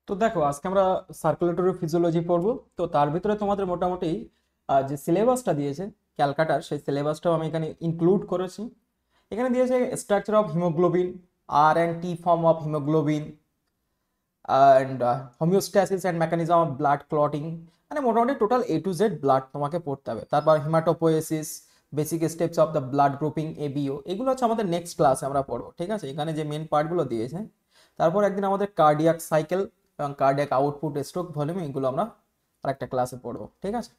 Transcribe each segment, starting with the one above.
তো দেখো আজকে আমরা সার্কুলেটরি ফিজিওলজি পড়বো। তো তার ভিতরে তোমাদের মোটামুটি যে সিলেবাসটা দিয়েছে ক্যালকাটার, সেই সিলেবাসটাও আমি এখানে ইনক্লুড করেছি। এখানে দিয়েছে স্ট্রাকচার অফ হিমোগ্লোবিন, আর and T form of haemoglobin, and homeostasis and mechanism of blood clotting. মানে মোটামুটি total A to Z blood তোমাকে পড়তে হবে। তারপর haematopoiesis, basic steps of the blood grouping ABO, এগুলো হচ্ছে আমাদের নেক্সট ক্লাসে আমরা পড়বো। ঠিক আছে, এখানে যে মেন পার্টগুলো দিয়েছে। তারপর একদিন আমাদের কার্ডিয়াক সাইকেল এবং কার্ডিয়াক আউটপুট, স্ট্রোক ভলিউম, এগুলো আমরা আরেকটা ক্লাসে পড়বো। ঠিক আছে,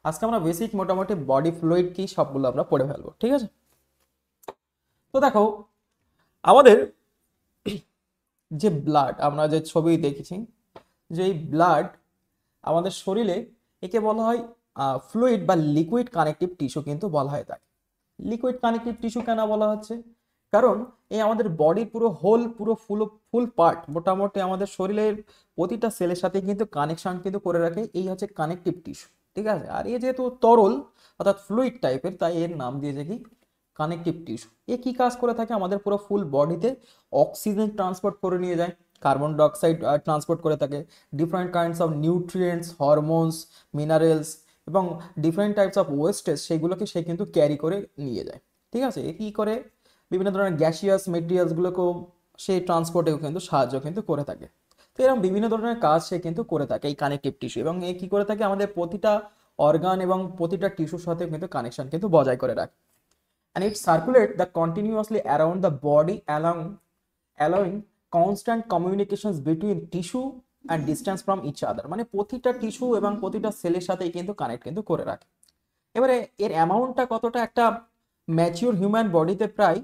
আজকে আমরা বেসিক মোটামুটি বডি ফ্লুইড কি সবগুলো আমরা পড়ে ফেলবো। ঠিক আছে, তো দেখো আমাদের যে ব্লাড, আমরা যে ছবি দেখেছি, যে এই ব্লাড আমাদের শরীরে, একে বলা হয় ফ্লুইড বা লিকুইড কানেকটিভ টিস্যু কিন্তু বলা হয় তাকে। লিকুইড কানেকটিভ টিস্যু কেন বলা হচ্ছে? কারণ এই আমাদের বডির পুরো হোল, পুরো ফুল ফুল পার্ট, মোটামুটি আমাদের শরীরের প্রতিটা সেলের সাথে কিন্তু কানেকশন কিন্তু করে রাখে, এই হচ্ছে কানেকটিভ টিস্যু। ঠিক আছে, আর এই যেহেতু তরল অর্থাৎ ফ্লুইড টাইপের, তাই এর নাম দিয়েছে কি কানেকটিভ টিস্যু। এ কি কাজ করে থাকে? আমাদের পুরো ফুল বডিতে অক্সিজেন ট্রান্সপোর্ট করে নিয়ে যায়, কার্বন ডাইঅক্সাইড ট্রান্সপোর্ট করে থাকে, different kinds of nutrients, hormones, minerals এবং ডিফারেন্ট টাইপস অফ ওয়েস্টেজ, সেগুলোকে সে কিন্তু ক্যারি করে নিয়ে যায়। ঠিক আছে, এ কী করে? বিভিন্ন ধরনের গ্যাসিয়াস মেটেরিয়ালসগুলোকেও সে ট্রান্সপোর্টেও কিন্তু সাহায্য কিন্তু করে থাকে। তো এরকম বিভিন্ন ধরনের কাজ সে কিন্তু করে থাকে এই কানেকটিভ টিস্যু, এবং এ কী করে থাকে? আমাদের প্রতিটা অর্গান এবং প্রতিটা টিস্যুর সাথে কিন্তু কানেকশন কিন্তু বজায় করে রাখে। And it circulates the continuously around the body, allowing constant communications between tissue and distance from each other। মানে প্রতিটা টিস্যু এবং প্রতিটা সেলের সাথেই কিন্তু কানেক্ট কিন্তু করে রাখে। এবারে এর অ্যামাউন্টটা কতটা? একটা ম্যাচিওর হিউম্যান বডিতে প্রায়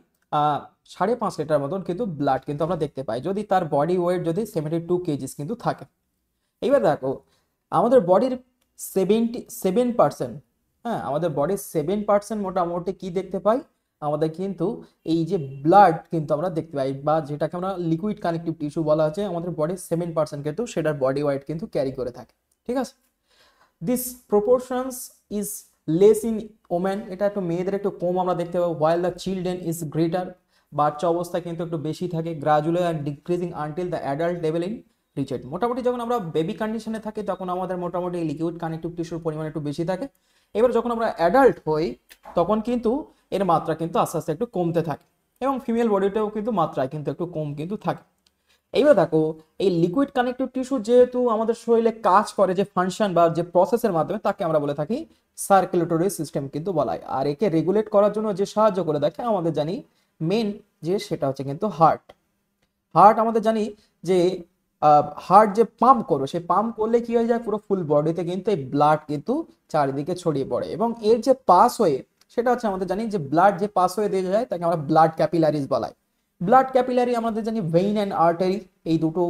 5.5 লিটার মতন কিন্তু ব্লাড কিন্তু আমরা দেখতে পাই, যদি তার বডি ওয়েট যদি 72 কেজিস কিন্তু থাকে। এইবার দেখো আমাদের বডির 77%, হ্যাঁ, আমাদের বডির 7% মোটামুটি কি দেখতে পাই? আমাদের কিন্তু এই যে ব্লাড কিন্তু আমরা দেখতে পাই, বা যেটাকে আমরা লিকুইড কানেকটিভ টিস্যু বলা আছে, আমাদের বডির 7% কিন্তু সেটার বডি ওয়েট কিন্তু ক্যারি করে থাকে। ঠিক আছে, this proportions is less in women, এটা একটু মেয়েদের একটু কম আমরা দেখতে পাবো। While the children is greater, বাচ্চা অবস্থায় কিন্তু একটু বেশি থাকে। Gradually and decreasing until the adult level in reached. মোটামুটি যখন আমরা বেবি কন্ডিশনে থাকি তখন আমাদের মোটামুটি লিকুইড কানেকটিভ টিস্যুর পরিমাণ একটু বেশি থাকে। এবার যখন আমরা অ্যাডাল্ট হই তখন কিন্তু এর মাত্রা কিন্তু আস্তে আস্তে একটু কমতে থাকে, এবং ফিমেল বডিতেও কিন্তু মাত্রায় কিন্তু একটু কম কিন্তু থাকে। এইবার দেখো এই লিকুইড কানেকটিভ টিস্যু যেহেতু আমাদের শরীরে কাজ করে, যে ফাংশন বা যে প্রসেসের মাধ্যমে, তাকে আমরা বলে থাকি সার্কুলেটরি সিস্টেম কিন্তু বলা হয়। আর একে রেগুলেট করার জন্য যে সাহায্য করে দেখে আমাদের জানি মেন, যে সেটা হচ্ছে কিন্তু হার্ট। হার্ট আমাদের জানি যে হার্ট যে পাম্প করবে, সেই পাম্প করলে কি হয়ে যায়? পুরো ফুল বডিতে কিন্তু এই ব্লাড কিন্তু চারিদিকে ছড়িয়ে পড়ে, এবং এর যে পাস হয়ে, সেটা হচ্ছে আমাদের জানি যে ব্লাড যে পাস হয়ে দিয়ে যায় তাকে আমরা ব্লাড ক্যাপিলারিজ বলা হয়। ব্লাড ক্যাপিলারি আমাদের জানি ভেইন অ্যান্ড আর্টারি, এই দুটো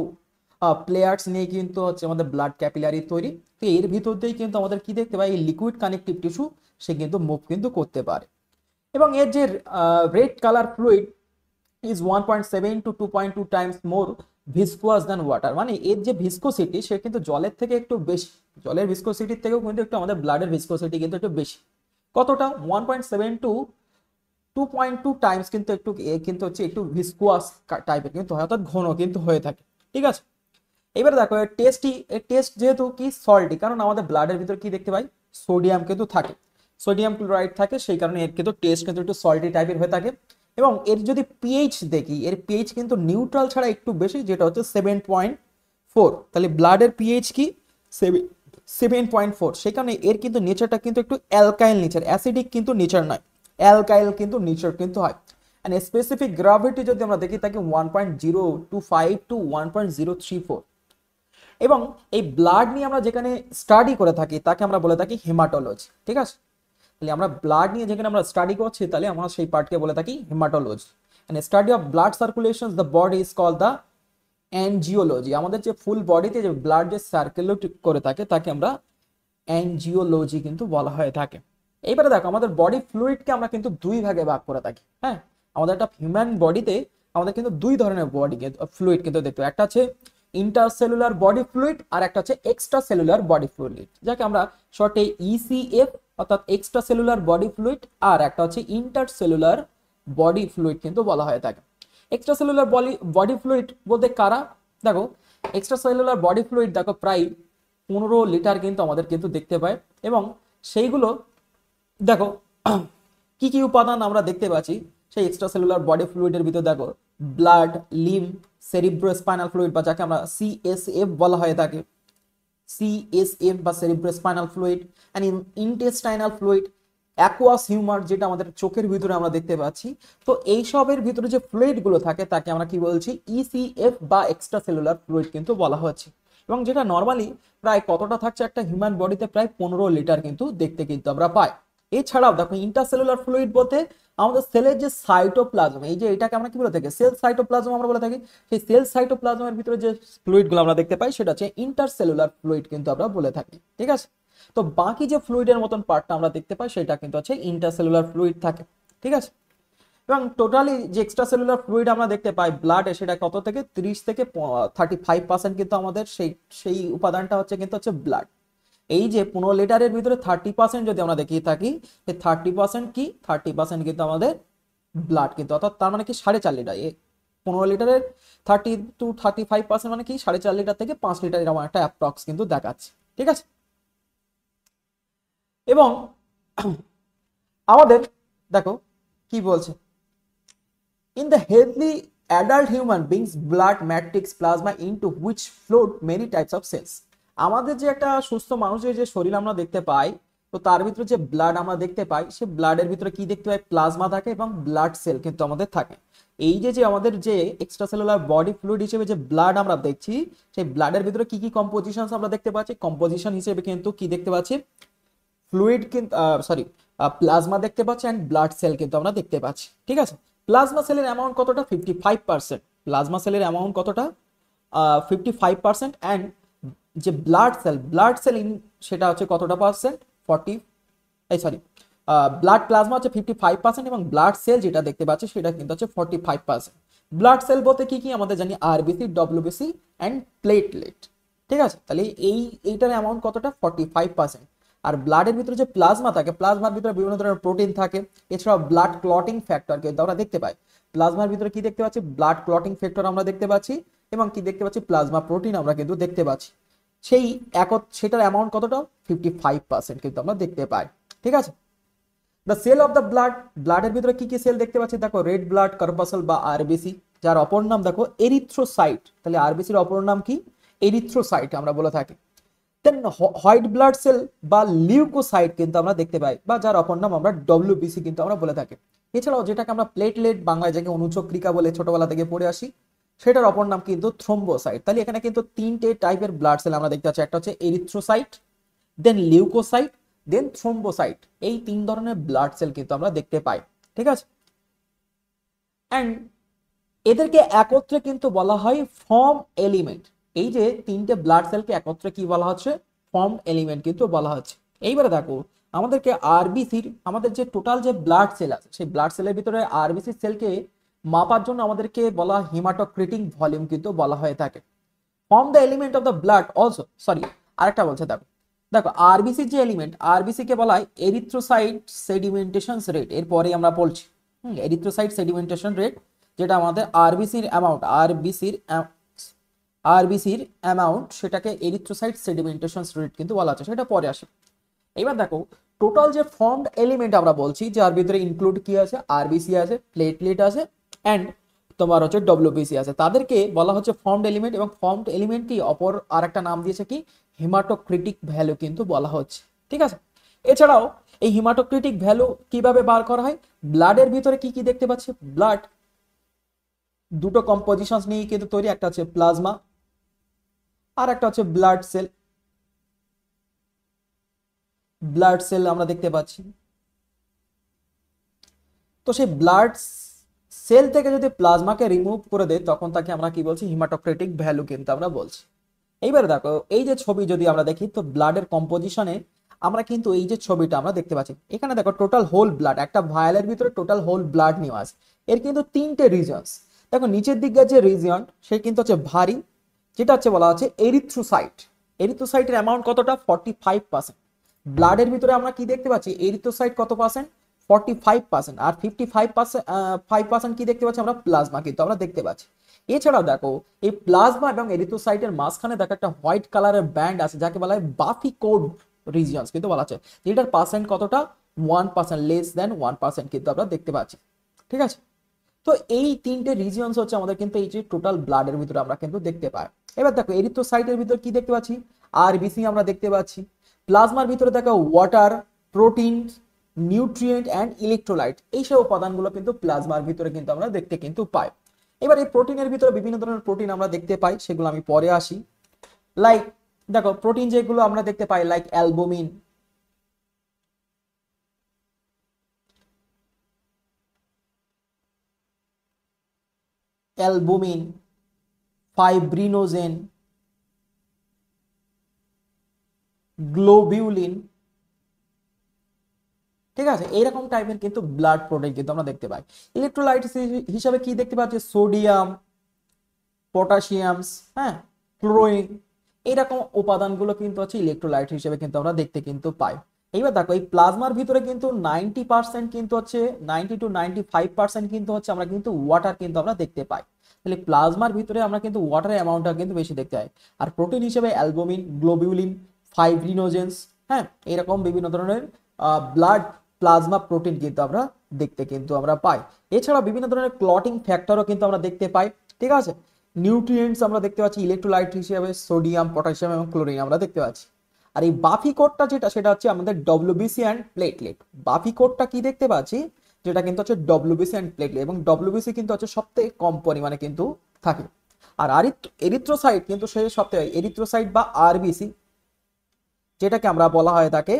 প্লেয়ার্স নিয়ে কিন্তু হচ্ছে আমাদের ব্লাড ক্যাপিলারি তৈরি। তো এর ভিতর দিয়েই কিন্তু আমাদের কি দেখতে পাই? এই লিকুইড কানেকটিভ টিস্যু সে কিন্তু মুভ কিন্তু করতে পারে। এবং এর যে red colour fluid is 1.7 to 2.2 times more viscous than water. মানে এর যে ভিসকোসিটি সে কিন্তু জলের থেকে একটু বেশি, জলের ভিসকোসিটির থেকেও কিন্তু একটু আমাদের ব্লাডের ভিসকোসিটি কিন্তু একটু বেশি। কতটা? 1.7 to 2.2 টাইমস কিন্তু একটু কিন্তু হচ্ছে একটু ভিসকোয়াস টাইপের কিন্তু হয়, অর্থাৎ ঘন কিন্তু হয়ে থাকে। ঠিক আছে, এবার দেখো টেস্ট যেহেতু কি সল্টি, কারণ আমাদের ব্লাডের ভিতর কি দেখতে পাই? সোডিয়াম কিন্তু থাকে, সোডিয়াম ক্লোরাইড থাকে, সেই কারণে এর কিন্তু টেস্ট কিন্তু একটু সল্টি টাইপের হয়ে থাকে। এবং এর যদি পিএইচ দেখি, এর পিএইচ কিন্তু নিউট্রাল ছাড়া একটু বেশি, যেটা হচ্ছে 7.4। তাহলে ব্লাডের পিএইচ কি? 7.4। সেই কারণে এর কিন্তু নেচারটা কিন্তু একটু অ্যালকাইল নেচার, অ্যাসিডিক কিন্তু নেচার নয়, অ্যালকাইল কিন্তু নেচার কিন্তু হয়। অ্যান্ড স্পেসিফিক গ্রাভিটি যদি আমরা দেখি তাকে 1.025 to 1.034। এবং এই ব্লাড নিয়ে আমরা যেখানে স্টাডি করে থাকি তাকে আমরা বলে থাকি হেমাটোলজি। ঠিক আছে, তাহলে আমরা ব্লাড নিয়ে যেখানে আমরা স্টাডি করছি, তাহলে আমরা সেই পার্টকে বলে থাকি haematology. And study of blood circulation the body is called the angiology. আমাদের যে ফুল বডিতে যে ব্লাড যে সার্কুলেট করে থাকে তাকে আমরা অ্যানজিওলজি কিন্তু বলা হয়ে থাকে। এইবারে দেখো আমাদের বডি ফ্লুইডকে আমরা কিন্তু দুই ভাগে ভাগ করে থাকি। হ্যাঁ, আমাদের একটা হিউম্যান বডিতে আমাদের কিন্তু দুই ধরনের বডি ফ্লুইড কিন্তু দেখতে পাই। একটা হচ্ছে ইন্টারসেলুলার বডি ফ্লুইড, আর একটা হচ্ছে এক্সট্রা সেলুলার বডি ফ্লুইড, যাকে আমরা শর্টে ইসিএফ অর্থাৎ এক্সট্রা সেলুলার বডি ফ্লুইড, আর একটা হচ্ছে ইন্টারসেলুলার বডি ফ্লুইড কিন্তু বলা হয়ে থাকে। এক্সট্রা সেলুলার বডি ফ্লুইড বলতে কারা? দেখো এক্সট্রা সেলুলার বডি ফ্লুইড দেখো প্রায় 15 লিটার কিন্তু আমাদের কিন্তু দেখতে পাই, এবং সেইগুলো দেখো কি কি উপাদান আমরা দেখতে পাচ্ছি সেই এক্সট্রা সেলুলার বডি ফ্লুইডের ভিতর। দেখো ব্লাড, লিম, সেরিব্রোস্পাইনাল ফ্লুইড বা যাকে আমরা সিএসএফ বলা হয়ে থাকে, সিএসএফ বা cerebrospinal fluid, and intestinal fluid, aqueous humour যেটা আমাদের চোখের ভিতরে আমরা দেখতে পাচ্ছি। তো এইসবের ভিতরে যে ফ্লুইডগুলো থাকে তাকে আমরা কি বলছি, ইসিএফ বা এক্সট্রা সেলুলার ফ্লুইড কিন্তু বলা হচ্ছে। এবং যেটা নর্মালি প্রায় কতটা থাকছে একটা হিউম্যান বডিতে, প্রায় 15 লিটার কিন্তু দেখতে কিন্তু আমরা পাই। এছাড়াও দেখো ইন্টারসেলুলার ফ্লুইড বলতে আমাদের সেলের যে সাইটোপ্লাজম, এই যে এটাকে আমরা কি বলে থাকি, সেল সাইটোপ্লাজম আমরা বলে থাকি, সেই সেল সাইটোপ্লাজমের ভিতরে যে ফ্লুইডগুলো আমরা দেখতে পাই সেটা হচ্ছে ইন্টারসেলুলার ফ্লুইড কিন্তু আমরা বলে থাকি। ঠিক আছে, তো বাকি যে ফ্লুইডের মতন পার্টটা আমরা দেখতে পাই সেটা কিন্তু হচ্ছে ইন্টারসেলুলার ফ্লুইড থাকে। ঠিক আছে, এবং টোটালি যে এক্সট্রা সেলুলার ফ্লুইড আমরা দেখতে পাই ব্লাডে, সেটা কত থেকে 30 থেকে 35% কিন্তু আমাদের সেই সেই উপাদানটা হচ্ছে কিন্তু হচ্ছে ব্লাড। এই যে 15 লিটারের ভিতরে 30% যদি আমরা দেখিয়ে থাকি, সেই 30% কি, 30% কিন্তু আমাদের ব্লাড কিন্তু, অর্থাৎ তার মানে কি 4.5 লিটার। 15 লিটারের 30 to 35% মানে কি 4.5 লিটার থেকে 5 লিটার এরকম একটা অ্যাপ্রক্স কিন্তু দেখাচ্ছে। ঠিক আছে, এবং আমাদের দেখো কি বলছে, in the healthy adult human beings blood matrix plasma into which flowed many types of cells। আমাদের যে একটা সুস্থ মানুষের যে শরীর আমরা দেখতে পাই, তো তার ভিতরে যে ব্লাড আমরা দেখতে পাই, সে ব্লাডের ভিতরে কি দেখতে পাই, প্লাজমা থাকে এবং ব্লাড সেল কিন্তু আমাদের থাকে। এই যে যে আমাদের যে এক্সট্রাসেলুলার বডি ফ্লুইড হিসেবে যে ব্লাড আমরা দেখছি, সেই ব্লাডের ভিতরে কি কি কম্পোজিশন আমরা দেখতে পাচ্ছি, কম্পোজিশন হিসেবে কিন্তু কি দেখতে পাচ্ছি, ফ্লুইড কিন্তু সরি প্লাজমা দেখতে পাচ্ছি অ্যান্ড ব্লাড সেল কিন্তু আমরা দেখতে পাচ্ছি। ঠিক আছে, প্লাজমা সেলের অ্যামাউন্ট কতটা, 55%। প্লাজমা সেলের অ্যামাউন্ট কতটা, 55%। অ্যান্ড যে ব্লাড সেল সেটা হচ্ছে কতটা পার্সেন্ট, 40, এই সরি ব্লাড প্লাজমা হচ্ছে 55% এবং ব্লাড সেল যেটা দেখতে পাচ্ছি সেটা কিন্তু হচ্ছে 45%। ব্লাড সেল বলতে কি কি আমাদের জানি, আরবিসি, ডব্লিউবিসি অ্যান্ড প্লেটলেট। ঠিক আছে, তাহলে এইটার অ্যামাউন্ট কতটা, 45%। আর ব্লাডের ভিতরে যে প্লাজমা থাকে, প্লাজমার ভিতরে বিভিন্ন ধরনের প্রোটিন থাকে, এছাড়াও ব্লাড ক্লটিং ফ্যাক্টর কিন্তু আমরা দেখতে পাই। প্লাজমার ভিতরে কি দেখতে পাচ্ছি, ব্লাড ক্লটিং ফ্যাক্টর আমরা দেখতে পাচ্ছি, এবং কি দেখতে পাচ্ছি, প্লাজমা প্রোটিন আমরা কিন্তু দেখতে পাচ্ছি। সেই সেটার অ্যামাউন্ট কতটা, 55% কিন্তু আমরা দেখতে পাই। ঠিক আছে, দ্য সেল অফ দ্য ব্লাডের ভিতরে কি কি সেল দেখতে পাচ্ছি, দেখো রেড ব্লাড কর্পাসল বা আরবিসি, যার অপর নাম দেখো এরিথ্রোসাইট। তাহলে আরবিসির অপর নাম কি, এরিথ্রোসাইট আমরা বলে থাকি। দেন হোয়াইট ব্লাড সেল বা লিউকোসাইট কিন্তু আমরা দেখতে পাই, বা যার অপর নাম আমরা ডব্লিউবিসি কিন্তু আমরা বলে থাকি। এছাড়াও যেটাকে আমরা প্লেটলেট, বাংলায় যাকে অনুচক্রিকা বলে ছোটবেলা থেকে পড়ে আসি, সেটার অপর নাম কিন্তু থ্রোম্বোসাইট। তাহলে এখানে কিন্তু 3টে টাইপের ব্লাড সেল আমরা দেখতে পাচ্ছি, একটা হচ্ছে এরিথ্রোসাইট, দেন লিউকোসাইট, দেন থ্রোম্বোসাইট। এই 3 ধরনের ব্লাড সেল কিন্তু আমরা দেখতে পাই। ঠিক আছে, অ্যান্ড এদেরকে একত্রে কিন্তু বলা হয় ফর্ম এলিমেন্ট। এই যে 3টে ব্লাড সেলকে একত্রে কি বলা হচ্ছে, ফর্ম এলিমেন্ট কিন্তু বলা হচ্ছে। এইবারে দেখো আমাদেরকে আরবিসির, আমাদের যে টোটাল যে ব্লাড সেল আছে, সেই ব্লাড সেলের ভিতরে আরবিসি সেলকে মাপার জন্য আমাদেরকে বলা হিমাটোক্রিটিক ভলিউম কিন্তু বলা হয়ে থাকে। Form the element of the blood also, sorry আরেকটা বলছে, দেখো দেখো আরবিসির যে এলিমেন্ট, আরবিসি কে বলা হয় এরিথ্রোসাইট সেডিমেন্টেশন রেট। এরপরে আমরা বলছি এরিথ্রোসাইট সেডিমেন্টেশন রেট, যেটা আমাদের আরবিসির অ্যামাউন্ট সেটাকে এরিথ্রোসাইট সেডিমেন্টেশন রেট কিন্তু বলা হচ্ছে, সেটা পরে আসে। এবার দেখো টোটাল যে ফর্মড এলিমেন্ট আমরা বলছি, যার ভিতরে ইনক্লুড কি আছে, আরবিসি আছে, প্লেটলেট আছে, অ্যান্ড তোমার হচ্ছে ডব্লিউবিসি আছে, তাদেরকে বলা হচ্ছে ফর্মড এলিমেন্ট। এবং ফর্মড এলিমেন্ট কি অপর আর একটা নাম দিয়েছে কি, হিমাটোক্রিটিক ভ্যালু কিন্তু বলা হচ্ছে। ঠিক আছে, এছাড়াও এই হিমাটোক্রিটিক ভ্যালু কিভাবে বার করা হয়, ব্লাডের ভিতরে কি কি দেখতে পাচ্ছি, ব্লাড দুটো কম্পোজিশন নিয়ে কিন্তু তৈরি, একটা হচ্ছে প্লাজমা আর একটা হচ্ছে ব্লাড সেল আমরা দেখতে পাচ্ছি। তো সেই ব্লাড সেল থেকে যদি প্লাজমাকে রিমুভ করে দেয়, তখন তাকে আমরা কি বলছি, হিমাটোক্রিটিক ভ্যালু কিন্তু আমরা বলছি। এইবার দেখো এই যে ছবি যদি আমরা দেখি, তো ব্লাডের কম্পোজিশনে আমরা কিন্তু এই যে ছবিটা আমরা দেখতে পাচ্ছি, এখানে দেখো টোটাল হোল ব্লাড, একটা ভায়ালের ভিতরে টোটাল হোল ব্লাড নেওয়া আছে। এর কিন্তু 3টে রিজনস, দেখো নিচের দিকে যে রিজন সে কিন্তু হচ্ছে ভারী, যেটা হচ্ছে বলা হচ্ছে এরিথ্রোসাইট। এরিথ্রোসাইটের অ্যামাউন্ট কতটা, 45%। ব্লাডের ভিতরে আমরা কি দেখতে পাচ্ছি, এরিথ্রোসাইট কত পার্সেন্ট, 45%। আর 55% কি দেখতে পাচ্ছি আমরা, প্লাজমা কিন্তু আমরা দেখতে পাচ্ছি। এছাড়াও দেখো এই প্লাজমা এবং এরিথ্রোসাইটের মাঝখানে দেখো একটা হোয়াইট কালারের ব্যান্ড আছে যাকে বলা হয় বাফি কোড রিজিয়ন্স কিন্তু বলা আছে, যেটার পার্সেন্ট কতটা 1%, লেস দেন 1% কিন্তু আমরা দেখতে পাচ্ছি। ঠিক আছে, তো এই তিনটে রিজিয়নস হচ্ছে আমাদের কিন্তু এই যে টোটাল ব্লাডের ভিতরে আমরা কিন্তু দেখতে পাই। এবার দেখো এরিথ্রোসাইটের ভিতরে কি দেখতে পাচ্ছি, আরবিসি আমরা দেখতে পাচ্ছি। প্লাজমার ভিতরে দেখো water, protein, nutrient and electrolyte, এইসব উপাদানগুলো কিন্তু প্লাজমার ভিতরে কিন্তু আমরা দেখতে কিন্তু পাই। এবার এই প্রোটিনের ভিতরে বিভিন্ন ধরনের প্রোটিন আমরা দেখতে পাই, সেগুলো আমি পরে আসি। লাইক দেখো প্রোটিন যেগুলো আমরা দেখতে পাই like albumin, albumin, fibrinogen, globulin, ঠিক আছে, এইরকম টাইপের কিন্তু ব্লাড প্রোটিন কিন্তু আমরা দেখতে পাই। ইলেকট্রোলাইট হিসাবে কি দেখতে পাচ্ছি, সোডিয়াম, পটাশিয়ামস, হ্যাঁ, ক্লোরিন, এইরকম উপাদানগুলো কিন্তু হচ্ছে ইলেকট্রোলাইট হিসেবে কিন্তু আমরা দেখতে কিন্তু পাই। এইবার দেখো এই প্লাজমার ভিতরে কিন্তু 90% কিন্তু হচ্ছে 90 to 95% কিন্তু হচ্ছে আমরা কিন্তু ওয়াটার কিন্তু আমরা দেখতে পাই। তাহলে প্লাজমার ভিতরে আমরা কিন্তু ওয়াটারের অ্যামাউন্টটা কিন্তু বেশি দেখতে পাই। আর প্রোটিন হিসেবে অ্যালবুমিন, গ্লোবিউলিন, ফাইব্রিনোজেন্স, হ্যাঁ, এরকম বিভিন্ন ধরনের ব্লাড প্লাজমা প্রোটিন কিন্তু আমরা দেখতে কিন্তু আমরা পাই। এছাড়া বিভিন্ন ধরনের ক্লটিং ফ্যাক্টরও কিন্তু আমরা দেখতে পাই। ঠিক আছে, নিউট্রিয়েন্টস আমরা দেখতে পাচ্ছি ইলেকট্রোলাইট হিসেবে সোডিয়াম, পটাশিয়াম এবং ক্লোরিন আমরা দেখতে পাচ্ছি। আর এই বাফি কোডটা যেটা, সেটা হচ্ছে আমাদের ডব্লিউবিসি অ্যান্ড প্লেটলেট। বাফি কোডটা কি দেখতে পাচ্ছি, যেটা কিন্তু হচ্ছে ডব্লিউবিসি অ্যান্ড প্লেটলেট, এবং ডব্লিউবিসি কিন্তু হচ্ছে সবথেকে কম পরিমাণে কিন্তু থাকে। আর এরিথ্রোসাইট কিন্তু সে সবথেকে, এরিথ্রোসাইট বা আরবিসি যেটাকে আমরা বলা হয় তাকে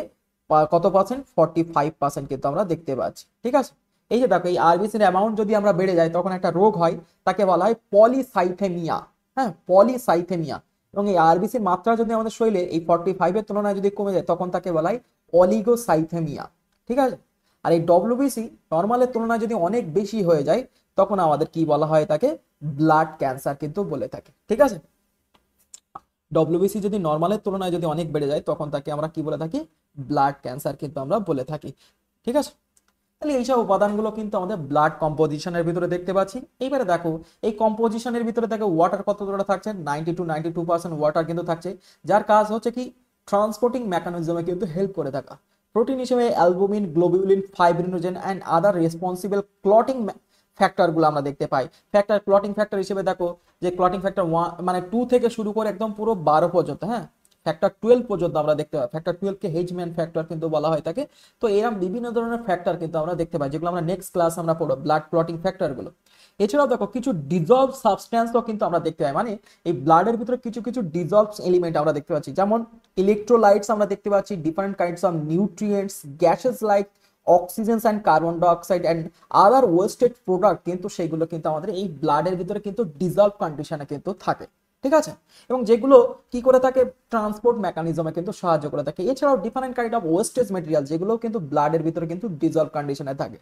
কত পার্সেন্ট, 45% কিন্তু আমরা দেখতে পাচ্ছি। ঠিক আছে, এই যে দেখো এই আরবিসির অ্যামাউন্ট যদি আমরা বেড়ে যায় তখন একটা রোগ হয়, তাকে বলা হয় পলিসাইথেমিয়া। হ্যাঁ, পলিসাইথেমিয়া। এবং এই আরবিসির মাত্রা যদি আমাদের শরীরে এই 45-এর তুলনায় যদি কমে যায় তখন তাকে বলা হয় অলিগোসাইথেমিয়া। ঠিক আছে, আর এই ডব্লিউবিসি নর্মালের তুলনায় যদি অনেক বেশি হয়ে যায় তখন আমাদের কি বলা হয়, তাকে ব্লাড ক্যান্সার কিন্তু বলে থাকে। ঠিক আছে, ডব্লিউবিসি যদি নর্মালের তুলনায় যদি অনেক বেড়ে যায় তখন তাকে আমরা কি বলে থাকি, ব্লাড ক্যান্সার কিন্তু আমরা বলে থাকি। ঠিক আছে, তাহলে এইসব উপাদানগুলো কিন্তু আমাদের ব্লাড কম্পোজিশনের ভিতরে দেখতে পাচ্ছি। এইবারে দেখো এই কম্পোজিশনের ভিতরে দেখো ওয়াটার কতটা থাকছে, 90 to 92% ওয়াটার কিন্তু থাকছে, যার কাজ হচ্ছে কি ট্রান্সপোর্টিং মেকানিজমে কিন্তু হেল্প করে থাকা। প্রোটিন হিসেবে albumin, globulin, fibrinogen and other responsible clotting ফ্যাক্টরগুলো আমরা দেখতে পাই। ফ্যাক্টর, ক্লটিং ফ্যাক্টর হিসেবে দেখো যে ক্লটিং ফ্যাক্টর 1 মানে 2 থেকে শুরু করে একদম পুরো 12 পর্যন্ত, হ্যাঁ, ফ্যাক্টর 12 পর্যন্ত আমরা দেখতে পাই। ফ্যাক্টর 12 কে হেজম্যান ফ্যাক্টর কিন্তু বলা হয় থাকে। তো এরকম বিভিন্ন ধরনের ফ্যাক্টর কিন্তু আমরা দেখতে পাই, যেগুলো আমরা নেক্সট ক্লাস আমরা পড়ব, ব্লাড ক্লটিং ফ্যাক্টরগুলো। এছাড়াও দেখো কিছু ডিজলভ সাবস্ট্যান্সও কিন্তু আমরা দেখতে পাই, মানে এই ব্লাডের ভিতরে কিছু কিছু ডিজলভ এলিমেন্ট আমরা দেখতে পাচ্ছি, যেমন ইলেকট্রোলাইটস আমরা দেখতে পাচ্ছি, different kinds of nutrients, gases like oxygen and carbon dioxide and other wasted product কিন্তু সেইগুলো কিন্তু আমাদের এই ব্লাডের ভিতরে কিন্তু ডিজলভ কন্ডিশনে কিন্তু থাকে। ঠিক আছে, এবং যেগুলো কি করে থাকে, ট্রান্সপোর্ট মেকানিজমে কিন্তু সাহায্য করে থাকে। এছাড়াও different kind of wastage material যেগুলো কিন্তু ব্লাডের ভিতরে কিন্তু ডিজলভ কন্ডিশনে থাকে।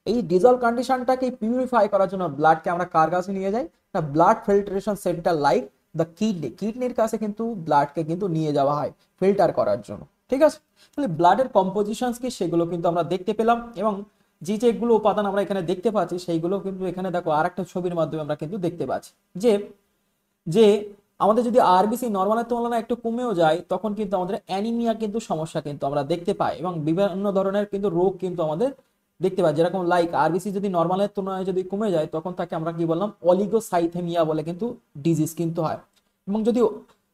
এই ডিজলভ কন্ডিশনটাকে পিউরিফাই করার জন্য ব্লাডকে আমরা কার কাছে নিয়ে যাই, না blood filtration centre like the kidney, কিডনির কাছে কিন্তু ব্লাডকে কিন্তু নিয়ে যাওয়া হয় ফিল্টার করার জন্য। ঠিক আছে, তাহলে ব্লাডের কম্পোজিশনস কি সেগুলো কিন্তু আমরা দেখতে পেলাম, এবং যে যেগুলো উপাদান আমরা এখানে দেখতে পাচ্ছি সেইগুলো কিন্তু এখানে দেখো আরেকটা ছবির মাধ্যমে আমরা কিন্তু দেখতে পাচ্ছি যে যে আমাদের যদি আরবিসি নর্মালের তুলনায় একটু কমেও যায় তখন কিন্তু আমাদের অ্যানিমিয়া কিন্তু সমস্যা কিন্তু আমরা দেখতে পাই, এবং বিভিন্ন ধরনের কিন্তু রোগ কিন্তু আমাদের দেখতে পাই, যেরকম লাইক আরবিসি যদি নর্মালের তুলনায় যদি কমে যায় তখন তাকে আমরা কি বললাম, অলিগোসাইথেমিয়া বলে কিন্তু ডিজিজ কিন্তু হয়, এবং যদি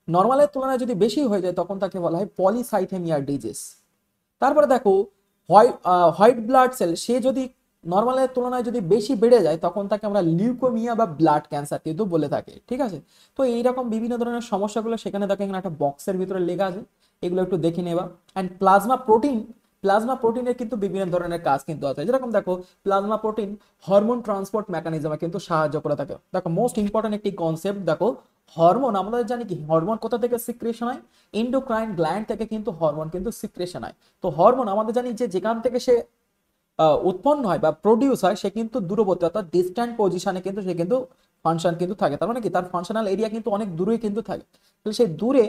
নর্মালের তুলনায় যদি বেশি হয়ে যায় তখন তাকে বলা হয় পলিসাইথেমিয়া ডিজিজ। তারপরে দেখো হোয়াইট ব্লাড সেল সে যদি নর্মালের তুলনায় যদি বেশি বেড়ে যায় তখন তাকে আমরা লিউকোমিয়া বা ব্লাড ক্যান্সার কিন্তু বলে থাকি। ঠিক আছে, তো এইরকম বিভিন্ন ধরনের সমস্যাগুলো সেখানে দেখো এখানে একটা বক্সের ভিতরে লেখা আছে, এগুলো একটু দেখে নেবা। অ্যান্ড প্লাজমা প্রোটিন, প্লাজমা প্রোটিনের কিন্তু বিভিন্ন ধরনের কাজ কিন্তু আছে, যেরকম দেখো প্লাজমা প্রোটিন হরমোন ট্রান্সপোর্ট মেকানিজমে কিন্তু সাহায্য করে থাকে। দেখো মোস্ট ইম্পর্টেন্ট একটি কনসেপ্ট, দেখো হরমোন আমরা জানি কি হরমোন কোথা থেকে সিক্রেশন হয়, এন্ডোক্রাইন গ্ল্যান্ড থেকে কিন্তু হরমোন কিন্তু সিক্রেশন হয়। তো হরমোন আমাদের জানি যে যেখান থেকে সে উৎপন্ন হয় বা প্রডিউস হয় সে কিন্তু দূরবর্তী অর্থাৎ ডিস্ট্যান্ট পজিশনে কিন্তু সে কিন্তু ফাংশন কিন্তু থাকে, তার মানে কি তার ফাংশনাল এরিয়া কিন্তু অনেক দূরেই কিন্তু থাকে। তাহলে সেই দূরে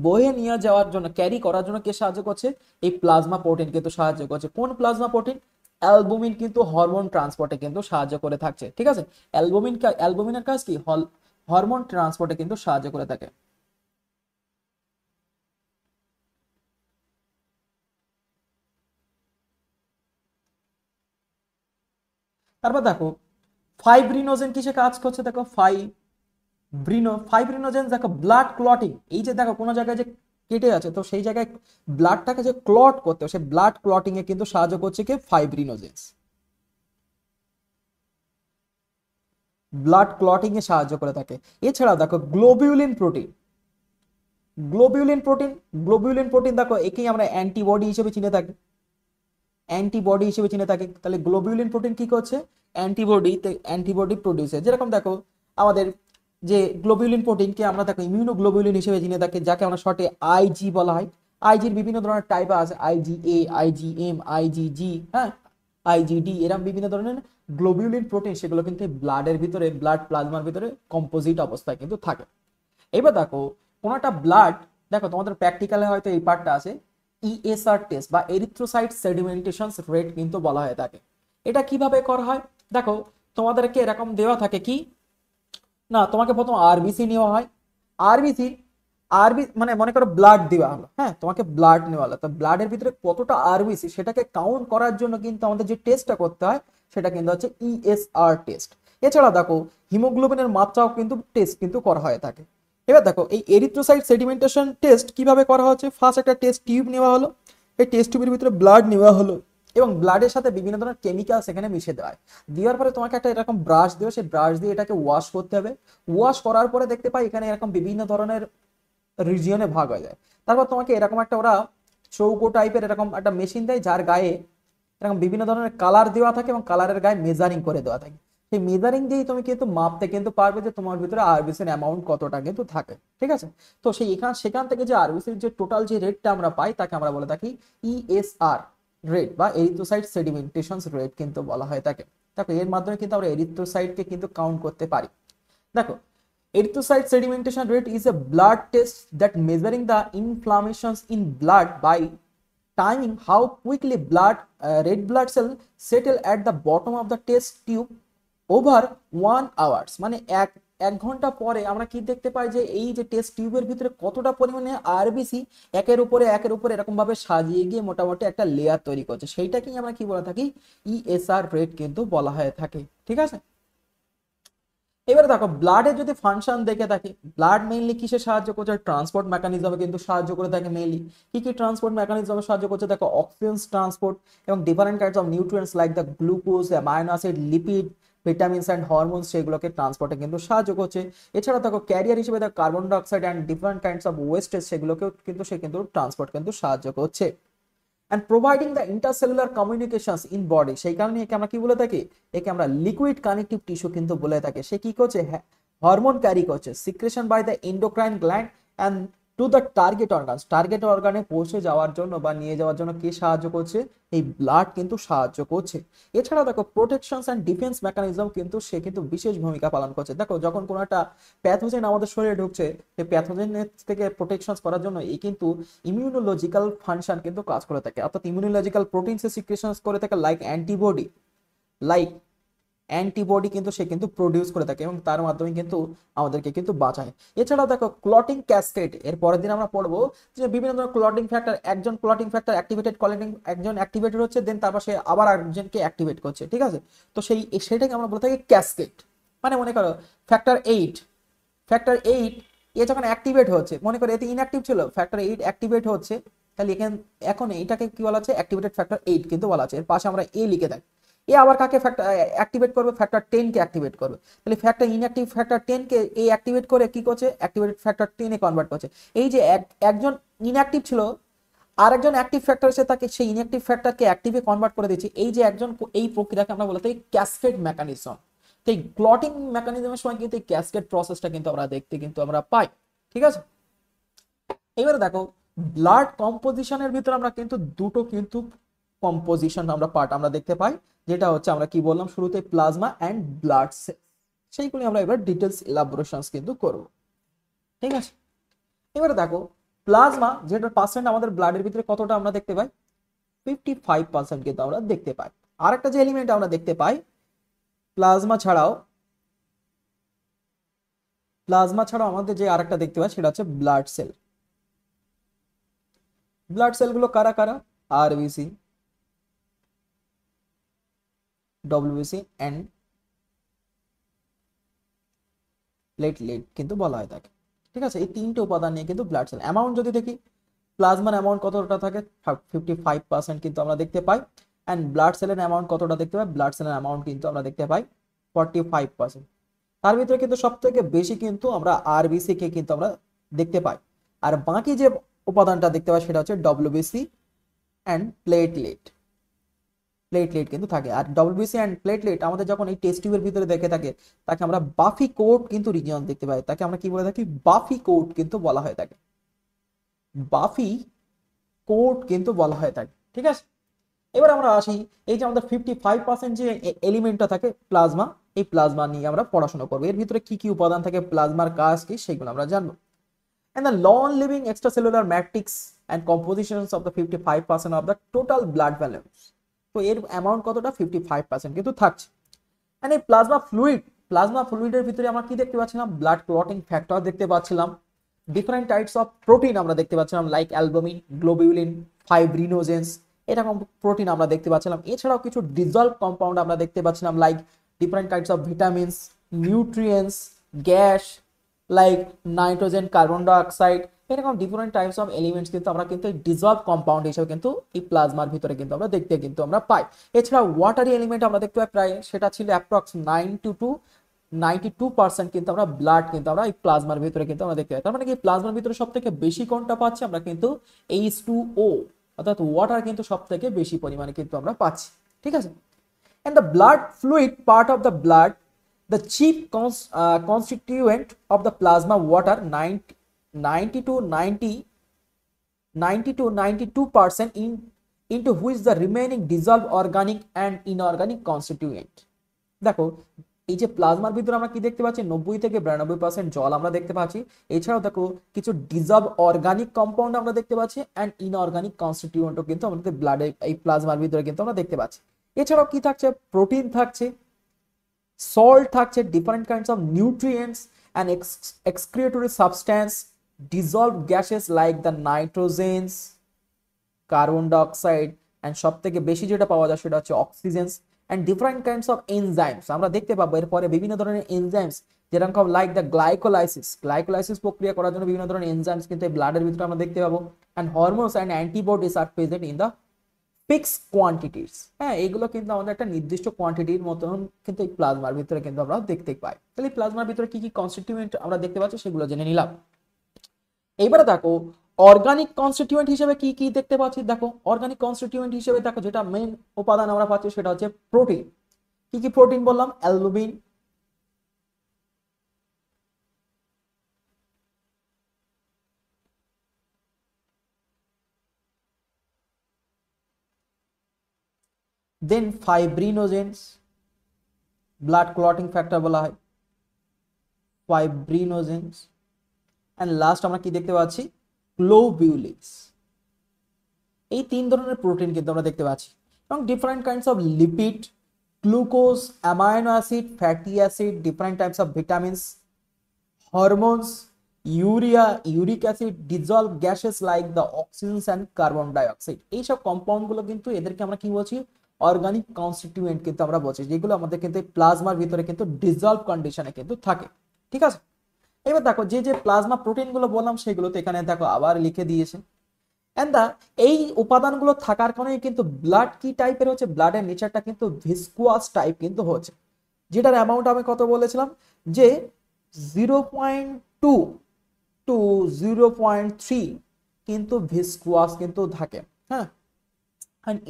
বয়ে নিয়ে যাওয়ার জন্য, ক্যারি করার জন্য কে সাহায্য করছে, এই প্লাজমা প্রোটিন কিন্তু সাহায্য করছে। কোন প্লাজমা প্রোটিন, অ্যালবুমিন কিন্তু হরমোন ট্রান্সপোর্টে কিন্তু সাহায্য করে থাকছে। ঠিক আছে, অ্যালবুমিনের কাজ কি, হরমোন ট্রান্সপোর্টে কিন্তু সাহায্য করে থাকে। তারপর দেখো ফাইব্রিনোজেন কিসে কাজ করছে, দেখো ফাইব্রিনোজেন দেখো ব্লাড ক্লটিং, এই যে দেখো কোনো জায়গায় যে কেটে আছে তো সেই জায়গায় ব্লাডটাকে যে ক্লট করতে সেই ব্লাড ক্লটিং এ কিন্তু সাহায্য করছে কি ফাইব্রিনোজেন্স, ব্লাড ক্লটিং এ সাহায্য করে থাকে। এছাড়াও দেখো গ্লোবিউলিন প্রোটিন দেখো একেই আমরা অ্যান্টিবডি হিসেবে চিনে থাকি, তাহলে গ্লোবিউলিন প্রোটিন কি করছে, অ্যান্টিবডি প্রডিউসার। যেরকম দেখো আমাদের যে গ্লোবিউলিন প্রোটিনকে আমরা দেখো ইমিউনোগ্লোবিউলিন হিসেবে চিনে থাকি, যাকে আমরা শর্টে আইজি বলা হয়। আইজির বিভিন্ন ধরনের টাইপ আছে, আইজিএ, আইজিএম, আইজিজি, হ্যাঁ, আইজিডি, এরকম বিভিন্ন ধরনের গ্লোবিউলিন প্রোটিন, সেগুলো কিন্তু ব্লাডের ভিতরে, ব্লাড প্লাজমার ভিতরে কম্পোজিট অবস্থায় কিন্তু থাকে। এবার দেখো কোন একটা ব্লাড, দেখো তোমাদের প্র্যাকটিক্যালে হয়তো এই পার্টটা আছে, ইএসআর টেস্ট বা এরিথ্রোসাইট সেডিমেন্টেশন রেট কিন্তু বলা হয়ে থাকে। এটা কিভাবে করা হয়, দেখো তোমাদেরকে এরকম দেওয়া থাকে কি না, তোমাকে প্রথম আরবিসি নেওয়া হয়, আরবিসি মানে মনে করো ব্লাড দেওয়া হলো, হ্যাঁ, তোমাকে ব্লাড নেওয়া হলো, তো ব্লাডের ভিতরে কতটা আরবিসি সেটাকে কাউন্ট করার জন্য কিন্তু আমাদের যে টেস্টটা করতে হয় সেটা কিন্তু হচ্ছে ইএসআর টেস্ট। এছাড়া দেখো হিমোগ্লোবিনের মাত্রাও কিন্তু টেস্ট কিন্তু করা হয়ে থাকে। এবার দেখো এই এরিথ্রোসাইট সেডিমেন্টেশন টেস্ট কিভাবে করা হচ্ছে, ফার্স্ট একটা টেস্ট টিউব নেওয়া হলো, এই টেস্ট টিউবের ভিতরে ব্লাড নেওয়া হলো এবং ব্লাডের সাথে বিভিন্ন ধরনের কেমিক্যাল সেখানে মিশে দেওয়া হয়। দেওয়ার পরে তোমাকে একটা এরকম ব্রাশ দেবে, সেই ব্রাশ দিয়ে এটাকে ওয়াশ করতে হবে। ওয়াশ করার পরে দেখতে পাই এখানে এরকম বিভিন্ন ধরনের রিজিয়নে ভাগ হয়ে যায়। তারপর তোমাকে এরকম একটা ওরা চৌকো টাইপের এরকম একটা মেশিন দেয়, যার গায়ে এরকম বিভিন্ন ধরনের কালার দেওয়া থাকে এবং কালারের গায়ে মেজারিং করে দেওয়া থাকে। সেই মেজারিং দিয়েই তুমি কিন্তু মাপতে কিন্তু পারবে যে তোমার ভিতরে আরবিসির অ্যামাউন্ট কতটা কিন্তু থাকে, ঠিক আছে। তো সেই সেখান থেকে যে আরবিসির যে টোটাল যে রেটটা আমরা পাই তাকে আমরা বলে থাকি ইএসআর রেট বা এরিথ্রোসাইট সেডিমেন্টেশন রেট কিন্তু বলা হয় থাকে। দেখো এর মাধ্যমে কিন্তু আমরা এরিথ্রোসাইটকে কিন্তু কাউন্ট করতে পারি। দেখো erythrocyte sedimentation rate is a blood test that measuring the inflammations in blood by timing how quickly red blood cell settle at the bottom of the test tube over 1 hours, মানে এক ঘন্টা পরে আমরা কি দেখতে পাই যে এই যে টেস্ট টিউবের ভিতরে কতটা পরিমাণে আরবিসি একের উপরে এরকম ভাবে সাজিয়ে গিয়ে মোটামুটি একটা লেয়ার তৈরি করছে, সেইটাকেই আমরা কি বলে থাকি ইএসআর রেট কিন্তু বলা হয়ে থাকে, ঠিক আছে। এবারে দেখো ব্লাডের যদি ফাংশন দেখে থাকি, ব্লাড মেইনলি কিসে সাহায্য করছে, ট্রান্সপোর্ট মেকানিজমে কিন্তু সাহায্য করে থাকে। মেইনলি কি কি ট্রান্সপোর্ট মেকানিজমে সাহায্য করছে, দেখো অক্সিজেন ট্রান্সপোর্ট এবং different kinds of nutrients like the glucose, amino acid, lipid, vitamins and hormones, সেগুলোকে ট্রান্সপোর্টে কিন্তু সাহায্য করছে। এছাড়া দেখো ক্যারিয়ার হিসেবে দেখো carbon dioxide and different kinds of wastage, সেগুলোকেও কিন্তু ট্রান্সপোর্ট কিন্তু সাহায্য করছে। and providing the intercellular communications in body, সেই কারণে একে আমরা কি বলে থাকি, একে আমরা লিকুইড কানেকটিভ টিস্যু কিন্তু বলে থাকি। সে কি করছে, হরমোন ক্যারি করছে, secretion by the endocrine gland and to the target অর্গানে পৌঁছে যাওয়ার জন্য বা নিয়ে যাওয়ার জন্য কে সাহায্য করছে, এই ব্লাড কিন্তু সাহায্য করছে। এছাড়া দেখো প্রোটেকশনস অ্যান্ড ডিফেন্স মেকানিজম কিন্তু সে কিন্তু বিশেষ ভূমিকা পালন করছে। দেখো যখন কোনো একটা প্যাথোজেন আমাদের শরীরে ঢুকছে, সেই প্যাথোজেনের থেকে প্রোটেকশন করার জন্য এই কিন্তু ইমিউনোলজিক্যাল ফাংশন কিন্তু কাজ করে থাকে, অর্থাৎ ইমিউনোলজিক্যাল প্রোটিনসে সিক্রেশন করে থাকে লাইক অ্যান্টিবডি কিন্তু সে কিন্তু প্রডিউস করে থাকে এবং তার মাধ্যমে কিন্তু আমাদেরকে কিন্তু বাঁচায়। এছাড়াও দেখো ক্লটিং ক্যাসকেড, এর পরের দিন আমরা পড়বো যে বিভিন্ন ধরনের ক্লটিং ফ্যাক্টর, একজন ক্লটিং ফ্যাক্টর একজন অ্যাক্টিভেটেড হচ্ছে, দেন তারপর সে আবার একজনকে অ্যাক্টিভেট করছে, ঠিক আছে। তো সেটাকে আমরা বলে থাকি ক্যাসকেড। মানে মনে করো ফ্যাক্টর 8 এ যখন অ্যাক্টিভেট হচ্ছে, মনে করো এতে ইনঅ্যাক্টিভ ছিল, ফ্যাক্টর 8 অ্যাক্টিভেট হচ্ছে, তাহলে এখন এটাকে কি বলা হচ্ছে, অ্যাক্টিভেটেড ফ্যাক্টর 8 কিন্তু বলা আছে। এর পাশে আমরা এ লিখে থাকি। এ আবার কাকে অ্যাক্টিভেট করবে, ফ্যাক্টর 10 কে অ্যাক্টিভেট করবে। তাহলে ইনঅ্যাক্টিভ ফ্যাক্টর 10 কে এ অ্যাক্টিভেট করে কি করছে, অ্যাক্টিভেটেড ফ্যাক্টর 10 এ কনভার্ট করছে। এই যে একজন ইনঅ্যাক্টিভ ছিল আর একজন অ্যাক্টিভ ফ্যাক্টর এসে তাকে সেই ইনঅ্যাক্টিভ ফ্যাক্টরকে অ্যাক্টিভে কনভার্ট করে দিচ্ছে, এই যে একজন, এই প্রক্রিয়াকে আমরা বলে থাকি ক্যাসকেড মেকানিজম। তো এই ক্লটিং মেকানিজমের সময় কিন্তু এই ক্যাসকেড প্রসেসটা কিন্তু আমরা দেখতে কিন্তু আমরা পাই, ঠিক আছে। এবারে দেখো ব্লাড কম্পোজিশনের ভিতরে আমরা কিন্তু দুটো কিন্তু কম্পোজিশন আমরা পার্ট আমরা দেখতে পাই, যেটা হচ্ছে আমরা কি বললাম শুরুতে, প্লাজমা এন্ড ব্লাড সেল। সেইগুলি আমরা এবার ডিটেলস ইলাবোরেশনস কিন্তু করব, ঠিক আছে। এবারে দেখো প্লাজমা যেটার পার্সেন্ট আমাদের ব্লাডের ভিতরে কতটা আমরা দেখতে পাই, 55% কিন্তু আমরা দেখতে পাই। আর একটা যে এলিমেন্ট আমরা দেখতে পাই প্লাজমা ছাড়াও, প্লাজমা ছাড়াও আমাদের যে আরেকটা দেখতে পাই সেটা হচ্ছে ব্লাড সেল। ব্লাড সেলগুলো কারা কারা? আরবিসি, ডব্লিউবিসি এন্ড প্লেটলেট কিন্তু বলা হয় তাকে। ঠিক আছে, এই তিনটে উপাদান নিয়ে কিন্তু ব্লাড সেল। অ্যামাউন্ট যদি দেখি, প্লাজমার অ্যামাউন্ট কতটা থাকে? 55% কিন্তু আমরা দেখতে পাই। অ্যান্ড ব্লাড সেলের অ্যামাউন্ট কতটা দেখতে পাই? ব্লাড সেলের অ্যামাউন্ট কিন্তু আমরা দেখতে পাই 45%। তার ভিতরে কিন্তু সব থেকে বেশি কিন্তু আমরা আরবিসি কে কিন্তু আমরা দেখতে পাই। আর বাকি যে উপাদানটা দেখতে পাই সেটা হচ্ছে ডব্লিউবিসি অ্যান্ড প্লেটলেট। প্লেটলেট কিন্তু থাকে। আর ডব্লিউবিসি অ্যান্ড প্লেটলেট আমাদের যখন এই টেস্ট টিউবের ভিতরে দেখে থাকে তাকে আমরা বাফি কোট কিন্তু রিজিয়ন দেখতে পাই, তাকে আমরা কি বলে থাকি? বাফি কোট কিন্তু বলা হয় তাকে, বাফি কোট কিন্তু বলা হয় থাকে। ঠিক আছে, এবার আমরা আসি এই যে আমাদের 55% যে এলিমেন্টটা থাকে প্লাজমা, এই প্লাজমা নিয়ে আমরা পড়াশোনা করবো। এর ভিতরে কি কি উপাদান থাকে, প্লাজমার কাজ কি, সেগুলো আমরা জানবো। And the non-living extracellular matrix and compositions of the 55% of the total blood volumes. তো এর অ্যামাউন্ট কতটা? 55% কিন্তু থাকছে। And এই প্লাজমা ফ্লুইডের ভিতরে আমরা কি দেখতে পাচ্ছিলাম? ব্লাড ক্লটিং ফ্যাক্টর দেখতে পাচ্ছিলাম, ডিফারেন্ট টাইপস অফ প্রোটিন আমরা দেখতে পাচ্ছিলাম, লাইক অ্যালবুমিন, গ্লোবিউলিন, ফাইব্রিনোজেন্স, এরকম প্রোটিন আমরা দেখতে পাচ্ছিলাম। এছাড়াও কিছু ডিজলভ কম্পাউন্ড আমরা দেখতে পাচ্ছিলাম, like different types of vitamins, nutrients, gas like nitrogen, carbon dioxide, এরকম ডিফারেন্ট টাইপস অফ এলিমেন্টস কিন্তু আমরা কিন্তু ডিজলভ কম্পাউন্ড হিসেবে কিন্তু এই প্লাজমার ভিতরে কিন্তু আমরা দেখতে কিন্তু আমরা পাই। এছাড়া ওয়াটারি এলিমেন্ট আমরা দেখতে পাই প্রায়, সেটা ছিল অ্যাপ্রক্স 92% কিন্তু আমরা ব্লাড কিন্তু আমরা এই প্লাজমার ভিতরে কিন্তু আমরা দেখতে পাই। তার মানে কি প্লাজমার ভিতরে সব থেকে বেশি কোনটা পাচ্ছি আমরা? কিন্তু H2O, অর্থাৎ ওয়াটার কিন্তু সব থেকে বেশি পরিমাণে কিন্তু আমরা পাচ্ছি। ঠিক আছে, and the blood fluid part of the blood, the chief constituent of the plasma water, 90 to 92% into which the remaining dissolved organic and inorganic constituent। দেখো এই যে প্লাজমার ভিতরে আমরা কি দেখতে পাচ্ছি? 90 থেকে 92% জল আমরা দেখতে পাচ্ছি। এছাড়াও দেখো কিছু ডিজলভ অর্গানিক কম্পাউন্ড আমরা দেখতে পাচ্ছি, অ্যান্ড ইনঅর্গানিক কনস্টিটিউয়েন্টও কিন্তু আমাদের ব্লাডে এই প্লাজমার ভিতরে কিন্তু আমরা দেখতে পাচ্ছি। এছাড়াও কি থাকছে? প্রোটিন থাকছে, সল্ট থাকছে, different kinds of nutrients and excretory substance, dissolved gases like the nitrogens, carbon dioxide, and সব থেকে বেশি যেটা পাওয়া যায় সেটা হচ্ছে oxygens, and different kinds of enzymes আমরা দেখতে পাবো। এরপরে বিভিন্ন ধরনের এনজাইমস যেরকম লাইক দ্য গ্লাইকোলাইসিস প্রক্রিয়া করার জন্য বিভিন্ন ধরনের এনজাইমস কিন্তু এই ব্লাডের ভিতরে আমরা দেখতে পাবো। And hormones and antibodies are present in the fixed quantities. হ্যাঁ, এইগুলো কিন্তু আমাদের একটা নির্দিষ্ট কোয়ান্টিটির মতন কিন্তু এই প্লাজমার ভিতরে কিন্তু আমরা দেখতে পাই। তাহলে প্লাজমার ভিতরে কি কি কনস্টিটিউয়েন্ট আমরা দেখতে পাচ্ছি সেগুলো জেনে নিলাম। এইবারে দেখো অর্গানিক কনস্টিটিউয়েন্ট হিসেবে কি কি দেখতে পাচ্ছি। দেখো অর্গানিক কনস্টিটিউয়েন্ট হিসেবে দেখো যেটা মেইন উপাদান আমরা পাচ্ছি সেটা হচ্ছে প্রোটিন। কি কি প্রোটিন বললাম? অ্যালবুমিন, দেন ফাইব্রিনোজেন্স, ব্লাড ক্লটিং ফ্যাক্টর বলা হয় ফাইব্রিনোজেন্স, এন্ড লাস্ট আমরা কি দেখতে পাচ্ছি? গ্লোবিউলিনস। এই তিন ধরনের প্রোটিন কিন্তু আমরা দেখতে পাচ্ছি, এবং different kinds of lipid, glucose, amino acid, fatty acid, different types of vitamins, hormones, urea, uric acid, dissolved gases like the oxygen and carbon dioxide. এইসব কম্পাউন্ডগুলো কিন্তু এদেরকে আমরা কি বলছি? অর্গানিক কনস্টিটিউয়েন্ট কিন্তু আমরা বলছি, যেগুলো আমাদের কিন্তু প্লাজমার ভিতরে কিন্তু ডিজলভ কন্ডিশনে কিন্তু থাকে। ঠিক আছে, এবার দেখো যে যে প্লাজমা প্রোটিন গুলো বললাম সেগুলো তো এখানে দেখো আবার লিখে দিয়েছে। এন্ড এই উপাদানগুলো থাকার কারণে কিন্তু ব্লাড কি টাইপের হচ্ছে? ব্লাডের নেচারটা কিন্তু ভিসকুয়াস টাইপ কিন্তু হচ্ছে, যেটার অ্যামাউন্ট আমি কত বলেছিলাম যে 0.2 টু 0.3 কিন্তু ভিসকুয়াস কিন্তু থাকে। হ্যাঁ, and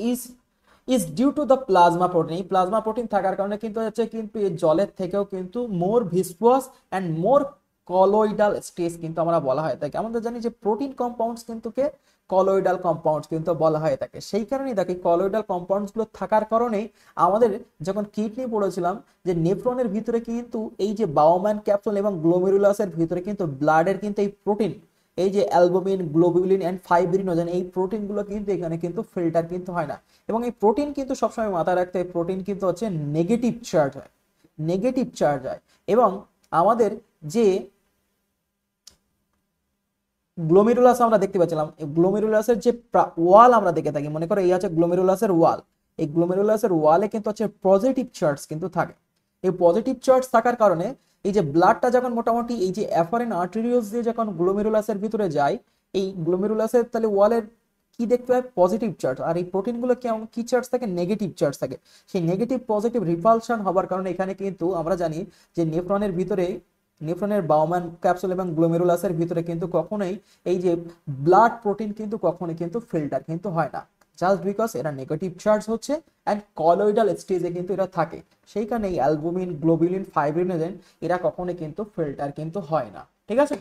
is due to the plasma protein. এই প্লাজমা প্রোটিন থাকার কারণে কিন্তু হচ্ছে কিন্তু এই জলের থেকেও কিন্তু more viscous and more colloidal stage কিন্তু আমরা বলা হয় থাকে। আমরা জানি যে প্রোটিন কম্পাউন্ডস কিন্তু কে কলয়েডাল কম্পাউন্ডস কিন্তু বলা হয় থাকে। সেই কারণেই দেখি কলয়েডাল কম্পাউন্ডস গুলো থাকার কারণে আমাদের যখন কিডনি পড়েছিলাম যে নেফ্রনের ভিতরে কিন্তু এই যে বাউম্যান ক্যাপসুল এবং গ্লোমেরুলাসের ভিতরে কিন্তু ব্লাডের কিন্তু এই প্রোটিন, এই যে অ্যালবুমিন, গ্লোবিউলিন এন্ড ফাইব্রিনোজেন, এই প্রোটিনগুলো কিন্তু এখানে কিন্তু ফিল্টার কিন্তু হয় না। এবং এই প্রোটিন কিন্তু সবসময় মাথায় রাখতে হয়, প্রোটিন কিন্তু হচ্ছে নেগেটিভ চার্জ হয়, নেগেটিভ চার্জ হয়। এবং আমাদের যে গ্লোমেরুলাস আমরা দেখতে পাচ্ছিলাম, এই গ্লোমেরুলাসের যে ওয়াল আমরা দেখে থাকি, মনে করো এই আছে গ্লোমেরুলাসের ওয়াল, এই গ্লোমেরুলাসের ওয়ালে কিন্তু হচ্ছে পজিটিভ চার্জ কিন্তু থাকে। এই পজিটিভ চার্জ থাকার কারণে এই যে ব্লাডটা যখন মোটামুটি এই যে অ্যাফারেন্ট আর্টেরিওস দিয়ে যখন গ্লোমেরুলাসের ভিতরে যায়, এই গ্লোমেরুলাসের তাহলে ওয়ালের কি দেখতে হয়, পজিটিভ চার্জ। আর এই প্রোটিনগুলো কেমন কি চার্জ থাকে, নেগেটিভ চার্জ থাকে। সেই নেগেটিভ পজিটিভ রিপালশন হওয়ার কারণে এখানে কিন্তু আমরা জানি যে নেফ্রনের ভিতরে, নেফ্রনের বাউম্যান ক্যাপসুল এবং গ্লোমেরুলাসের ভিতরে কিন্তু কখনোই এই যে ব্লাড প্রোটিন কিন্তু কখনোই কিন্তু ফিল্টার কিন্তু হয় না, জাস্ট বিকজ এরা নেগেটিভ চার্জ হচ্ছে অ্যান্ড কলয়েডাল স্টেজে কিন্তু এরা থাকে। সেই কারণে এই অ্যালবুমিন, গ্লোবিউলিন, ফাইব্রিনোজেন এরা কখনোই কিন্তু ফিল্টার কিন্তু হয় না, ঠিক আছে।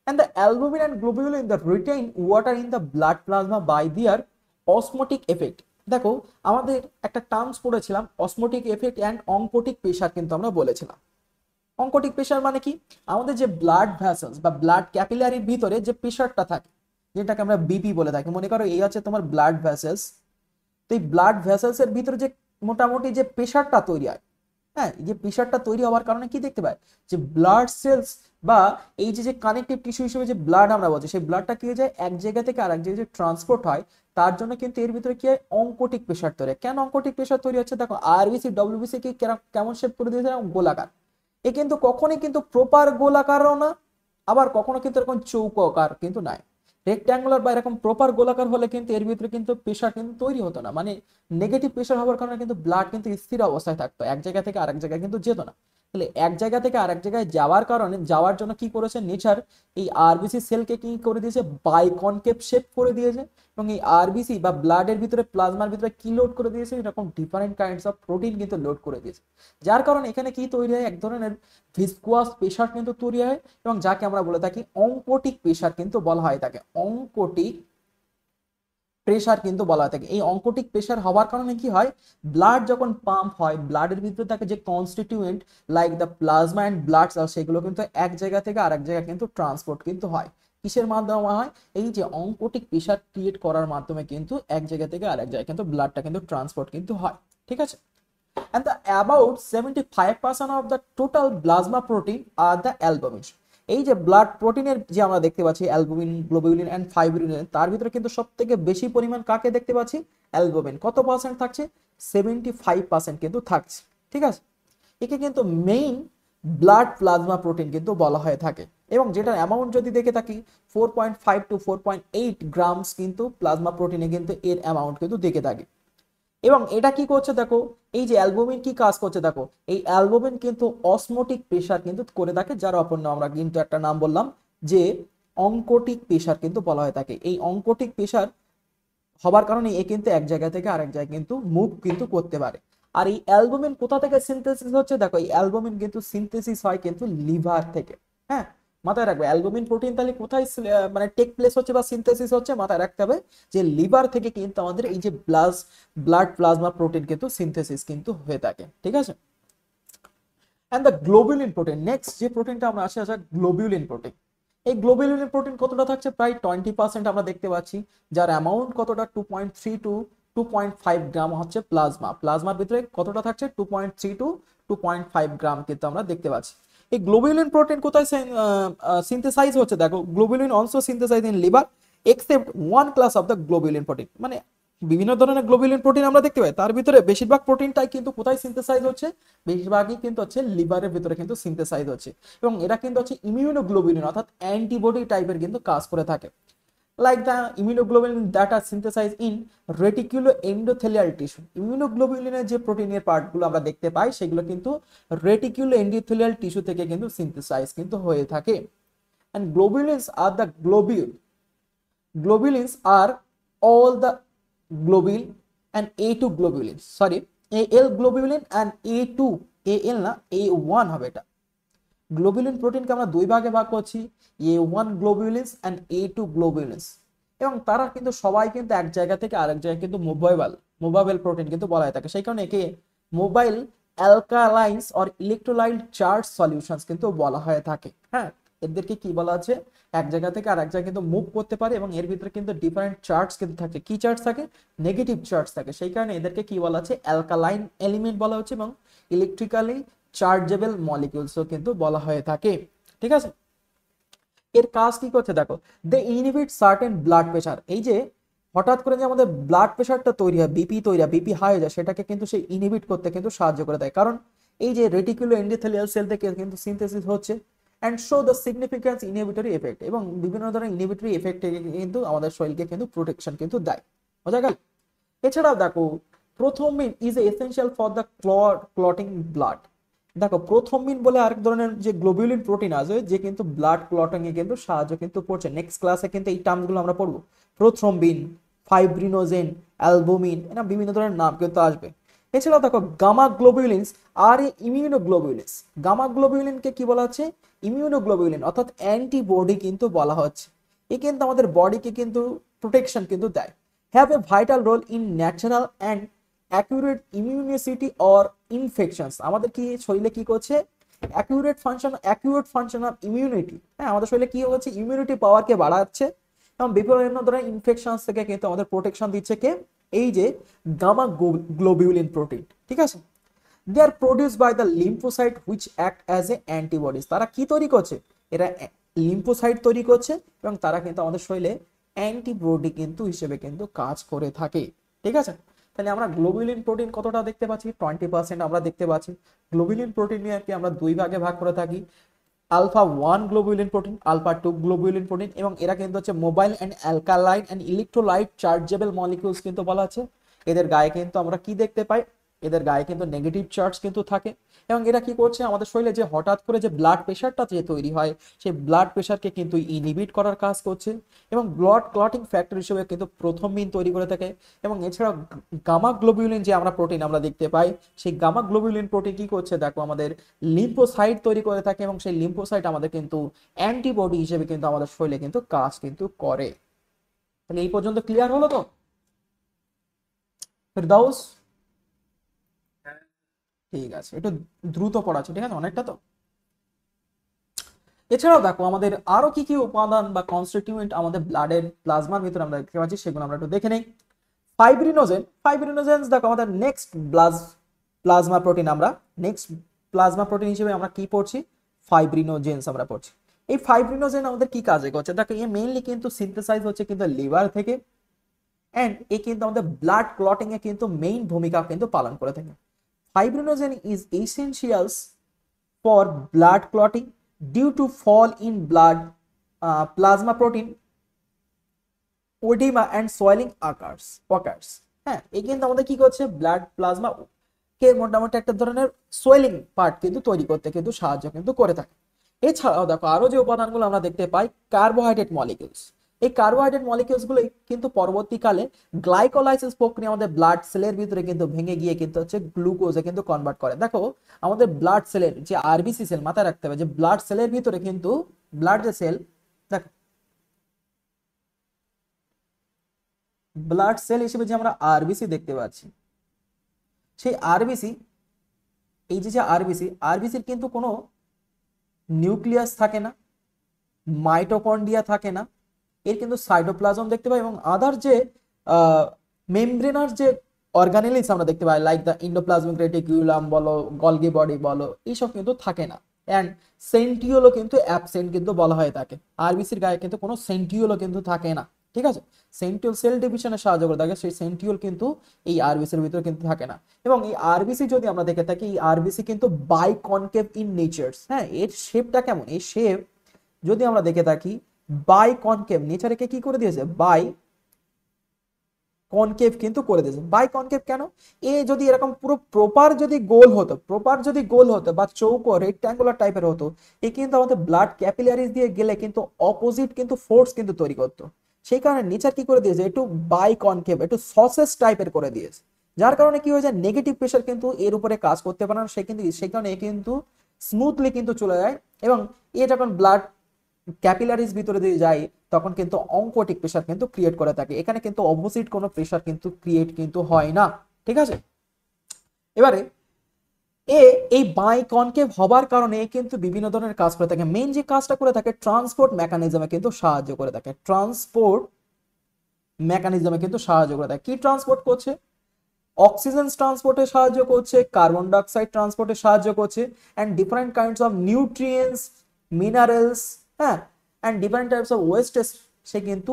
And the albumin and globulin that retain water in the blood plasma by their osmotic effect। দেখো আমাদের একটা টার্মস পড়েছিলাম অসমোটিক এফেক্ট অ্যান্ড অঙ্কোটিক প্রেসার, কিন্তু আমরা বলেছিলাম অঙ্কোটিক প্রেসার মানে কি, আমাদের যে ব্লাড ভ্যাসেলস বা ব্লাড ক্যাপিলারির ভিতরে যে প্রেসারটা থাকে, যেটাকে আমরা বিপি বলে থাকি। মনে করো এই আছে তোমার ব্লাড ভ্যাসেলস, তো এই ব্লাড ভ্যাসেলস এর ভিতরে যে মোটামুটি যে প্রেসারটা তৈরি হয়, হ্যাঁ, এই যে প্রেসারটা তৈরি হওয়ার কারণে কি দেখতে পাই, যে ব্লাড সেলস বা এই যে কানেকটিভ টিস্যু হিসেবে যে ব্লাড আমরা বলছি, সেই ব্লাডটা কি হয়ে যায় এক জায়গা থেকে আরেক জায়গায় যে ট্রান্সপোর্ট হয়, তার জন্য কিন্তু এর ভিতরে কি হয়, অঙ্কোটিক প্রেসার তৈরি হয়। কেন অঙ্কোটিক প্রেসার তৈরি হচ্ছে, দেখো আরবিসি ডব্লিউবিসি কি কেমন শেপ করে দিয়েছে, গোলাকার। এ কিন্তু কখনোই কিন্তু প্রপার গোলাকারও না, আবার কখনো কিন্তু এরকম চৌকাকার কিন্তু নাই। রেক্ট্যাঙ্গুলার বা এরকম প্রপার গোলাকার হলে কিন্তু এর ভিতরে কিন্তু প্রেসার কিন্তু তৈরি হতো না, মানে নেগেটিভ প্রেসার হওয়ার কারণে কিন্তু ব্লাড কিন্তু স্থির অবস্থায় থাকতো, এক জায়গা থেকে আরেক জায়গায় কিন্তু যেত না। তাহলে এক জায়গা থেকে আরেক জায়গায় যাওয়ার কারণে, যাওয়ার জন্য কি করেছে নেচার, এই আরবিসি সেলকে কি করে দিয়েছে, বাইকনকেভ শেপ করে দিয়েছে। এবং এই আরবিসি বা ব্লাডের ভিতরে, প্লাজমার ভিতরে কি লোড করে দিয়েছে, এরকম ডিফারেন্ট কাইন্ডস অফ প্রোটিন কিন্তু লোড করে দিয়েছে। যার কারণে এখানে কি তৈরি হয়, এক ধরনের ভিসকুয়াস প্রেসার কিন্তু তৈরি হয়, এবং যাকে আমরা বলে থাকি অঙ্কোটিক প্রেসার কিন্তু বলা হয় তাকে, অঙ্কোটিক প্রেসার কিন্তু বলা হয় থাকে। এই অঙ্কোটিক প্রেসার হওয়ার কারণে কি হয়, ব্লাড যখন পাম্প হয়, ব্লাডের ভিতরে থাকে যে constituent like the plasma and blood cell, সেগুলো কিন্তু এক জায়গা থেকে আরেক জায়গায় কিন্তু ট্রান্সপোর্ট কিন্তু হয়। কিসের মাধ্যমে হয়, এই যে অঙ্কোটিক প্রেসার ক্রিয়েট করার মাধ্যমে কিন্তু এক জায়গা থেকে আরেক জায়গায় কিন্তু ব্লাডটা কিন্তু ট্রান্সপোর্ট কিন্তু হয়, ঠিক আছে। And the about 75% of the total plasma protein are the albumin। এই যে ব্লাড প্রোটিনের যে আমরা দেখতে পাচ্ছি অ্যালবুমিন, গ্লোবিউলিন এন্ড ফাইব্রিনোজেন, তার ভিতরে কিন্তু সবথেকে বেশি পরিমাণ কাকে দেখতে পাচ্ছি, অ্যালবুমিন। কত পার্সেন্ট থাকছে, 75% কিন্তু থাকছে, ঠিক আছে। একে কিন্তু মেইন ব্লাড প্লাজমা প্রোটিন কিন্তু বলা হয়ে থাকে। এবং যেটার অ্যামাউন্ট যদি দেখে থাকি 4.5 to 4.8 গ্রামস কিন্তু প্লাজমা প্রোটিনে কিন্তু এর অ্যামাউন্ট কিন্তু দেখে থাকি। এবং এটা কি করছে দেখো, এই যে অ্যালবুমিন কি কাজ করছে দেখো, এই অ্যালবুমিন কিন্তু অসমোটিক প্রেসার কিন্তু করে থাকে, যার অপর নাম আমরা কিন্তু একটা নাম বললাম যে অঙ্কোটিক প্রেসার কিন্তু বলা হয় থাকে। এই অঙ্কোটিক প্রেসার হবার কারণে এ কিন্তু এক জায়গা থেকে আরেক জায়গায় কিন্তু মুভ কিন্তু করতে পারে। আর এই অ্যালবুমিন কোথা থেকে সিনথেসিস হচ্ছে, দেখো এই অ্যালবুমিন কিন্তু সিনথেসিস হয় কিন্তু লিভার থেকে। হ্যাঁ, মাথায় রাখবে অ্যালবুমিন প্রোটিন তাহলে কোথায় মানে টেক প্লেস হচ্ছে বা সিনথেসিস হচ্ছে, মাথায় রাখতে হবে যে লিভার থেকে কিন্তু আমাদের এই যে ব্লাড প্লাজমা প্রোটিন কিন্তু সিনথেসিস কিন্তু হয়ে থাকে, ঠিক আছে। And the globulin protein, next যে প্রোটিনটা আমরা আসা গ্লোবুলিন প্রোটিন। এই গ্লোবুলিন প্রোটিন কতটা থাকছে, প্রায় 20% আমরা দেখতে পাচ্ছি, যার অ্যামাউন্ট কতটা 2.3 টু 2.5 গ্রাম হচ্ছে প্লাজমার ভিতরে কতটা থাকছে 2.3 টু 2.5 গ্রাম কিন্তু আমরা দেখতে পাচ্ছি। এই গ্লোবুলিন প্রোটিন কোথায় সিনথেসাইজ হচ্ছে, দেখো globulin also synthesise in liver except one class of the globulin protein. মানে বিভিন্ন ধরনের গ্লোবুলিন প্রোটিন আমরা দেখতে পাই, তার ভিতরে বেশিরভাগ প্রোটিনটাই কিন্তু কোথায় সিনথেসাইজ হচ্ছে, বেশিরভাগই কিন্তু হচ্ছে লিভারের ভিতরে কিন্তু সিনথেসাইজ হচ্ছে। এবং এরা কিন্তু হচ্ছে ইমিউনোগ্লোবুলিন অর্থাৎ অ্যান্টিবডি টাইপের কিন্তু কাজ করে থাকে। Like the immunoglobulin that are synthesize in reticulo endothelial tissue. ইমিউনোগ্লোবুলিনের যে প্রোটিনের পার্টগুলো আমরা দেখতে পাই, সেগুলো কিন্তু রেটিকুলো এন্ডোথেলিয়াল টিস্যু থেকে কিন্তু সিনথেসাইজ কিন্তু হয়ে থাকে। and globulins are the globulins are all the globule and A2 globulins, sorry, AL globulin and A2, AL না A1 হবে এটা। গ্লোবুলিন প্রোটিনকে আমরা দুই ভাগে ভাগ করছি, A1 গ্লোবুলিনস এন্ড A2 গ্লোবুলিনস। এবং তারা কিন্তু সবাই কিন্তু এক জায়গা থেকে আরেক জায়গায় কিন্তু মুভেবল প্রোটিন কিন্তু বলা হয় থাকে। সেই কারণে একে mobile alkalines or electrolyte charge solutions কিন্তু বলা হয়ে থাকে। হ্যাঁ, এদেরকে কি বলা আছে, এক জায়গা থেকে আরেক জায়গায় কিন্তু মুভ করতে পারে এবং এর ভিতরে কিন্তু ডিফারেন্ট চার্জ কিন্তু থাকে। কি চার্জ থাকে, নেগেটিভ চার্জ থাকে। সেই কারণে এদেরকে কি বলা আছে, অ্যালকালাইন এলিমেন্ট বলা হচ্ছে এবং ইলেকট্রিক্যালি চার্জেবল মলিকিউলসও কিন্তু বলা হয়ে থাকে, ঠিক আছে। এর কাজ কি করছে দেখো, দে ইনহিবিট সার্টেন ব্লাড প্রেশার। এই যে হঠাৎ করে যে আমাদের ব্লাড প্রেশারটা তৈরি হয়, বিপি তৈরি হয়, বিপি হাই হয়ে যায়, সেটাকে কিন্তু সেই ইনহিবিট করতে কিন্তু সাহায্য করে দেয়। কারণ এই যে রেটিকুলো এন্ডোথেলিয়াল সেল থেকে কিন্তু সিনথেসিস হচ্ছে and show the significance inhibitory effect, এবং বিভিন্ন ধরনের ইনহিবিটরি এফেক্ট থেকে কিন্তু আমাদের শরীরকে কিন্তু প্রোটেকশন কিন্তু দেয়। বোঝা গেল? এছাড়াও দেখো, prothrombin is essential for the clotting blood. দেখো, প্রথমিন বলে আরেক ধরনের যে গ্লোবুলিন প্রোটিন আছে, যে কিন্তু ব্লাড ক্লটিং এ কিন্তু সাহায্য কিন্তু করছে। নেক্সট ক্লাসে কিন্তু এই টার্মগুলো আমরা পড়বো, প্রথ্রম্বিন, ফাইব্রিনোজেন, অ্যালবুমিন, এরা বিভিন্ন ধরনের নাম কিন্তু আসবে। এছাড়াও দেখো, গামা গ্লোবুলিনস আর ইমিউনোগ্লোবুলিনস। গামা গ্লোবুলিনকে কি বলা হচ্ছে? ইমিউনোগ্লোবুলিন, অর্থাৎ অ্যান্টিবডি কিন্তু বলা হচ্ছে। এ কিন্তু আমাদের বডিকে কিন্তু প্রোটেকশন কিন্তু দেয়। Have a vital role in natural and accurate immunity or infections. আমাদের কি শরীরে কি করছে? Accurate function of immunity. হ্যাঁ, আমাদের শরীরে কি হচ্ছে? ইমিউনিটি পাওয়ারকে বাড়াচ্ছে এবং বিভিন্ন ধরনের ইনফেকশনস থেকে কিন্তু আমাদের প্রোটেকশন দিচ্ছে কে? এই যে গামা গ্লোবিউলিন প্রোটিন। ঠিক আছে? They are produce by the lymphocyte which act as a antibodies. তারা কি তৈরি করছে? এরা লিম্ফোসাইট তৈরি করছে এবং তারা কিন্তু আমাদের শরীরে অ্যান্টিবডি কিন্তু হিসেবে কিন্তু কাজ করে থাকে। ঠিক আছে? তাহলে আমরা গ্লোবুলিন প্রোটিন কতটা দেখতে পাচ্ছি? 20% আমরা দেখতে পাচ্ছি। গ্লোবুলিন প্রোটিন নিয়ে কি আমরা দুই ভাগে ভাগ করে থাকি, alpha 1 globulin protein, alpha 2 globulin protein, এবং এরা কিন্তু হচ্ছে mobile and alkaline and electrolyte chargeable molecules কিন্তু বলা আছে। এদের গায়ে কিন্তু আমরা কি দেখতে পাই? এদের গায়ে কিন্তু নেগেটিভ চার্জ কিন্তু থাকে, এবং এরা কি করছে? আমাদের শরীরে যে হঠাৎ করে যে ব্লাড প্রেশারটা যে তৈরি হয়, সেই ব্লাড প্রেশারকে কিন্তু ইনহিবিট করার কাজ করছে, এবং ব্লাড ক্লটিং ফ্যাক্টর হিসেবে কিন্তু প্রথমিন তৈরি করে থাকে। এবং এছাড়াও গামা গ্লোবুলিন যে আমরা প্রোটিন আমরা দেখতে পাই, সেই গামা গ্লোবুলিন প্রোটিন কি করছে দেখো, আমাদের লিম্ফোসাইট তৈরি করে থাকে, এবং সেই লিম্ফোসাইট আমাদের কিন্তু অ্যান্টিবডি হিসেবে কিন্তু আমাদের শরীরে কিন্তু কাজ কিন্তু করে। তাহলে এই পর্যন্ত ক্লিয়ার হলো তো ফেরদাউস? ঠিক আছে, একটু দ্রুত পড়াচ্ছি, ঠিক আছে, অনেকটা তো। এছাড়াও দেখো, আমাদের আরো কি কি উপাদান বা কনস্টিটিউয়েন্ট আমাদের ব্লাডের প্লাজমার ভিতরে আমরা দেখতে পাচ্ছি, সেগুলো আমরা একটু দেখে নেই। ফাইব্রিনোজেন দেখো, আমাদের নেক্সট প্লাজমা প্রোটিন। আমরা নেক্সট প্লাজমা প্রোটিন হিসেবে আমরা কি পড়ছি? ফাইব্রিনোজেন্স আমরা পড়ছি। এই ফাইব্রিনোজেন আমাদের কি কাজে করছে দেখো, এ মেইনলি কিন্তু সিনথেসাইজ হচ্ছে কিন্তু লিভার থেকে, এন্ড এ কিন্তু আমাদের ব্লাড ক্লটিং এ কিন্তু মেইন ভূমিকা কিন্তু পালন করে থাকে। Fibrinogen is essential for blood clotting due to fall in blood plasma protein edema and swelling occurs. হ্যাঁ, এই কিন্তু আমাদের কি করছে? ব্লাড প্লাজমা কে মোটামুটি একটা ধরনের সোয়েলিং পার্ট কিন্তু তৈরি করতে কিন্তু সাহায্য কিন্তু করে থাকে। এছাড়াও দেখো, আরো যে উপাদানগুলো আমরা দেখতে পাই, কার্বোহাইড্রেট মলিকিউলস। এই কার্বোহাইড্রেট মলিকিউলস গুলো কিন্তু পরবর্তীকালে গ্লাইকোলাইসিস প্রক্রিয়া আমাদের ব্লাড সেলের ভিতরে কিন্তু ভেঙে গিয়ে কিন্তু হচ্ছে গ্লুকোজে কিন্তু কনভার্ট করে। দেখো, আমাদের ব্লাড সেলের যে আরবিসি সেল, মাথায় রাখতে হবে যে ব্লাড সেলের ভিতরে কিন্তু ব্লাড যে সেল, দেখো ব্লাড সেল হিসেবে যে আমরা আরবিসি দেখতে পাচ্ছি, সেই আরবিসি, এই যে আরবিসির কিন্তু কোনো নিউক্লিয়াস থাকে না, মাইটোকন্ড্রিয়া থাকে না, এর কিন্তু সাইটোপ্লাজম দেখতে পাই, এবং আদার যে মেমব্রেনার যে অর্গানেলিস আমরা দেখতে পাই, লাইক দ্য ইন্ডোপ্লাজমিক রেটিকুলাম বলো, গলগি বডি বলো, এইসব কিন্তু থাকে না। অ্যান্ড সেন্টিওলও কিন্তু অ্যাবসেন্ট কিন্তু বলা হয় তাকে। আরবিসির গায়ে কিন্তু কোনো সেন্টিওলও কিন্তু থাকে না। ঠিক আছে? সেন্টিওল সেল ডিভিশনে সাহায্য করে থাকে, সেই সেন্টিওল কিন্তু এই আরবিসির ভিতরে কিন্তু থাকে না। এবং এই আরবিসি যদি আমরা দেখে থাকি, এই আরবিসি কিন্তু বাইকনকেভ ইন নেচার্স। হ্যাঁ, এর শেপটা কেমন? এই শেপ যদি আমরা দেখে থাকি, বাই কনকেভ, নেচারকে কি করে দিয়েছে? বাই কনকেভ কিন্তু করে দিয়েছে। বাই কনকেভ কেন? এ যদি এরকম পুরো প্রপার যদি গোল হতো বা চৌকো রেক্ট্যাঙ্গুলার টাইপের হতো, এ কিন্তু আমাদের ব্লাড ক্যাপিলারিজ দিয়ে গেলে কিন্তু অপোজিট কিন্তু ফোর্স কিন্তু তৈরি করতো। সেই কারণে নেচার কি করে দিয়েছে? একটু বাই কনকেভ, একটু সসেস টাইপের করে দিয়েছে, যার কারণে কি হয়ে যায়? নেগেটিভ প্রেশার কিন্তু এর উপরে কাজ করতে পারে না, সেই কারণে এ কিন্তু স্মুথলি কিন্তু চলে যায়, এবং এ যখন ব্লাড ক্যাপিলারিজ ভিতরে দিয়ে যায় তখন কিন্তু অঙ্কোটিক প্রেশার কিন্তু ক্রিয়েট করে থাকে। এখানে কিন্তু অপোজিট কোনো প্রেশার কিন্তু ক্রিয়েট কিন্তু হয় না। ঠিক আছে? এবারে এ এই বাই কনকেভ হবার কারণে কিন্তু বিভিন্ন ধরনের কাজ করে থাকে। মেইন যে কাজটা করে থাকে, ট্রান্সপোর্ট মেকানিজমে কিন্তু সাহায্য করে থাকে। কি ট্রান্সপোর্ট করছে? অক্সিজেন ট্রান্সপোর্টে সাহায্য করছে, কার্বন ডাইঅক্সাইড ট্রান্সপোর্টে সাহায্য করছে, and different kinds of nutrients, minerals, হ্যাঁ, and different types of wastage সে কিন্তু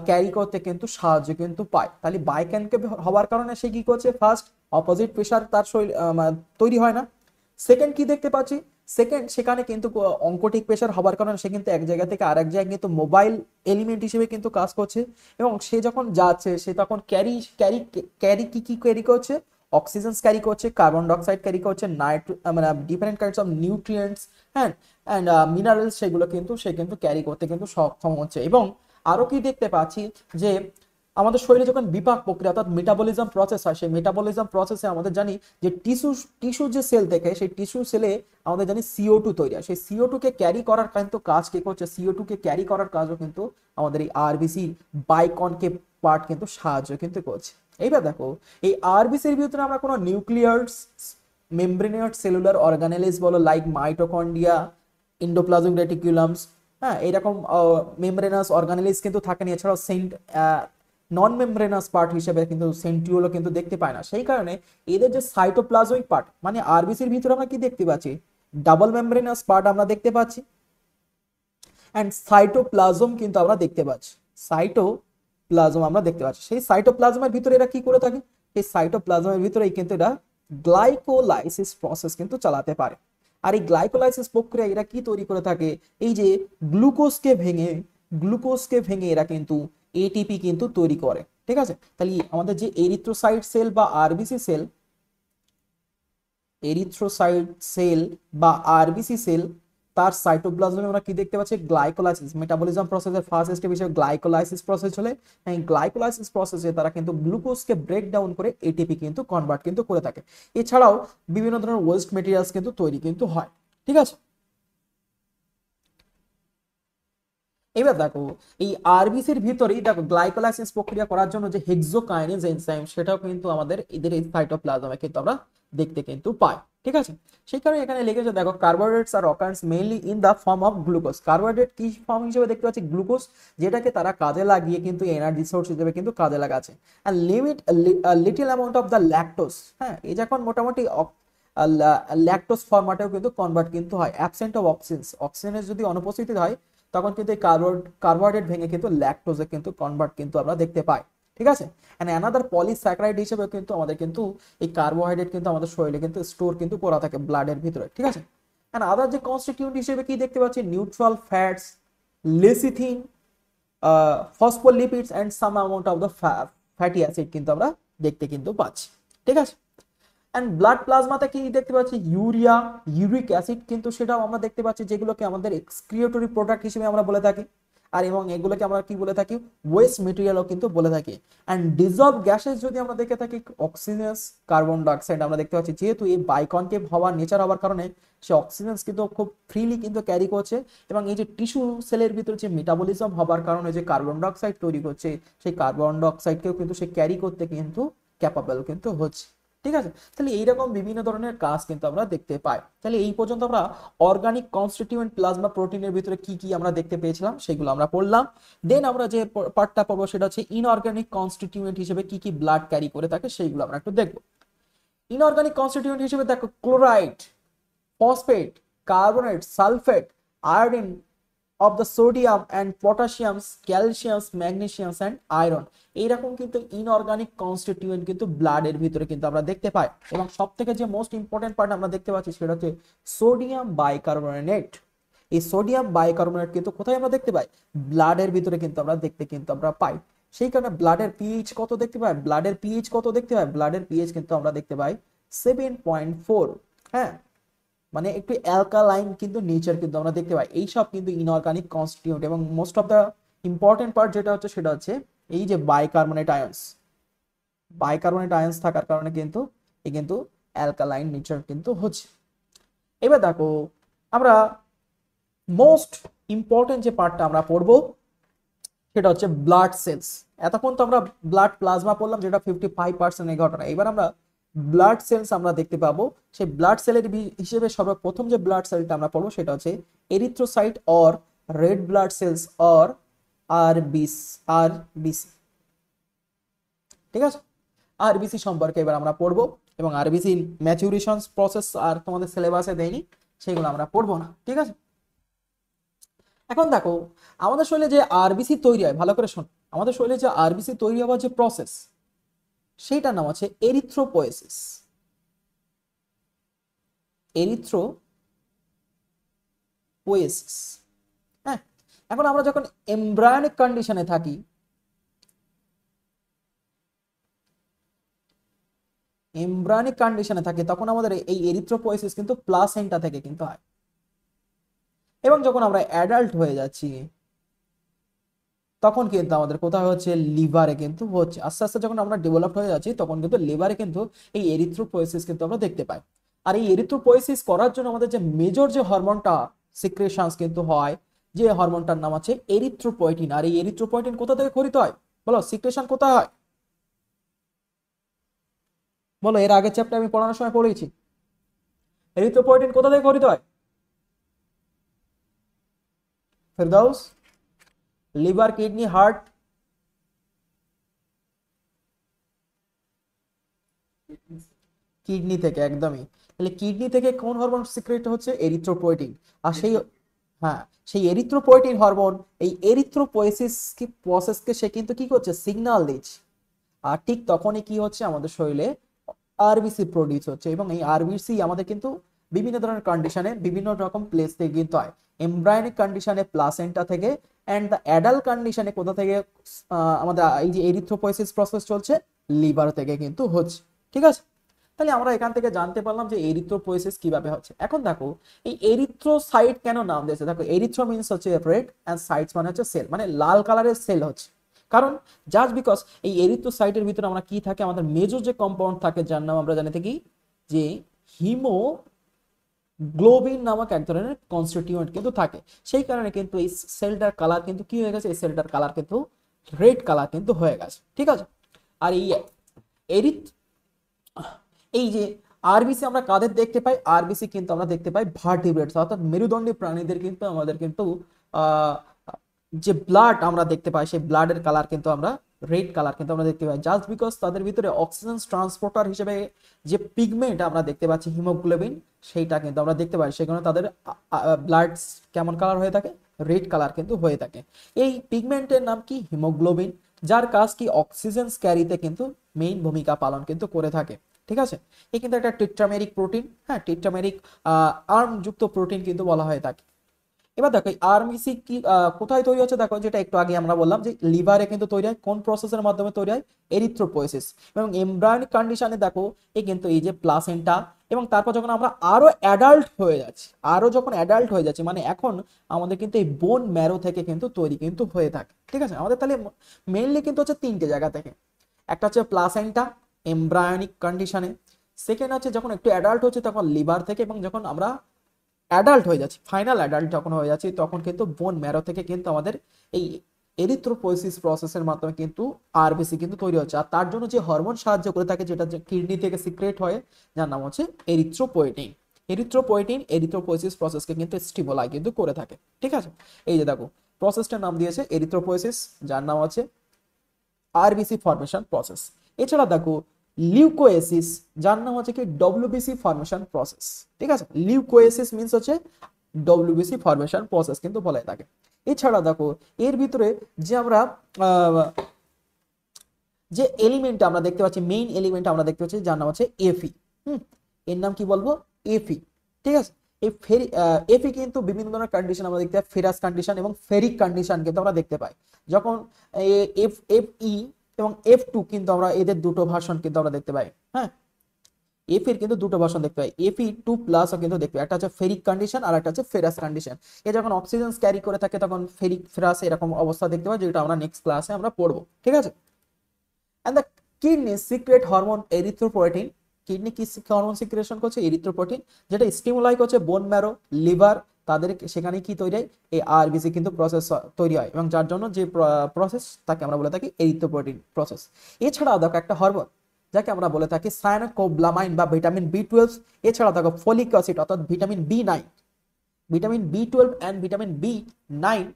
ক্যারি করতে কিন্তু সাহায্য কিন্তু পায়। তাহলে বাইকনকেভ হওয়ার কারণে সে কি করছে, ফার্স্ট অপোজিট প্রেশার তার শরীর তৈরি হয় না। সেকেন্ড কি দেখতে পাচ্ছি, সেকেন্ড সেখানে কিন্তু অঙ্কটিক প্রেশার হবার কারণে সে কিন্তু এক জায়গা থেকে আরেক জায়গায় কিন্তু মোবাইল এলিমেন্ট হিসেবে কিন্তু কাজ করছে, এবং সে যখন যাচ্ছে সে তখন ক্যারি ক্যারি ক্যারি কি কি ক্যারি করছে, অক্সিজেন ক্যারি করছে, কার্বন ডাইঅক্সাইড ক্যারি করছে, মানে ডিফারেন্ট কাইন্ডস অফ নিউট্রিয়েন্টস, হ্যাঁ, অ্যান্ড মিনারেলস, সেগুলো কিন্তু সে কিন্তু ক্যারি করতে কিন্তু সক্ষম হচ্ছে। এবং আরো কি দেখতে পাচ্ছি যে আমাদের শরীরে যখন বিপাক প্রক্রিয়া অর্থাৎ মেটাবলিজম প্রসেস হয়, সেই মেটাবলিজম প্রসেসে আমাদের জানি যে টিস্যু যে সেল থেকে সেই টিস্যু সেলে আমাদের জানি CO2 তৈরি হয়। সেই CO2 কে ক্যারি করার কিন্তু কাজ কে করছে, CO2 কে ক্যারি করার কাজও কিন্তু আমাদের এই আরবিসি বাইকনকেভ পার্ট কিন্তু সাহায্য কিন্তু করছে। এইবার দেখো এই আরবিসির ভিতরে আমরা কোনো নিউক্লিয়াস মেমব্রেনাস সেলুলার অর্গানেলিস বলো লাইক মাইটোকন্ড্রিয়া, এন্ডোপ্লাজমিক রেটিকুলামস, হ্যাঁ, এরকম মেমব্রেনাস অর্গানেলিস কিন্তু থাকে না। এছাড়াও নন মেমব্রেনাস পার্ট হিসেবে কিন্তু সেন্ট্রিওলও কিন্তু দেখতে পায় না। সেই কারণে এদের যে সাইটোপ্লাজমিক পার্ট মানে আরবিসির ভিতরে আমরা কি দেখতে পাচ্ছি, ডাবল মেমব্রেনাস পার্ট আমরা দেখতে পাচ্ছি, অ্যান্ড সাইটোপ্লাজম কিন্তু আমরা দেখতে পাচ্ছি, সাইটোপ্লাজম আমরা দেখতে পাচ্ছি। সেই সাইটোপ্লাজমের ভিতরে এরা কি করে থাকে, এই সাইটোপ্লাজমের ভিতরেই কিন্তু এরা গ্লাইকোলাইসিস প্রসেস কিন্তু চালাতে পারে। আর এই গ্লাইকোলাইসিস প্রক্রিয়া এরা কি তৈরি করে থাকে, এই যে গ্লুকোজকে ভেঙে এরা কিন্তু এটিপি কিন্তু তৈরি করে। ঠিক আছে, তাহলে আমাদের যে এরিথ্রোসাইট সেল বা আরবিসি সেল, এরিথ্রোসাইট সেল বা আরবিসি সেল, তার সাইটোপ্লাজমে আমরা কি দেখতে পাচ্ছি, গ্লাইকোলাইসিস, মেটাবলিজম প্রসেসের ফার্স্ট স্টেপ হিসেবে গ্লাইকোলাইসিস প্রসেস হলে এই গ্লাইকোলাইসিস প্রসেসে তারা কিন্তু গ্লুকোজকে ব্রেক ডাউন করে এটিপি কিন্তু কনভার্ট কিন্তু করে থাকে। এছাড়াও বিভিন্ন ধরনের ওয়েস্ট মেটেরিয়ালস কিন্তু তৈরি কিন্তু হয়। ঠিক আছে, এবার দেখো এই আরবিসির ভিতরেই দেখো গ্লাইকোলাইসিস প্রক্রিয়া করার জন্য যে হেক্সোকাইনেজ এনজাইম সেটাও কিন্তু আমাদের এদের এই সাইটোপ্লাজমে কিন্তু আমরা দেখতে কিন্তু পাই। ঠিক আছে, সেই কারণে এখানে লিখেছে দেখো কার্বোহাইড্রেটস আর occurs mainly in the form of glucose. Carbohydrate কি ফর্ম হিসেবে দেখতে পাচ্ছি, গ্লুকোজ, যেটাকে তারা কাজে লাগিয়ে কিন্তু এনার্জি সোর্স হিসেবে কিন্তু কাজে লাগাচ্ছে। আর little amount of the lactose, হ্যাঁ, এই যখন মোটামুটি ল্যাকটোজ ফরম্যাটেও কিন্তু কনভার্ট কিন্তু হয়। অ্যাবসেন্ট অফ অক্সিজেনের যদি অনুপস্থিতি হয় তখন কিন্তু এই কার্বোহাইড্রেট ভেঙে কিন্তু ল্যাকটোজে কিন্তু কনভার্ট কিন্তু আমরা দেখতে পাই। ঠিক আছে, এন্ড অ্যানাদার পলিস্যাকারাইড হিসেবে কিন্তু আমাদের কিন্তু এই কার্বোহাইড্রেট কিন্তু আমাদের শরীরে কিন্তু স্টোর কিন্তু করা থাকে ব্লাডের ভিতরে। ঠিক আছে, এন্ড আদার যে কনস্টিটিউয়েন্ট হিসেবে কি দেখতে পাচ্ছি, neutral fats, lecithin, phospholipids and some amount of the fatty acid কিন্তু আমরা দেখতে কিন্তু পাচ্ছি। ঠিক আছে, এন্ড ব্লাড প্লাজমাতে কি দেখতে পাচ্ছি, ইউরিয়া, ইউরিক অ্যাসিড কিন্তু সেটাও আমরা দেখতে পাচ্ছি, যেগুলোকে আমাদের এক্সক্রিয়েটরি প্রোডাক্ট হিসেবে আমরা বলে থাকি। আর এবং এগুলোকে আমরা কি বলে থাকি, ওয়েস্ট মেটেরিয়ালও কিন্তু বলে থাকি। অ্যান্ড ডিজলভ গ্যাসেস যদি আমরা দেখে থাকি, অক্সিজেন, কার্বন ডাইঅক্সাইড আমরা দেখতে পাচ্ছি। যেহেতু এই বাইকনকেভ হওয়ার নেচার হওয়ার কারণে সে অক্সিজেন কিন্তু খুব ফ্রিলি কিন্তু ক্যারি করছে, এবং এই যে টিস্যু সেলের ভিতরে যে মেটাবলিজম হবার কারণে যে কার্বন ডাইঅক্সাইড তৈরি করছে, সেই কার্বন ডাইঅক্সাইডকেও কিন্তু সে ক্যারি করতে কিন্তু ক্যাপাবল কিন্তু হচ্ছে। ঠিক আছে, তাহলে এইরকম বিভিন্ন ধরনের কাজ কিন্তু আমরা দেখতে পাই। তাহলে এই পর্যন্ত আমরা অর্গানিক কনস্টিটিউয়েন্ট প্লাজমা প্রোটিনের ভিতরে কি কি আমরা দেখতে পেয়েছিলাম সেগুলো আমরা পড়লাম। দেন আমরা যে পার্টটা পড়বো সেটা হচ্ছে ইনঅর্গানিক কনস্টিটিউয়েন্ট হিসেবে কি কি ব্লাড ক্যারি করে থাকে সেইগুলো আমরা একটু দেখবো। ইনঅর্গানিক কনস্টিটিউয়েন্ট হিসেবে দেখো chloride, phosphate, carbonate, sulphate, iodine of the sodium and potassiums, calciums, magnesiums and iron, এইরকম কিন্তু ইনঅর্গানিক কনস্টিটিউয়েন্ট কিন্তু ব্লাডের ভিতরে কিন্তু আমরা দেখতে পাই। এবং সব থেকে যে মোস্ট ইম্পর্টেন্ট পার্ট আমরা দেখতে পাচ্ছি সেটা হচ্ছে সোডিয়াম বাইকার্বনেট। এই সোডিয়াম বাইকার্বনেট কিন্তু কোথায় আমরা দেখতে পাই, ব্লাডের ভিতরে কিন্তু আমরা দেখতে কিন্তু আমরা পাই। সেই কারণে ব্লাডের পিএইচ কত দেখতে পাই, ব্লাডের পিএইচ কিন্তু আমরা দেখতে পাই 7.4। হ্যাঁ, মানে একটু অ্যালকালাইন কিন্তু নেচার কিন্তু আমরা দেখতে পাই। এইসব কিন্তু ইনঅর্গানিক কনস্টিটিউয়েন্ট, এবং most of the important part যেটা হচ্ছে সেটা হচ্ছে এই যে বাইকার্বনেট আয়ন্স থাকার কারণে কিন্তু এই কিন্তু অ্যালকালাইন নেচার কিন্তু হচ্ছে। এবার দেখো আমরা মোস্ট ইম্পর্টেন্ট যে পার্টটা আমরা পড়বো সেটা হচ্ছে ব্লাড সেলস। এতক্ষণ তো আমরা ব্লাড প্লাজমা পড়লাম যেটা 55% এই ঘটনা। এবার আমরা ব্লাড সেলস আমরা দেখতে পাবো। সেই ব্লাড সেলের হিসেবে সর্বপ্রথম যে ব্লাড সেলটা আমরা পড়বো সেটা হচ্ছে erythrocyte or red blood cells or RBC. ঠিক আছে, আরবিসি সম্পর্কে এবার আমরা পড়বো, এবং আরবিসি ম্যাচুরেশন প্রসেস আর তোমাদের সিলেবাসে দেয়নি, সেগুলো আমরা পড়বো না। ঠিক আছে, এখন দেখো আমাদের শরীরে যে আরবিসি তৈরি হয়, ভালো করে শোন, আমাদের শরীরে যে আরবিসি তৈরি হওয়ার যে প্রসেস, সেইটার নাম আছে এরিথ্রোপোয়েসিস। এরিথ্রোপোয়েসিস। হ্যাঁ, এখন আমরা যখন এমব্রায়োনিক কন্ডিশনে থাকি, তখন আমাদের এই এরিথ্রোপোয়েসিস কিন্তু প্লাসেন্টা থেকে কিন্তু হয়। এবং যখন আমরা অ্যাডাল্ট হয়ে যাচ্ছি, তখন কিন্তু আমাদের কোথায় হচ্ছে, লিভারে কিন্তু হচ্ছে। আস্তে আস্তে যখন আমরা ডেভেলপ হয়ে যাচ্ছি, তখন কিন্তু লিভারে কিন্তু এই এরিথ্রোপোয়েসিস কিন্তু আমরা দেখতে পাই। আর এই এরিথ্রোপোয়েসিস করার জন্য আমাদের যে মেজর যে হরমোনটা সিক্রেশনস কিন্তু হয়, যে হরমোনটার নাম আছে এরিথ্রোপয়েটিন। আর এই এরিথ্রোপয়েটিন কোথা থেকে খরিত হয় বলো, সিক্রেশন কোথায় হয় বলো? এর আগের চ্যাপ্টার আমি পড়ানোর সময় পড়েছি, এরিথ্রোপয়েটিন কোথা থেকে খরিত হয়? ফেরদাউস? Liver, kidney, heart? কিডনি থেকে, একদমই। তাহলে কিডনি থেকে কোন হরমোন সিক্রেট হচ্ছে? এরিথ্রোপয়েটিন। আর সেই, হ্যাঁ, সেই এরিথ্রোপয়েটিন হরমোন এই এরিথ্রোপোয়েসিস কি প্রসেসকে সে কিন্তু কি করছে, সিগন্যাল দিচ্ছে। আর ঠিক তখনই কি হচ্ছে, আমাদের শরীরে আরবিসি প্রডিউস হচ্ছে। এবং এই আরবিসি আমাদের কিন্তু বিভিন্ন ধরনের কন্ডিশনে বিভিন্ন রকম প্লেস থেকে কিন্তু হয়। এমব্রায়োনিক কন্ডিশনে প্লাসেন্টা থেকে, অ্যান্ড দ্য অ্যাডাল্ট কন্ডিশনে কোথা থেকে, আমাদের এই যে এরিথ্রোপোয়েসিস প্রসেস চলছে, লিভার থেকে কিন্তু হচ্ছে। ঠিক আছে, তাহলে আমরা এখান থেকে জানতে পারলাম যে এরিথ্রোপোয়েসিস কিভাবে হচ্ছে। এখন দেখো এই এরিথ্রোসাইট কেন নাম দিয়েছে, দেখো এরিথ্রো মিন্স হচ্ছে রেড, এন্ড সাইটস মানে হচ্ছে সেল, মানে লাল কালারের সেল হচ্ছে। কারণ জাস্ট বিকজ এই এরিথ্রোসাইটের ভিতরে আমরা কি থাকে, আমাদের মেজর যে কম্পাউন্ড থাকে, যার নাম আমরা জানি থাকি যে হিমোগ্লোবিন নামক এক ধরনের কনস্টিটিউয়েন্ট কিন্তু থাকে। সেই কারণে কিন্তু এই সেলটার কালার কিন্তু কি হয়ে গেছে, এই সেলটার কালার কিন্তু রেড কালার কিন্তু হয়ে গেছে। ঠিক আছে, আর এই এরিথ এই যে আরবিসি আমরা কাদের দেখতে পাই, আরবিসি কিন্তু আমরা দেখতে পাই ভার্টিব্রেটস অর্থাৎ মেরুদণ্ডী প্রাণীদের কিন্তু আমাদের কিন্তু আহ, যে ব্লাড আমরা দেখতে পাই, সেই ব্লাডের কালার কিন্তু আমরা রেড কালার কিন্তু আমরা দেখতে পাই, জাস্ট বিকজ তাদের ভিতরে অক্সিজেন ট্রান্সপোর্টার হিসেবে যে পিগমেন্ট আমরা দেখতে পাচ্ছি হিমোগ্লোবিন, সেইটা কিন্তু আমরা দেখতে পাই। সেখানে তাদের ব্লাড কেমন কালার হয়ে থাকে, রেড কালার কিন্তু হয়ে থাকে। এই পিগমেন্টের নাম কি, হিমোগ্লোবিন, যার কাজ কি অক্সিজেন ক্যারিতে কিন্তু মেইন ভূমিকা পালন কিন্তু করে থাকে। ঠিক আছে, এই কিন্তু একটা টেট্রামেরিক প্রোটিন, হ্যাঁ, টেট্রামেরিক আর্ম যুক্ত প্রোটিন কিন্তু বলা হয়ে থাকে। এবার দেখো এই আরবিসি কি কোথায় তৈরি হচ্ছে, দেখো যেটা একটু আগে আমরা বললাম যে লিভারে কিন্তু তৈরি হয়। কোন প্রসেসের মাধ্যমে তৈরি হয়, এরিথ্রোপোয়েসিস। এবং এমব্রায়োনিক কন্ডিশনে দেখো এই কিন্তু এই যে প্লাসেন্টা, এবং তারপর যখন আমরা আরো অ্যাডাল্ট হয়ে যাচ্ছি, মানে এখন আমাদের কিন্তু এই বোন ম্যারো থেকে কিন্তু তৈরি কিন্তু হয়ে থাকে। ঠিক আছে, আমাদের তাহলে মেইনলি কিন্তু হচ্ছে তিনটে জায়গা থেকে। একটা হচ্ছে প্লাসেন্টা এমব্রায়োনিক কন্ডিশনে, সেকেন্ড হচ্ছে যখন একটু অ্যাডাল্ট হচ্ছে তখন লিভার থেকে, এবং যখন আমরা অ্যাডাল্ট হয়ে যাচ্ছি, ফাইনাল অ্যাডাল্ট যখন হয়ে যাচ্ছি, তখন কিন্তু বোন ম্যারো থেকে কিন্তু আমাদের এই এরিথ্রোপোয়েসিস প্রসেসের মাধ্যমে কিন্তু আরবিসি কিন্তু তৈরি হচ্ছে। আর তার জন্য যে হরমোন সাহায্য করে থাকে, যেটা যে কিডনি থেকে সিক্রেট হয়, যার নাম হচ্ছে এরিথ্রোপোয়েটিন। এরিথ্রোপোয়েসিস প্রসেসকে কিন্তু স্টিমুলাই কিন্তু করে থাকে। ঠিক আছে, এই যে দেখো প্রসেসটার নাম দিয়েছে এরিথ্রোপোয়েসিস, যার নাম আছে আরবিসি ফরমেশন প্রসেস। এছাড়া দেখো লিউকোয়েসিস, যার নাম হচ্ছে কি ডব্লিউবিসি ফরমেশন প্রসেস। ঠিক আছে, লিউকোয়েসিস মিন্স হচ্ছে ডব্লিউবিসি ফরমেশন প্রসেস কিন্তু বলে থাকে। এছাড়া দেখো এর ভিতরে যে আমরা যে এলিমেন্ট আমরা দেখতে পাচ্ছি, মেইন এলিমেন্ট আমরা দেখতে পাচ্ছি, যার নাম হচ্ছে এফি। এর নাম কি বলবো, এফি। ঠিক আছে, এই এফি কিন্তু বিভিন্ন ধরনের কন্ডিশন আমরা দেখতে পাই, ফেরাস কন্ডিশন এবং ফেরিক কন্ডিশন কিন্তু আমরা দেখতে পাই। যখন এফ এফ ই এবং F2 কিন্তু আমরা এদের দুটো ভার্সন কিন্তু আমরা দেখতে পাই। হ্যাঁ, এফ এর কিন্তু দুটো ভার্সন দেখতে পাই, Fe2+ কিন্তু দেখতে পাই, একটা হচ্ছে ফেরিক কন্ডিশন আর একটা হচ্ছে ফেরাস কন্ডিশন। এ যখন অক্সিজেন ক্যারি করে থাকে তখন ফেরিক ফেরাস এরকম অবস্থা দেখতে পাই, যেটা আমরা নেক্সট ক্লাসে আমরা পড়বো। ঠিক আছে, and the kidney secrete hormone erythropoietin। Kidney কি হরমোন সিক্রেশন করছে, এরিথ্রোপয়েটিন, যেটা স্টিমুলাই করছে বোন ম্যারো, লিভার, তাদের সেখানে কি তৈরি হয়, এই আরবিসি কিন্তু প্রসেস তৈরি হয়, এবং যার জন্য যে প্রসেস তাকে আমরা বলে থাকি এরিথ্রোপয়েটিন প্রসেস। এছাড়া দেখো একটা হরমোন যাকে আমরা বলে থাকি সায়ানোকোব্লামাইন বা ভিটামিন বি 12। এছাড়া দেখো ফলিক অ্যাসিড অর্থাৎ vitamin B 12 and vitamin B 9,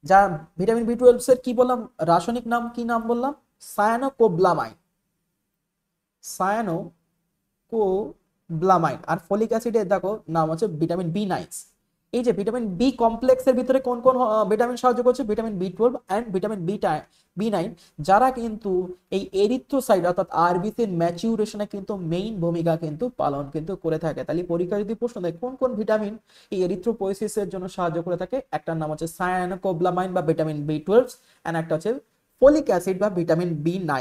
যা ভিটামিন বি 12 এর কি বললাম, রাসায়নিক নাম কি নাম বললাম, সায়ানোকোব্লামাইন। সায়ানোকোব্লামাইন। আর ফলিক অ্যাসিডের দেখো নাম হচ্ছে ভিটামিন বি 9। এই যে ভিটামিন বি কমপ্লেক্সের ভিতরে কোন কোন ভিটামিন সাহায্য করছে, ভিটামিন বি 12 অ্যান্ড ভিটামিন বি9, যারা কিন্তু এই এরিথ্রোসাইট অর্থাৎ আরবিসির ম্যাচিউরেশনে কিন্তু মেইন ভূমিকা কিন্তু পালন কিন্তু করে থাকে। তাহলে পরীক্ষা যদি প্রশ্ন দেয় কোন কোন ভিটামিন এই এরিথ্রোপোয়েসিসের জন্য সাহায্য করে থাকে, একটার নাম হচ্ছে সায়ানোকোবলামাইন বা ভিটামিন বি 12 এন্ড একটা হচ্ছে ফলিক অ্যাসিড বা ভিটামিন বি9।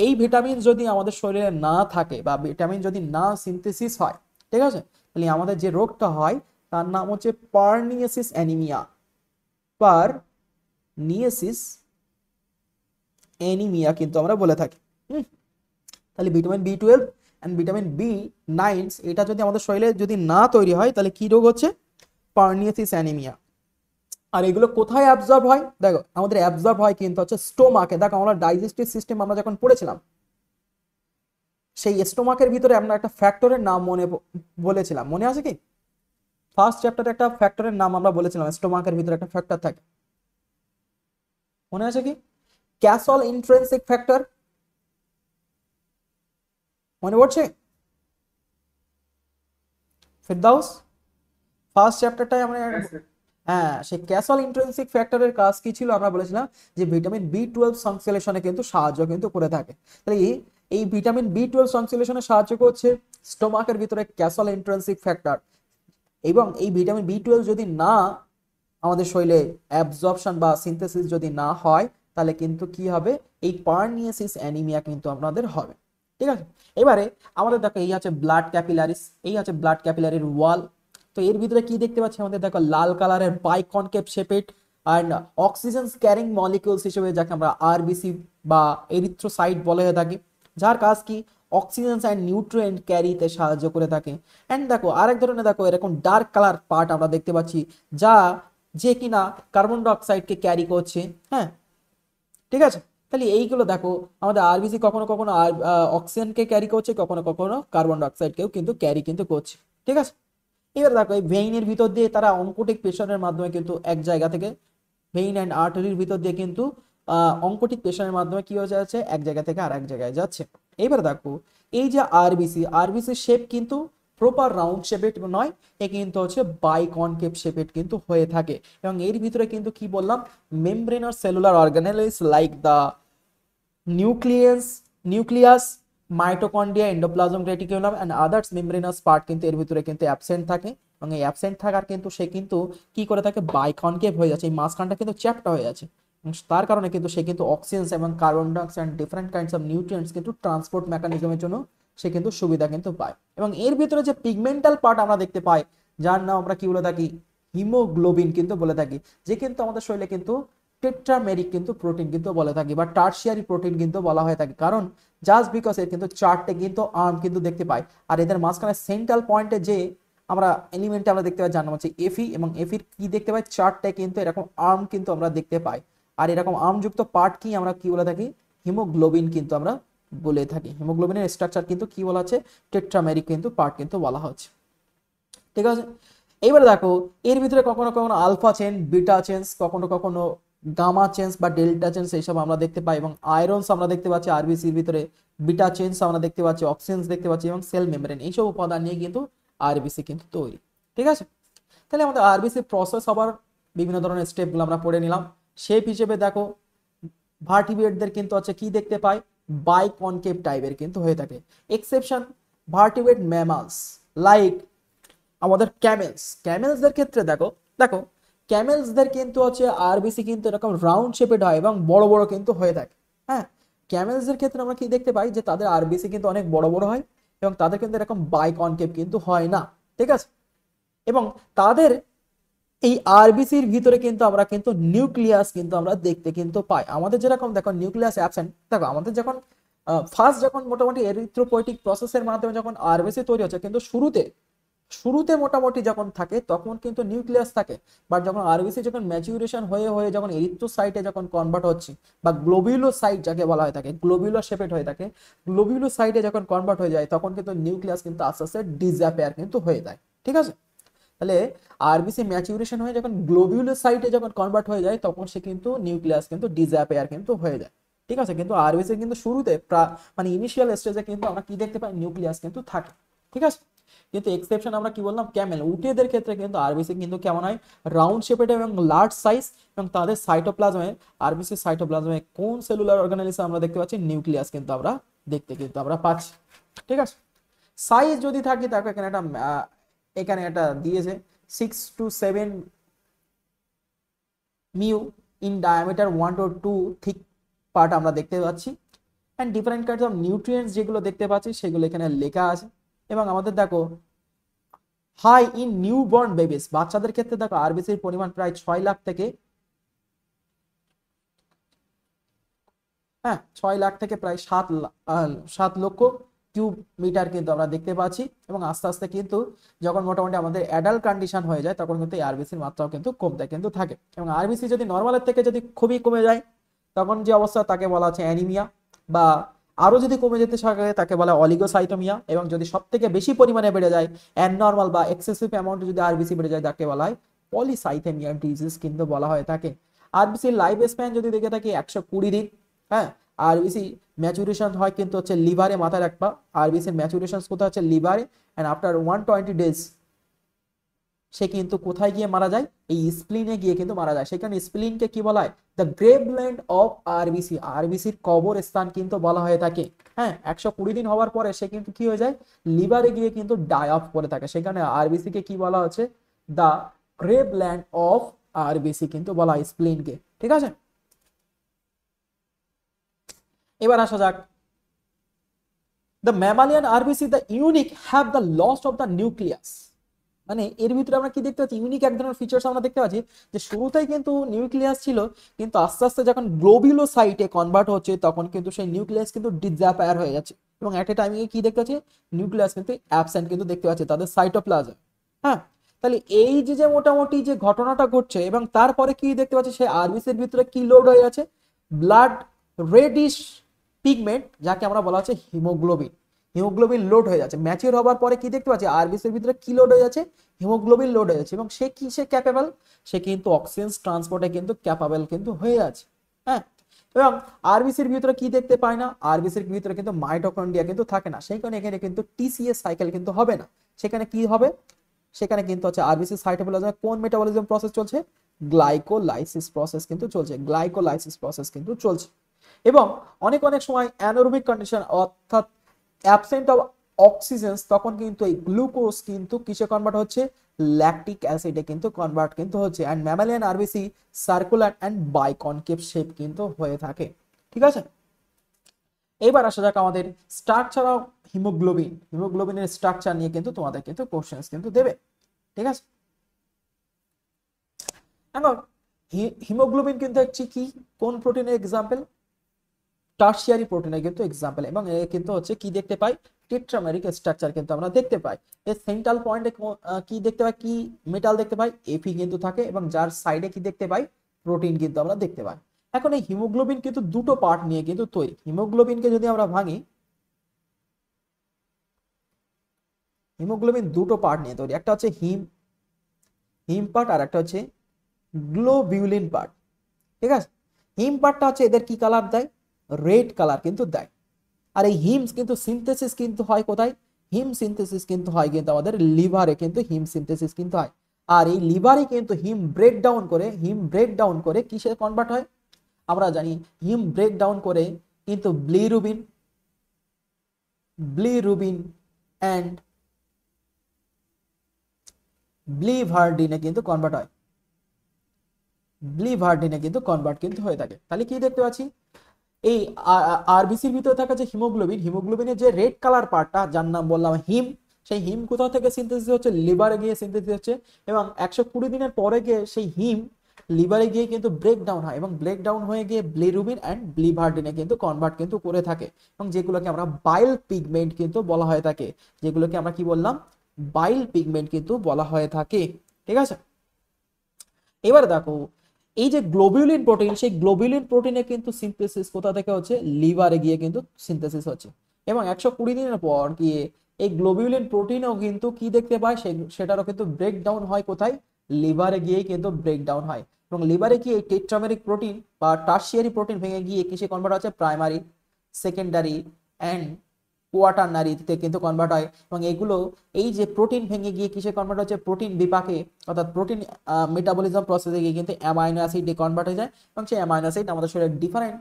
এই ভিটামিন যদি আমাদের শরীরে না থাকে বা ভিটামিন যদি না সিনথেসিস হয়, ঠিক আছে, তাহলে আমাদের যে রোগটা হয় তার নাম হচ্ছে পারনিয়াসিস অ্যানিমিয়া। পারনিয়াসিস অ্যানিমিয়া কিন্তু আমরা বলে থাকি। তাহলে vitamin B 12 and vitamin B 9 এটা যদি আমাদের শরীরে যদি না তৈরি হয় তাহলে কি রোগ হচ্ছে, পারনিয়াসিস অ্যানিমিয়া। আর এগুলো কোথায় অ্যাবজর্ব হয়, দেখো আমাদের অ্যাবজর্ব হয় কিন্তু হচ্ছে স্টোমাকে। দেখো আমরা ডাইজেস্টিভ সিস্টেম আমরা যখন পড়েছিলাম, সেই স্টোমাকের ভিতরে আমরা একটা ফ্যাক্টরের নাম বলেছিলাম, মনে আছে কি? ফার্স্ট চ্যাপ্টারে একটা ফ্যাক্টরের নাম আমরা বলেছিলাম, স্টোমাকের ভিতরে একটা ফ্যাক্টর থাকে, মনে আছে কি? ক্যাসল ইন্ট্রিনসিক ফ্যাক্টর, মনে পড়ছে ফিরদাউস? ফার্স্ট চ্যাপ্টারটাই আমরা, হ্যাঁ, সেই ক্যাসল ইন্ট্রিনসিক ফ্যাক্টরের কাজ কি ছিল আমরা বলেছিলাম যে ভিটামিন বি 12 সংশ্লেষণে কিন্তু সাহায্য কিন্তু করে থাকে। তাহলে এই ভিটামিন বি 12 সংশ্লেষণে সাহায্য করছে স্টোমাকের ভিতরে ক্যাসল ইন্ট্রিনসিক ফ্যাক্টর। এবং এই ভিটামিন বি 12 যদি না আমাদের শরীরে অ্যাবজর্পশন বা সিনথেসিস যদি না হয়, তাহলে কিন্তু কি হবে, এই পারনিয়াসিস অ্যানিমিয়া কিন্তু আপনাদের হবে। ঠিক আছে, এবারে আমাদের দেখো এই আছে ব্লাড ক্যাপিলারিস, এই আছে ব্লাড ক্যাপিলারির ওয়াল। তো এর ভিতরে কি দেখতে পাচ্ছি আমাদের, দেখো লাল কালারের biconcave shaped and oxygen carrying molecules হিসেবে যাকে আমরা আরবিসি বা এরিথ্রোসাইট বলে হয়ে থাকি, যার কাজ কি অক্সিজেন অ্যান্ড নিউট্রিয়েন্ট ক্যারিতে সাহায্য করে থাকে। অ্যান্ড দেখো আরেক ধরনের দেখো এরকম ডার্ক কালার পার্ট আমরা দেখতে পাচ্ছি, যা যে কিনা কার্বন ডাইঅক্সাইডকে ক্যারি করছে। হ্যাঁ, ঠিক আছে, তাহলে এইগুলো দেখো আমাদের আরবিসি কখনো কখনো অক্সিজেনকে ক্যারি করছে, কখনো কখনো কার্বন ডাইঅক্সাইডকেও কিন্তু ক্যারি কিন্তু করছে। ঠিক আছে, এবার দেখো এই ভেইনের ভিতর দিয়ে তারা অঙ্কোটিক প্রেশারের মাধ্যমে কিন্তু এক জায়গা থেকে, ভেইন অ্যান্ড আর্টারির ভিতর দিয়ে কিন্তু অঙ্কোটিক প্রেশারের মাধ্যমে কি হয়ে যাচ্ছে, এক জায়গা থেকে আর এক জায়গায় যাচ্ছে। এবার দেখো এই যে আরবিসির শেপ কিন্তু প্রপার রাউন্ড শেপেড নয়, এ কিন্তু হচ্ছে বাইকনকেভ শেপেড কিন্তু হয়ে থাকে। এবং এর ভিতরে কিন্তু কি বললাম, মেমব্রেনার cellular organelles like the nucleus, mitochondria, endoplasm reticulum and others membranous part কিন্তু এর ভিতরে কিন্তু অ্যাবসেন্ট থাকে। এবং এই অ্যাবসেন্ট থাকার কিন্তু সে কিন্তু কি করে থাকে, বাইকনকেভ হয়ে যাচ্ছে, এই মাঝখানটা কিন্তু চ্যাপ্টা হয়ে যাচ্ছে। তার কারণে কিন্তু সে কিন্তু অক্সিজেন এবং carbon dioxide different kinds of nutrients কিন্তু ট্রান্সপোর্ট মেকানিজমের জন্য সে কিন্তু সুবিধা কিন্তু পায়। এবং এর ভিতরে যে পিগমেন্টাল পার্ট আমরা দেখতে পাই, যার নাম আমরা কি বলে থাকি, হিমোগ্লোবিন কিন্তু বলে থাকি, যে কিন্তু আমাদের শরীরে কিন্তু টেট্রামেরিক কিন্তু প্রোটিন কিন্তু বলে থাকি বা টার্সিয়ারি প্রোটিন কিন্তু বলা হয়ে থাকে। কারণ জাস্ট বিকজ এর কিন্তু চারটে কিন্তু আর্ম কিন্তু দেখতে পাই, আর এদের মাঝখানে সেন্ট্রাল পয়েন্টে যে আমরা এলিমেন্টে আমরা দেখতে পাই যার নাম হচ্ছে এফি, এবং এফির কি দেখতে পাই, চারটে কিন্তু এরকম আর্ম কিন্তু আমরা দেখতে পাই। আর এরকম আর্মযুক্ত পার্ট কি আমরা কি বলে থাকি, হিমোগ্লোবিন কিন্তু আমরা বলে থাকি। হিমোগ্লোবিনের স্ট্রাকচার কিন্তু কি বলা হচ্ছে, টেট্রামেরিক কিন্তু পার্ট কিন্তু বলা হচ্ছে। ঠিক আছে, এইবার দেখো এর ভিতরে কখনো কখনো আলফা চেন, বিটা চেঞ্জ, কখনো কখনো গামা চেঞ্জ বা ডেল্টা চেঞ্জ এইসব আমরা দেখতে পাই। এবং আয়রনস আমরা দেখতে পাচ্ছি আরবিসির ভিতরে, বিটা চেঞ্জ আমরা দেখতে পাচ্ছি, অক্সিজেন দেখতে পাচ্ছি, এবং সেল মেমব্রেন, এইসব উপাদান নিয়ে কিন্তু আরবিসি কিন্তু তৈরি। ঠিক আছে, তাহলে আমাদের আরবিসি প্রসেস হবার বিভিন্ন ধরনের স্টেপগুলো আমরা পড়ে নিলাম। শেপ হিসেবে দেখো ভার্টিব্রেটদের কিন্তু হচ্ছে কি দেখতে পাই, বাইকনকেভ টাইপের কিন্তু হয়ে থাকে। এক্সেপশন ভার্টিব্রেট ম্যামালস লাইক আমাদের ক্যামেলসদের ক্ষেত্রে দেখো দেখো ক্যামেলসদের কিন্তু হচ্ছে আরবিসি কিন্তু এরকম রাউন্ড শেপেড হয় এবং বড় বড় কিন্তু হয়ে থাকে। হ্যাঁ, ক্যামেলসদের ক্ষেত্রে আমরা কি দেখতে পাই যে তাদের আরবিসি কিন্তু অনেক বড় বড় হয় এবং তাদের কিন্তু এরকম বাইকনকেভ কিন্তু হয় না। ঠিক আছে, এবং তাদের এই আরবিসির ভিতরে কিন্তু আমরা কিন্তু নিউক্লিয়াস কিন্তু আমরা দেখতে কিন্তু পাই। আমাদের যেরকম দেখো নিউক্লিয়াস অ্যাবসেন্ট, দেখো আমাদের যখন ফার্স্ট যখন মোটামুটি এরিথ্রোপয়েটিক প্রসেসের মাধ্যমে যখন আরবিসি তৈরি হচ্ছে, কিন্তু শুরুতে শুরুতে মোটামুটি যখন থাকে তখন কিন্তু নিউক্লিয়াস থাকে। বাট যখন আরবিসি যখন ম্যাচুরেশন হয়ে হয়ে যখন এরিথ্রোসাইটে যখন কনভার্ট হচ্ছে বা গ্লোবিউলোসাইট যাকে বলা হয়ে থাকে, গ্লোবিউলার শেপেড হয়ে থাকে, গ্লোবিউলোসাইটে যখন কনভার্ট হয়ে যায় তখন কিন্তু নিউক্লিয়াস কিন্তু আস্তে আস্তে ডিসঅ্যাপিয়ার কিন্তু হয়ে যায়। ঠিক আছে, তাহলে আরবিসি ম্যাচুরেশন হয়ে যখন গ্লোবিউলোসাইটে যখন কনভার্ট হয়ে যায় তখন সে কিন্তু নিউক্লিয়াস কিন্তু ডিসঅ্যাপিয়ার কিন্তু হয়ে যায়। ঠিক আছে, কিন্তু আরবিসি কিন্তু শুরুতে মানে ইনিশিয়াল স্টেজে কিন্তু আমরা কি দেখতে পাই, নিউক্লিয়াস কিন্তু থাকে। ঠিক আছে, কিন্তু এক্সেপশন আমরা কি বললাম, ক্যামেল, উটেদের ক্ষেত্রে কিন্তু আরবিসি কিন্তু কেমন হয়, রাউন্ড শেপেড এবং লার্জ সাইজ, এবং তাদের সাইটোপ্লাজমে, আরবিসি সাইটোপ্লাজমে কোন সেলুলার অর্গানাইজেশন আমরা দেখতে পাচ্ছি, নিউক্লিয়াস কিন্তু আমরা দেখতে কিন্তু আমরা পাচ্ছি। ঠিক আছে, সাইজ যদি থাকে তাকে এখানে একটা দিয়েছে 6 to 7 mu, in diameter 1 to 2 thick part আমরা দেখতে পাচ্ছি, and different kinds of nutrients যেগুলো দেখতে পাচ্ছি সেগুলো এখানে লেখা আছে। এবং আমাদের দেখো high in newborn babies, বাচ্চাদের ক্ষেত্রে দেখো আরবিসির পরিমাণ প্রায় 6 লাখ থেকে, হ্যাঁ 6 লাখ থেকে প্রায় 7 লক্ষ কিউব মিটার কিন্তু আমরা দেখতে পাচ্ছি। এবং আস্তে আস্তে কিন্তু যখন মোটামুটি আমাদের অ্যাডাল্ট কন্ডিশন হয়ে যায় তখন কিন্তু এই আরবিসির মাত্রাও কিন্তু কমতে কিন্তু থাকে। এবং আরবিসি যদি নর্মালের থেকে যদি খুবই কমে যায় তখন যে অবস্থা তাকে বলা হচ্ছে অ্যানিমিয়া, বা আরো যদি কমে যেতে থাকে তাকে বলা হয় অলিগোসাইটোমিয়া, এবং যদি সব থেকে বেশি পরিমাণে বেড়ে যায় অ্যাবনর্মাল বা এক্সেসিভ অ্যামাউন্টে যদি আরবিসি বেড়ে যায় তাকে বলা হয় পলিসাইথেমিয়া ডিজিজ কিন্তু বলা হয়ে থাকে। আরবিসির লাইফ স্প্যান যদি দেখে থাকি 120 দিন। হ্যাঁ, আরবিসি ম্যাচুরেশন হয় কিন্তু হচ্ছে লিভারে, মাথায় রাখবা আরবিসির ম্যাচুরেশন কোথায় হচ্ছে লিভারে, অ্যান্ড আফটার 120 ডেজ সে কিন্তু কোথায় গিয়ে মারা যায়, এই স্প্লিনে গিয়ে কিন্তু মারা যায়। সেখানে স্প্লিনকে কি বলা হয়, দ্য গ্রেভল্যান্ড অফ আরবিসি, আরবিসির কবর স্থান কিন্তু বলা হয়ে থাকে। হ্যাঁ, 120 দিন হওয়ার পরে সে কিন্তু কি হয়ে যায়, লিভারে গিয়ে কিন্তু ডাই অফ করে থাকে, সেখানে আরবিসি কে কি বলা হচ্ছে, দ্য গ্রেভল্যান্ড অফ আরবিসি কিন্তু বলা হয় স্প্লিনকে। ঠিক আছে, এবার আসা যাক, the mammalian RBC the unique have the lost of the nucleus. মানে এর ভিতরে আমরা কি দেখতে পাচ্ছি, ইউনিক এক ধরনের ফিচার্স আমরা দেখতে পাচ্ছি, যে শুরুতেই কিন্তু নিউক্লিয়াস ছিল, কিন্তু আস্তে আস্তে যখন গ্লোবিউলোসাইটে কনভার্ট হচ্ছে তখন কিন্তু সেই নিউক্লিয়াস কিন্তু ডিসঅ্যাপিয়ার হয়ে যাচ্ছে, এবং এট এ টাইমে কি দেখতে পাচ্ছি, নিউক্লিয়াস কিন্তু অ্যাবসেন্ট কিন্তু দেখতে পাচ্ছি তাদের সাইটোপ্লাজম। হ্যাঁ, তাহলে এই যে যে মোটামুটি যে ঘটনাটা ঘটছে, এবং তারপরে কি দেখতে পাচ্ছি, সেই আরবিসির ভিতরে কি লোড হয়ে আছে, ব্লাড রেডিশ পিগমেন্ট, যাকে আমরা বলা হচ্ছে হিমোগ্লোবিন, হিমোগ্লোবিন লোড হয়ে যাচ্ছে। ম্যাচিউর হওয়ার পরে কি দেখতে পাচ্ছি, আরবিসির ভিতরে কি লোড হয়ে যাচ্ছে, হিমোগ্লোবিন লোড হয়ে যাচ্ছে, এবং সে কি সে ক্যাপেবল, সে কিন্তু অক্সিজেন ট্রান্সপোর্টে কিন্তু ক্যাপেবল কিন্তু হয়ে যাচ্ছে। হ্যাঁ, এবং আরবিসির ভিতরে কি দেখতে পায় না, আরবিসির ভিতরে কিন্তু মাইটোকন্ড্রিয়া কিন্তু থাকে না, সেই কারণে এখানে কিন্তু টিসিএস সাইকেল কিন্তু হবে না। সেখানে কি হবে, সেখানে কিন্তু হচ্ছে আরবিসি সাইটোপ্লাজমে কোন মেটাবলিজম প্রসেস চলছে, গ্লাইকোলাইসিস প্রসেস কিন্তু চলছে, গ্লাইকোলাইসিস প্রসেস কিন্তু চলছে। এবং অনেক অনেক সময় অ্যানোরোবিক কন্ডিশন অর্থাৎ অ্যাবসেন্ট অফ অক্সিজেন, তখন কিন্তু এই গ্লুকোজ কিন্তু কিসে কনভার্ট হচ্ছে, ল্যাকটিক অ্যাসিডে কিন্তু কনভার্ট কিন্তু হচ্ছে। And mammalian RBC circular and biconcave shape কিন্তু হয়ে থাকে। ঠিক আছে, এবার আসা যাক আমাদের স্ট্রাকচার অফ হিমোগ্লোবিন, হিমোগ্লোবিনের স্ট্রাকচার নিয়ে কিন্তু তোমাদের কিন্তু কোশ্চেন্স কিন্তু দেবে। ঠিক আছে, এখন হিমোগ্লোবিন কিন্তু হচ্ছে কি, কোন প্রোটিনের এক্সাম্পল, টার্সিয়ারি প্রোটিনের কিন্তু এক্সাম্পল, এবং এ কিন্তু হচ্ছে কি দেখতে পাই, টেট্রামেরিক স্ট্রাকচার কিন্তু আমরা দেখতে পাই। এর সেন্ট্রাল পয়েন্টে কি দেখতে পাই, কি মেটাল দেখতে পাই, এফি কিন্তু থাকে, এবং যার সাইডে কি দেখতে পাই, প্রোটিন কিন্তু আমরা দেখতে পাই। এখন এই হিমোগ্লোবিন কিন্তু দুটো পার্ট নিয়ে কিন্তু তৈরি। হিমোগ্লোবিনকে যদি আমরা ভাঙি, হিমোগ্লোবিন দুটো পার্ট নিয়ে তৈরি, একটা হচ্ছে হিম হিম পার্ট, আর একটা হচ্ছে গ্লোবিউলিন পার্ট। ঠিক আছে, হিম পার্টটা হচ্ছে এদের কি কালার দেয়, রেড কালার কিন্তু দেয়। আর এই হিমস কিন্তু সিনথেসিস কিন্তু হয় কোথায়, হিম সিনথেসিস কিন্তু হয় কিন্তু আমাদের লিভারে, কিন্তু হিম সিনথেসিস কিন্তু হয়। আর এই লিভারে কিন্তু হিম ব্রেক ডাউন করে কিসে কনভার্ট হয়, আমরা জানি হিম ব্রেক ডাউন করে কিন্তু ব্লিরুবিন অ্যান্ড ব্লিভার্ডিনে কিন্তু কনভার্ট হয়, ব্লিভার্ডিনে কিন্তু কনভার্ট কিন্তু হয়ে থাকে। তাহলে কি দেখতে পাচ্ছি, এই আরবিসির ভিতরে থাকা যে হিমোগ্লোবিন, হিমোগ্লোবিনের যে রেড কালার পার্টটা যার নাম বললাম হিম, সেই হিম কোথা থেকে সিনথেসিস হচ্ছে, লিভারে গিয়ে সিনথেসিস হচ্ছে, এবং 120 দিনের পরে গিয়ে সেই হিম লিভারে গিয়ে কিন্তু ব্রেক ডাউন হয়, এবং ব্রেক ডাউন হয়ে গিয়ে ব্লিরুবিন অ্যান্ড ব্লিভার্ডিনে কিন্তু কনভার্ট কিন্তু করে থাকে, এবং যেগুলোকে আমরা বাইল পিগমেন্ট কিন্তু বলা হয়ে থাকে, যেগুলোকে আমরা কি বললাম, বাইল পিগমেন্ট কিন্তু বলা হয়ে থাকে। ঠিক আছে, এবার দেখো এই যে গ্লোবিউলিন প্রোটিন, সেই গ্লোবিউলিন প্রোটিনে কিন্তু সিনথেসিস কোথা থেকে হচ্ছে, লিভারে গিয়ে কিন্তু সিনথেসিস হচ্ছে, এবং 120 দিনের পর গিয়ে এই গ্লোবিউলিন প্রোটিনও কিন্তু কি দেখতে পায়, সেটারও কিন্তু ব্রেক ডাউন হয় কোথায়, লিভারে গিয়ে কিন্তু ব্রেক ডাউন হয়, এবং লিভারে গিয়ে টেট্রামেরিক প্রোটিন বা টার্সিয়ারি প্রোটিন ভেঙে গিয়ে কিসে কনভার্ট হচ্ছে, প্রাইমারি, সেকেন্ডারি অ্যান্ড কোয়াটারনারিতে কিন্তু কনভার্ট হয়, এবং এগুলো এই যে প্রোটিন ভেঙে গিয়ে কিসে কনভার্ট হচ্ছে, প্রোটিন বিপাকে অর্থাৎ প্রোটিন মেটাবলিজম প্রসেসে গিয়ে কিন্তু অ্যামাইনো অ্যাসিডে কনভার্ট হয়ে যায়, এবং সেই অ্যামাইনো অ্যাসিড আমাদের শরীরের ডিফারেন্ট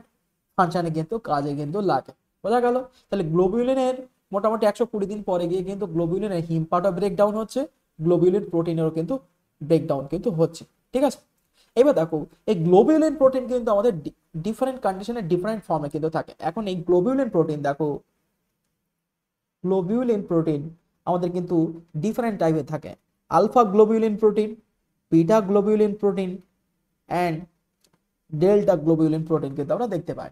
ফাংশনে কিন্তু কাজে কিন্তু লাগে। বোঝা গেল? তাহলে গ্লোবিউলিনের মোটামুটি 120 দিন পরে গিয়ে কিন্তু গ্লোবিউলিনের হিম পার্টও ব্রেকডাউন হচ্ছে, গ্লোবিউলিন প্রোটিনেরও কিন্তু ব্রেকডাউন কিন্তু হচ্ছে। ঠিক আছে, এবার দেখো এই গ্লোবিউলিন প্রোটিন কিন্তু আমাদের ডিফারেন্ট কন্ডিশনে ডিফারেন্ট ফর্মে কিন্তু থাকে। এখন এই গ্লোবিউলিন প্রোটিন দেখো, গ্লোবিউলিন প্রোটিন আমাদের কিন্তু ডিফারেন্ট টাইপের থাকে। Alpha globulin protein, beta globulin protein and delta globulin protein কিন্তু আমরা দেখতে পাই।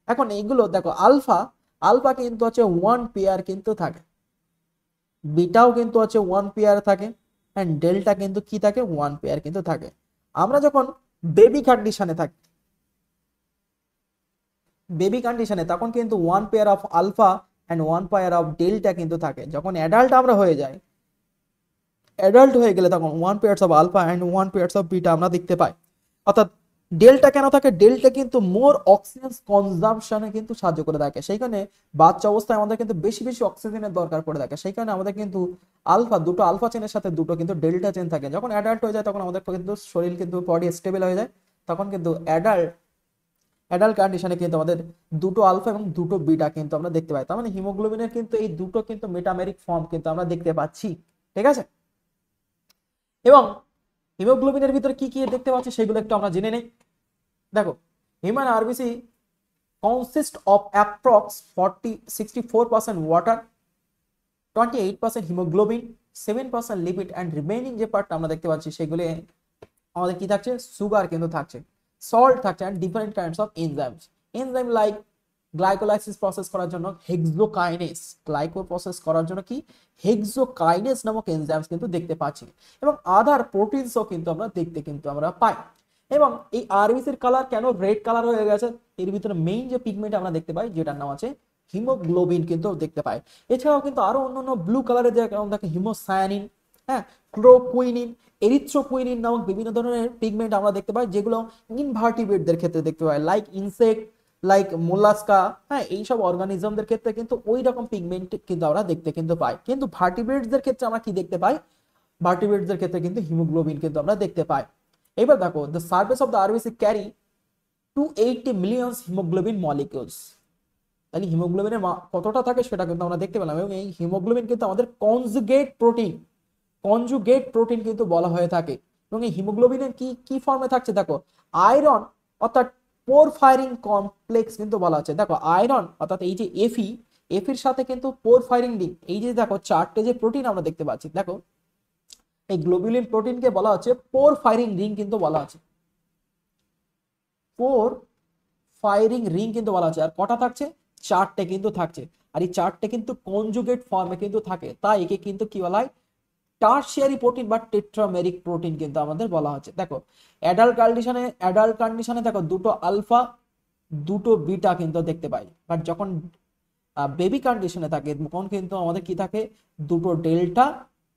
এখন এইগুলো দেখো, আলফা আলফা কিন্তু হচ্ছে 1 পেয়ার কিন্তু থাকে, বিটাও কিন্তু হচ্ছে 1 পেয়ার থাকে, অ্যান্ড ডেল্টা কিন্তু কি থাকে, 1 পেয়ার কিন্তু থাকে। আমরা যখন বেবি কন্ডিশনে থাকি, বেবি কন্ডিশনে তখন কিন্তু 1 pair of alpha and 1 pair of delta কিন্তু থাকে। যখন অ্যাডাল্ট আমরা হয়ে যাই, অ্যাডাল্ট হয়ে গেলে তখন 1 pairs of alpha and 1 pairs of beta আমরা দেখতে পাই। অর্থাৎ ডেল্টা কেন থাকে, ডেল্টা কিন্তু মোর অক্সিজেন কনজাম্পশনে কিন্তু সাহায্য করে থাকে, সেইখানে বাচ্চা অবস্থায় আমাদের কিন্তু বেশি বেশি অক্সিজেনের দরকার পড়ে থাকে, সেইখানে আমাদের কিন্তু দুটো আলফা চেনের সাথে দুটো কিন্তু ডেল্টা চেন থাকে। যখন অ্যাডাল্ট হয়ে যায় তখন আমাদের কিন্তু শরীর কিন্তু বডি স্টেবল হয়ে যায়, তখন কিন্তু অ্যাডাল্ট কন্ডিশনে কিন্তু আমাদের দুটো আলফা এবং দুটো বিটা কিন্তু আমরা দেখতে পাই। তার মানে হিমোগ্লোবিনের কিন্তু এই দুটো কিন্তু মেটামেরিক ফর্ম কিন্তু আমরা দেখতে পাচ্ছি। ঠিক আছে, এবং হিমোগ্লোবিনের ভিতরে কি কি দেখতে পাচ্ছি সেগুলো একটু আমরা জেনে নেই। দেখো, human RBC consist of approx 64% water, 28% haemoglobin, 7% lipid, and remaining যে পার্টটা আমরা দেখতে পাচ্ছি সেগুলো আমাদের কি থাকছে, সুগার কিন্তু থাকছে, সল্ট থাকছে, and different kinds of enzymes. Enzyme like glycolysis process করার জন্য হেক্সোকাইনেস, গ্লাইকো প্রসেস করার জন্য কি হেক্সোকাইনেস নামক এনজাইমস কিন্তু দেখতে পাচ্ছি, এবং আদার প্রোটিনসও কিন্তু আমরা দেখতে কিন্তু আমরা পাই। এবং এই আরবিসির কালার কেন রেড কালার হয়ে গেছে, এর ভিতরে মেইন যে পিগমেন্ট আমরা দেখতে পাই যেটার নাম আছে হিমোগ্লোবিন কিন্তু দেখতে পাই। এছাড়াও কিন্তু আরো অন্যান্য ব্লু কালারের যেমন থাকে হিমোসায়ানিন, হ্যাঁ, ক্লোকুইনিন, এরিথ্রোকুইনিন নামক বিভিন্ন ধরনের পিগমেন্ট আমরা দেখতে পাই, যেগুলো ইনভার্টিব্রেটদের ক্ষেত্রে দেখতে পাই, লাইক ইনসেক্ট, লাইক মোলাস্কা, হ্যাঁ, এইসব অর্গানিজমদের ক্ষেত্রে কিন্তু ওই রকম পিগমেন্ট কিন্তু আমরা দেখতে কিন্তু পাই। কিন্তু ভার্টিব্রেটসদের ক্ষেত্রে আমরা কি দেখতে পাই, ভার্টিব্রেটসদের ক্ষেত্রে কিন্তু হিমোগ্লোবিন কিন্তু আমরা দেখতে পাই। এবার দেখো, the surface of the RBC carry 280 million haemoglobin molecules. তাহলে হিমোগ্লোবিনের কতটা থাকে সেটা কিন্তু আমরা দেখতে পেলাম, এবং এই হিমোগ্লোবিন কিন্তু আমাদের কনজুগেট প্রোটিন কিন্তু বলা হয়ে থাকে। এবং এই হিমোগ্লোবিনের কি কি ফর্মে থাকছে দেখো, আয়রন অর্থাৎ পোরফাইরিন কমপ্লেক্স কিন্তু বলা হচ্ছে। দেখো আয়রন অর্থাৎ এই যে এফির সাথে কিন্তু পোরফাইরিন রিং, এই যে দেখো চারটে যে প্রোটিন আমরা দেখতে পাচ্ছি, দেখো এই গ্লোবুলিন প্রোটিনকে বলা হচ্ছে পোরফাইরিন রিং কিন্তু বলা আছে, পোরফাইরিন রিং কিন্তু বলা হচ্ছে। আর কটা থাকছে, চারটে কিন্তু থাকছে, আর এই চারটে কিন্তু কনজুগেট ফর্মে কিন্তু থাকে, তাই একে কিন্তু কি বলা হয়, টারশিয়ারি প্রোটিন বা টেট্রামেরিক প্রোটিন কিন্তু আমাদের বলা হচ্ছে। দেখো অ্যাডাল্ট কন্ডিশনে দেখো দুটো আলফা দুটো বিটা কিন্তু দেখতে পাই, বাট যখন বেবি কন্ডিশনে থাকে তখন কিন্তু আমাদের কি থাকে, দুটো ডেল্টা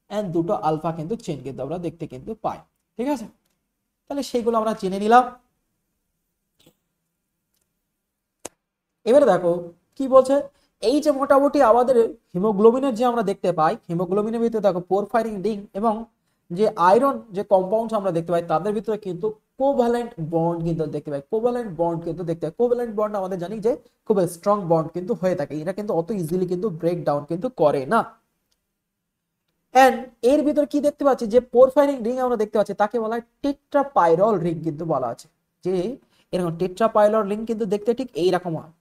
এন্ড দুটো আলফা কিন্তু চেন কিন্তু আমরা দেখতে কিন্তু পাই। ঠিক আছে, তাহলে সেইগুলো আমরা জেনে নিলাম। এবারে দেখো কি বলছে, এই যে মোটামুটি আমাদের হিমোগ্লোবিনের যে আমরা দেখতে পাই, হিমোগ্লোবিনের ভিতরে দেখো পোরফাইরিন রিং এবং যে আয়রন যে কম্পাউন্ডস আমরা দেখতে পাই তাদের ভিতরে কিন্তু কোভ্যালেন্ট বন্ড কিন্তু দেখতে পাই, কোভ্যালেন্ট বন্ড কিন্তু দেখতে পাই। কোভ্যালেন্ট বন্ড আমাদের জানি যে খুব স্ট্রং বন্ড কিন্তু হয়ে থাকে, এটা কিন্তু অত ইজিলি কিন্তু ব্রেক ডাউন কিন্তু করে না। এন্ড এর ভিতর কি দেখতে পাচ্ছি, যে পোরফাইরিন রিং আমরা দেখতে পাচ্ছি তাকে বলা হয় টেট্রাপাইরল রিং কিন্তু বলা আছে, যে এরকম টেট্রাপাইরল রিং কিন্তু দেখতে ঠিক এইরকম হয়।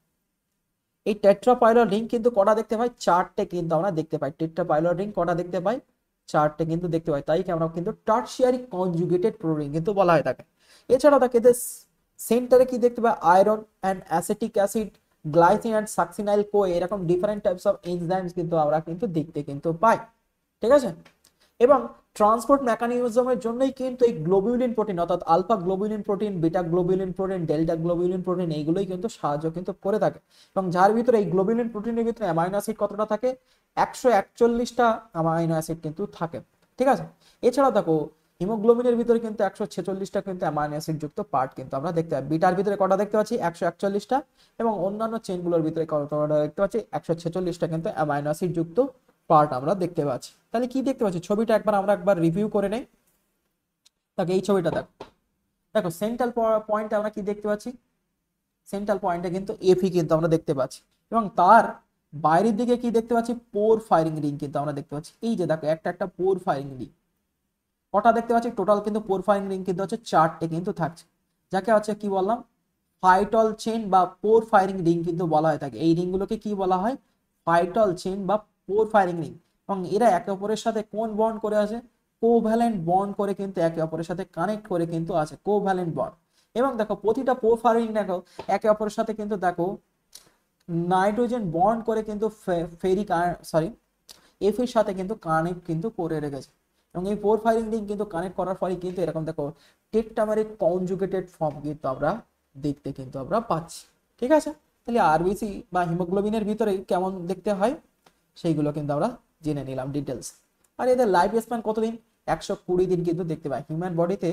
এই টেট্রাপাইরল রিং কিন্তু কটা দেখতে পাই, চারটে কিন্তু আমরা দেখতে পাই। টেট্রাপাইরল রিং কটা দেখতে পাই, চারটে কিন্তু দেখতে পাই, তাই আমরা কিন্তু টারশিয়ারি কনজুগেটেড প্রোটিন কিন্তু বলা হয় থাকে। এছাড়াও তাকে সেন্টারে কি দেখতে পাই, iron and acetic acid, glycine and succinyl co, এরকম ডিফারেন্ট টাইপস অফ এনজাইমস কিন্তু আমরা কিন্তু দেখতে কিন্তু পাই। ঠিক আছে, এবং ট্রান্সপোর্ট মেকানিজমের জন্যই কিন্তু এই গ্লোবিউলিন প্রোটিন অর্থাৎ alpha globulin protein, beta globulin protein, delta globulin protein এইগুলোই কিন্তু সাহায্য কিন্তু করে থাকে। এবং যার ভিতরে এই গ্লোবিউলিন প্রোটিনের ভিতরে অ্যামাইনো অ্যাসিড কতটা থাকে, 141টা অ্যামাইনো অ্যাসিড কিন্তু থাকে। ঠিক আছে, এছাড়াও দেখো হিমোগ্লোবিনের ভিতরে কিন্তু 146টা কিন্তু অ্যামাইনো অ্যাসিড যুক্ত পার্ট কিন্তু আমরা দেখতে পাই। বিটার ভিতরে কটা দেখতে পাচ্ছি? 141টা। এবং অন্যান্য চেনগুলোর ভিতরে কটা দেখতে পাচ্ছি? 146টা কিন্তু অ্যামাইনো অ্যাসিড যুক্ত পার্ট আমরা দেখতে পাচ্ছি। তাহলে কি দেখতে পাচ্ছি? ছবিটা আমরা একবার রিভিউ করে নেই। তাকে এই ছবিটা দেখো, দেখো সেন্ট্রাল পয়েন্টে আমরা কি দেখতে পাচ্ছি? সেন্ট্রাল পয়েন্টে কিন্তু এফি কিন্তু আমরা দেখতে পাচ্ছি, এবং তার বাইরের দিকে কি দেখতে পাচ্ছি? পোর ফায়ারিং রিং কিন্তু আমরা দেখতে পাচ্ছি। এই যে দেখো একটা একটা পোর ফায়ারিং রিং, কটা দেখতে পাচ্ছি? টোটাল কিন্তু পোর ফায়ারিং রিং কিন্তু হচ্ছে 4টে কিন্তু থাকছে, যাকে হচ্ছে কি বললাম? ফাইটল চেন বা পোর ফায়ারিং রিং কিন্তু বলা হয় থাকে। এই রিংগুলোকে কি বলা হয়? ফাইটল চেন বা পোর ফায়ারিং রিং। এবং এরা একে অপরের সাথে কোন বন্ড করে আছে? কোভ্যালেন্ট বন্ড করে কিন্তু একে অপরের সাথে কানেক্ট করে কিন্তু আছে, কোভ্যালেন্ট বন্ড। এবং দেখো প্রতিটা পোর ফায়ারিং দেখো একে অপরের সাথে কিন্তু দেখো নাইট্রোজেন বন্ড করে কিন্তু ফেরিক সরি এফের সাথে কিন্তু কানেক্ট কিন্তু করে রেখেছে। এবং এই পোর ফায়ারিং রিং কিন্তু কানেক্ট করার ফলে কিন্তু এরকম দেখো টেট্রামেরিক কনজুগেটেড ফর্ম কিন্তু আমরা দেখতে কিন্তু আমরা পাচ্ছি। ঠিক আছে, তাহলে আরবিসি বা হিমোগ্লোবিনের ভিতরে কেমন দেখতে হয় সেইগুলো কিন্তু আমরা জেনে নিলাম ডিটেলস। আর এদের লাইফ স্প্যান কতদিন? 120 দিন কিন্তু দেখতে পাই। হিউম্যান বডিতে